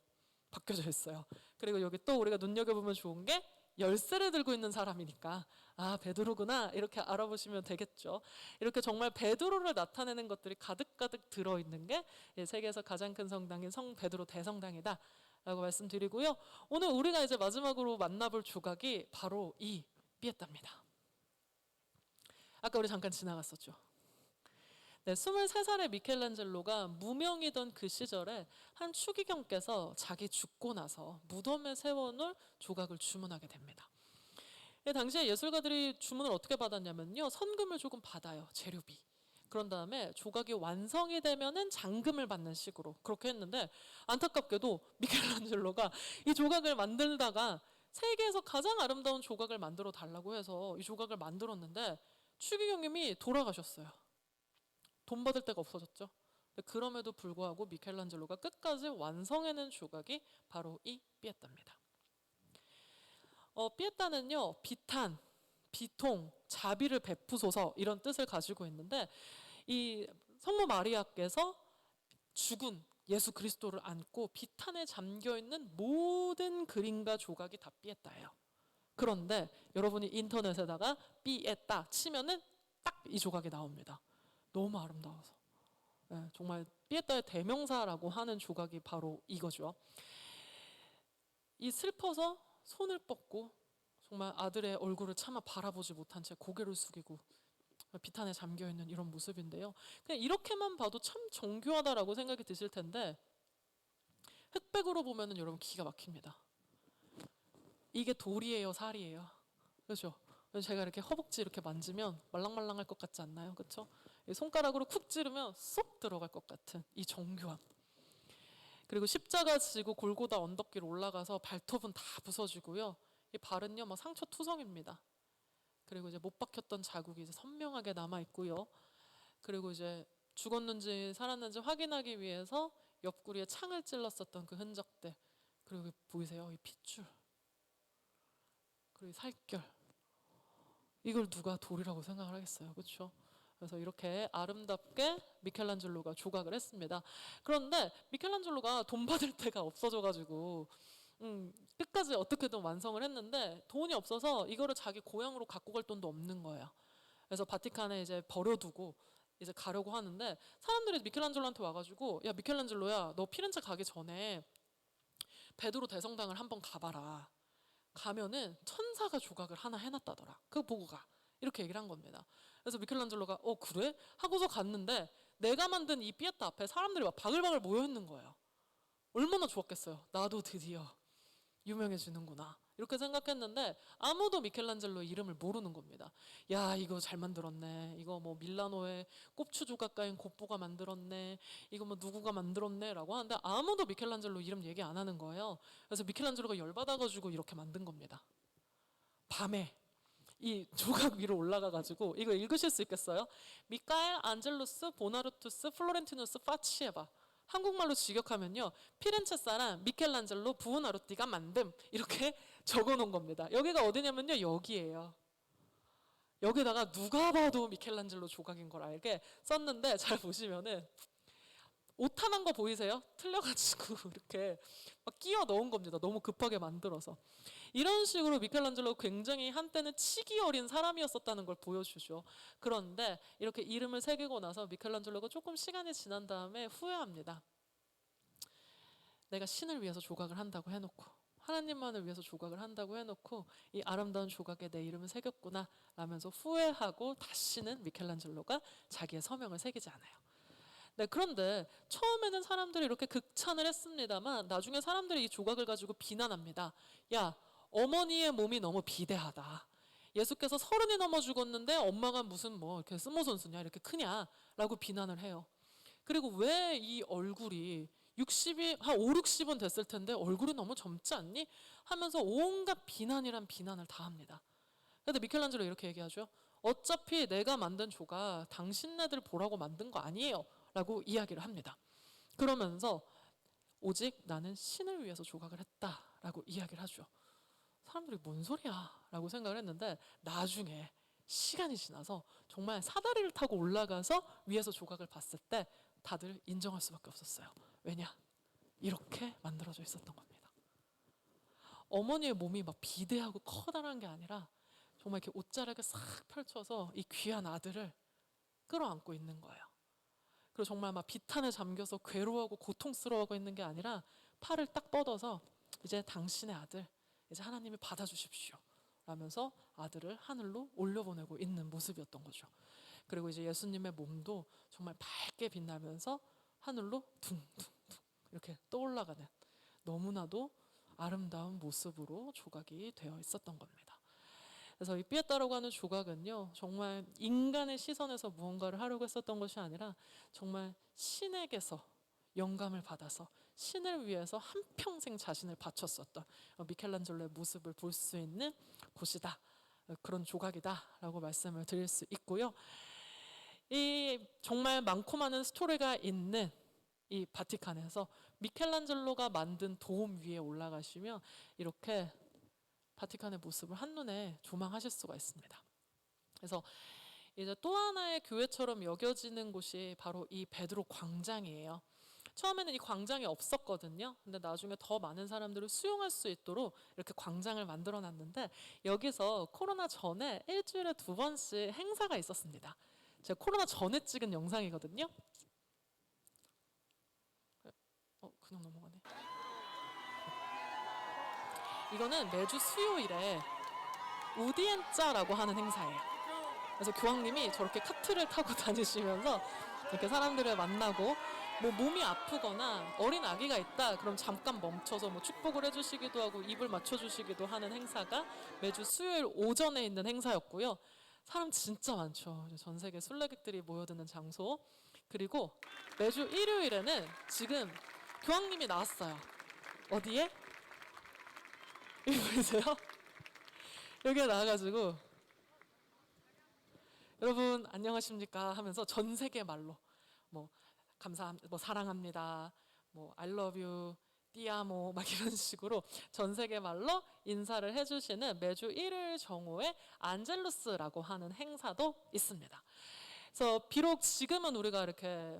바뀌어져 있어요. 그리고 여기 또 우리가 눈여겨보면 좋은 게 열쇠를 들고 있는 사람이니까 아, 베드로구나 이렇게 알아보시면 되겠죠. 이렇게 정말 베드로를 나타내는 것들이 가득가득 들어있는 게 세계에서 가장 큰 성당인 성 베드로 대성당이다 라고 말씀드리고요. 오늘 우리가 이제 마지막으로 만나볼 조각이 바로 이 피에타입니다. 아까 우리 잠깐 지나갔었죠. 네, 23살의 미켈란젤로가 무명이던 그 시절에 한 추기경께서 자기 죽고 나서 무덤에 세워놓을 조각을 주문하게 됩니다. 당시에 예술가들이 주문을 어떻게 받았냐면요, 선금을 조금 받아요. 재료비. 그런 다음에 조각이 완성이 되면은 잔금을 받는 식으로 그렇게 했는데, 안타깝게도 미켈란젤로가 이 조각을 만들다가 세계에서 가장 아름다운 조각을 만들어 달라고 해서 이 조각을 만들었는데 추기경님이 돌아가셨어요. 돈 받을 데가 없어졌죠. 그럼에도 불구하고 미켈란젤로가 끝까지 완성해낸 조각이 바로 이 피에타입니다. 피에타는요, 비탄, 비통, 자비를 베푸소서 이런 뜻을 가지고 있는데, 이 성모 마리아께서 죽은 예수 그리스도를 안고 비탄에 잠겨 있는 모든 그림과 조각이 다 피에타예요. 그런데 여러분이 인터넷에다가 피에타 치면은 딱 이 조각이 나옵니다. 너무 아름다워서. 네, 정말 피에타의 대명사라고 하는 조각이 바로 이거죠. 이 슬퍼서 손을 뻗고 정말 아들의 얼굴을 차마 바라보지 못한 채 고개를 숙이고 비탄에 잠겨있는 이런 모습인데요. 그냥 이렇게만 봐도 참 정교하다라고 생각이 드실 텐데, 흑백으로 보면은 여러분 기가 막힙니다. 이게 돌이에요, 살이에요? 그렇죠? 제가 이렇게 허벅지 이렇게 만지면 말랑말랑할 것 같지 않나요? 그렇죠? 손가락으로 쿡 찌르면 쏙 들어갈 것 같은 이 정교함. 그리고 십자가 지고 골고다 언덕길 올라가서 발톱은 다 부서지고요. 이 발은요, 막 상처 투성입니다. 그리고 이제 못 박혔던 자국이 이제 선명하게 남아 있고요. 그리고 이제 죽었는지 살았는지 확인하기 위해서 옆구리에 창을 찔렀었던 그 흔적들. 그리고 보이세요? 이 핏줄. 그리고 이 살결. 이걸 누가 돌이라고 생각을 하겠어요, 그렇죠? 그래서 이렇게 아름답게 미켈란젤로가 조각을 했습니다. 그런데 미켈란젤로가 돈 받을 데가 없어져가지고 끝까지 어떻게든 완성을 했는데 돈이 없어서 이거를 자기 고향으로 갖고 갈 돈도 없는 거예요. 그래서 바티칸에 이제 버려두고 이제 가려고 하는데, 사람들이 미켈란젤로한테 와가지고, 야 미켈란젤로야, 너 피렌체 가기 전에 베드로 대성당을 한번 가봐라. 가면은 천사가 조각을 하나 해놨다더라. 그거 보고 가. 이렇게 얘기를 한 겁니다. 그래서 미켈란젤로가 그래? 하고서 갔는데 내가 만든 이 피에타 앞에 사람들이 막 바글바글 모여 있는 거예요. 얼마나 좋았겠어요. 나도 드디어 유명해지는구나 이렇게 생각했는데 아무도 미켈란젤로 이름을 모르는 겁니다. 야, 이거 잘 만들었네. 이거 뭐 밀라노의 꼽추 조각가인 고뽀가 만들었네. 이거 뭐 누구가 만들었네 라고 하는데 아무도 미켈란젤로 이름 얘기 안 하는 거예요. 그래서 미켈란젤로가 열받아가지고 이렇게 만든 겁니다. 밤에 이 조각 위로 올라가가지고, 이거 읽으실 수 있겠어요? 미카엘 안젤루스 보나르투스 플로렌티누스 파치에바. 한국말로 직역하면요, 피렌체 사람 미켈란젤로 부오나루티가 만듦, 이렇게 적어놓은 겁니다. 여기가 어디냐면요, 여기예요. 여기다가 누가 봐도 미켈란젤로 조각인 걸 알게 썼는데, 잘 보시면은 오타난 거 보이세요? 틀려가지고 이렇게 막 끼워 넣은 겁니다. 너무 급하게 만들어서. 이런 식으로 미켈란젤로가 굉장히 한때는 치기 어린 사람이었었다는 걸 보여주죠. 그런데 이렇게 이름을 새기고 나서 미켈란젤로가 조금 시간이 지난 다음에 후회합니다. 내가 신을 위해서 조각을 한다고 해놓고, 하나님만을 위해서 조각을 한다고 해놓고 이 아름다운 조각에 내 이름을 새겼구나 라면서 후회하고 다시는 미켈란젤로가 자기의 서명을 새기지 않아요. 네, 그런데 처음에는 사람들이 이렇게 극찬을 했습니다만 나중에 사람들이 이 조각을 가지고 비난합니다. 야, 어머니의 몸이 너무 비대하다. 예수께서 30이 넘어 죽었는데 엄마가 무슨 뭐 이렇게 스모선수냐, 이렇게 크냐라고 비난을 해요. 그리고 왜 이 얼굴이 60이 한 5, 60은 됐을 텐데 얼굴이 너무 젊지 않니? 하면서 온갖 비난이란 비난을 다 합니다. 근데 미켈란젤로 이렇게 얘기하죠. 어차피 내가 만든 조각 당신네들 보라고 만든 거 아니에요 라고 이야기를 합니다. 그러면서 오직 나는 신을 위해서 조각을 했다라고 이야기를 하죠. 사람들이 뭔 소리야 라고 생각을 했는데, 나중에 시간이 지나서 정말 사다리를 타고 올라가서 위에서 조각을 봤을 때 다들 인정할 수밖에 없었어요. 왜냐? 이렇게 만들어져 있었던 겁니다. 어머니의 몸이 막 비대하고 커다란 게 아니라 정말 이렇게 옷자락을 싹 펼쳐서 이 귀한 아들을 끌어안고 있는 거예요. 그리고 정말 막 비탄에 잠겨서 괴로워하고 고통스러워하고 있는 게 아니라 팔을 딱 뻗어서 이제 당신의 아들, 이제 하나님이 받아주십시오 라면서 아들을 하늘로 올려보내고 있는 모습이었던 거죠. 그리고 이제 예수님의 몸도 정말 밝게 빛나면서 하늘로 둥둥둥 이렇게 떠올라가는 너무나도 아름다운 모습으로 조각이 되어 있었던 겁니다. 그래서 이 피에타라고 하는 조각은요, 정말 인간의 시선에서 무언가를 하려고 했었던 것이 아니라 정말 신에게서 영감을 받아서 신을 위해서 한평생 자신을 바쳤었던 미켈란젤로의 모습을 볼 수 있는 곳이다. 그런 조각이다라고 말씀을 드릴 수 있고요. 이 정말 많고 많은 스토리가 있는 이 바티칸에서 미켈란젤로가 만든 돔 위에 올라가시면 이렇게 바티칸의 모습을 한눈에 조망하실 수가 있습니다. 그래서 이제 또 하나의 교회처럼 여겨지는 곳이 바로 이 베드로 광장이에요. 처음에는 이 광장이 없었거든요. 근데 나중에 더 많은 사람들을 수용할 수 있도록 이렇게 광장을 만들어 놨는데, 여기서 코로나 전에 일주일에 2번씩 행사가 있었습니다. 제가 코로나 전에 찍은 영상이거든요. 그냥 넘어가네. 이거는 매주 수요일에 우디엔짜라고 하는 행사예요. 그래서 교황님이 저렇게 카트를 타고 다니시면서 이렇게 사람들을 만나고, 뭐 몸이 아프거나 어린 아기가 있다 그럼 잠깐 멈춰서 뭐 축복을 해주시기도 하고 입을 맞춰주시기도 하는 행사가 매주 수요일 오전에 있는 행사였고요. 사람 진짜 많죠. 전 세계 순례객들이 모여드는 장소. 그리고 매주 일요일에는 지금 교황님이 나왔어요. 어디에? 여기 보이세요? 여기에 나와가지고 여러분 안녕하십니까 하면서 전 세계 말로 뭐 감사합니다, 뭐 사랑합니다, 뭐 I love you, 띠아모 막 이런 식으로 전 세계 말로 인사를 해주시는 매주 일요일 정오에 안젤루스라고 하는 행사도 있습니다. 그래서 비록 지금은 우리가 이렇게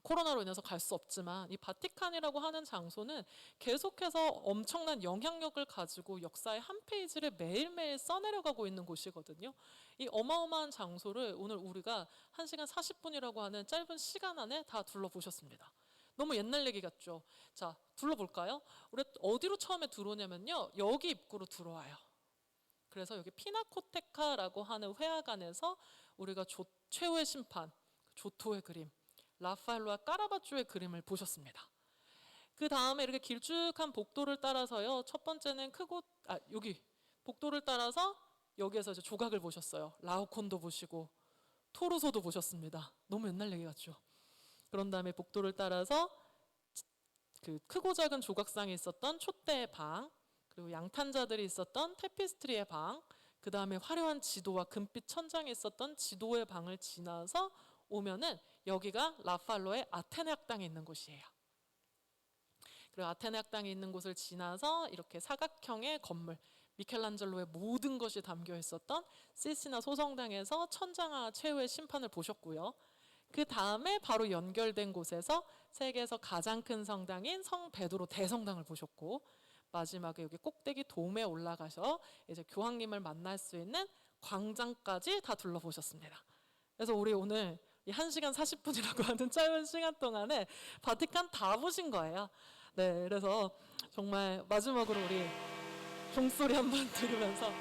코로나로 인해서 갈 수 없지만 이 바티칸이라고 하는 장소는 계속해서 엄청난 영향력을 가지고 역사의 한 페이지를 매일매일 써내려가고 있는 곳이거든요. 이 어마어마한 장소를 오늘 우리가 1시간 40분이라고 하는 짧은 시간 안에 다 둘러보셨습니다. 너무 옛날 얘기 같죠? 자, 둘러볼까요? 우리 어디로 처음에 들어오냐면요, 여기 입구로 들어와요. 그래서 여기 피나코테카라고 하는 회화관에서 우리가 최후의 심판, 조토의 그림, 라파엘로와 까라바조의 그림을 보셨습니다. 그 다음에 이렇게 길쭉한 복도를 따라서요, 첫 번째는 여기 복도를 따라서 여기에서 이제 조각을 보셨어요. 라오콘도 보시고 토르소도 보셨습니다. 너무 옛날 얘기 같죠? 그런 다음에 복도를 따라서 그 크고 작은 조각상이 있었던 촛대의 방, 그리고 양탄자들이 있었던 테피스트리의 방, 그 다음에 화려한 지도와 금빛 천장이 있었던 지도의 방을 지나서 오면은 여기가 라팔로의 아테네 학당이 있는 곳이에요. 그리고 아테네 학당이 있는 곳을 지나서 이렇게 사각형의 건물, 미켈란젤로의 모든 것이 담겨 있었던 시시나 소성당에서 천장하 최후의 심판을 보셨고요. 그 다음에 바로 연결된 곳에서 세계에서 가장 큰 성당인 성 베드로 대성당을 보셨고, 마지막에 여기 꼭대기 돔에 올라가서 이제 교황님을 만날 수 있는 광장까지 다 둘러보셨습니다. 그래서 우리 오늘 이 1시간 40분이라고 하는 짧은 시간 동안에 바티칸 다 보신 거예요. 네, 그래서 정말 마지막으로 우리 종소리 한번 들으면서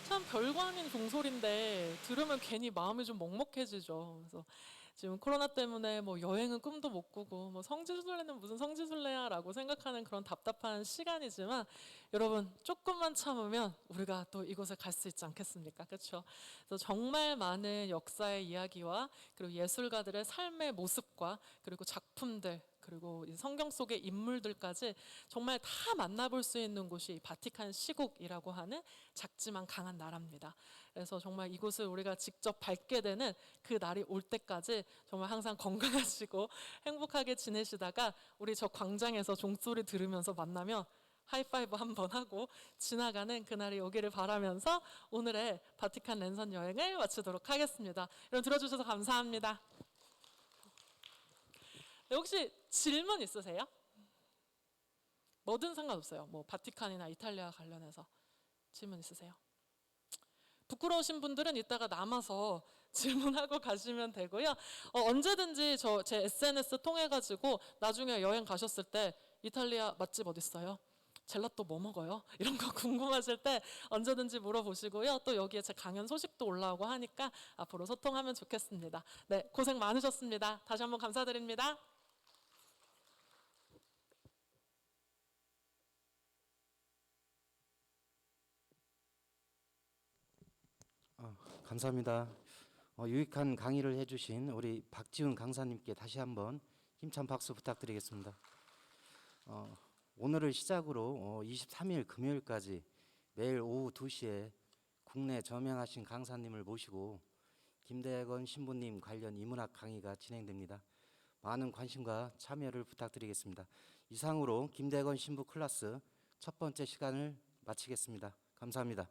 참 별거 아닌 종소리인데 들으면 괜히 마음이 좀 먹먹해지죠. 그래서 지금 코로나 때문에 뭐 여행은 꿈도 못 꾸고 뭐 성지순례는 무슨 성지순례야라고 생각하는 그런 답답한 시간이지만, 여러분 조금만 참으면 우리가 또 이곳에 갈 수 있지 않겠습니까? 그렇죠? 그래서 정말 많은 역사의 이야기와 그리고 예술가들의 삶의 모습과 그리고 작품들, 그리고 이 성경 속의 인물들까지 정말 다 만나볼 수 있는 곳이 바티칸 시국이라고 하는 작지만 강한 나라입니다. 그래서 정말 이곳을 우리가 직접 밟게 되는 그 날이 올 때까지 정말 항상 건강하시고 행복하게 지내시다가 우리 저 광장에서 종소리 들으면서 만나면 하이파이브 한번 하고 지나가는 그날이 오기를 바라면서 오늘의 바티칸 랜선 여행을 마치도록 하겠습니다. 여러분 들어주셔서 감사합니다. 네, 혹시 질문 있으세요? 뭐든 상관없어요. 뭐 바티칸이나 이탈리아 관련해서 질문 있으세요? 부끄러우신 분들은 이따가 남아서 질문하고 가시면 되고요. 언제든지 제 SNS 통해 가지고 나중에 여행 가셨을 때 이탈리아 맛집 어딨어요? 젤라또 뭐 먹어요? 이런 거 궁금하실 때 언제든지 물어보시고요. 또 여기에 제 강연 소식도 올라오고 하니까 앞으로 소통하면 좋겠습니다. 네, 고생 많으셨습니다. 다시 한번 감사드립니다. 감사합니다. 유익한 강의를 해주신 우리 박지훈 강사님께 다시 한번 힘찬 박수 부탁드리겠습니다. 오늘을 시작으로 23일 금요일까지 매일 오후 2시에 국내 저명하신 강사님을 모시고 김대건 신부님 관련 인문학 강의가 진행됩니다. 많은 관심과 참여를 부탁드리겠습니다. 이상으로 김대건 신부 클래스 첫 번째 시간을 마치겠습니다. 감사합니다.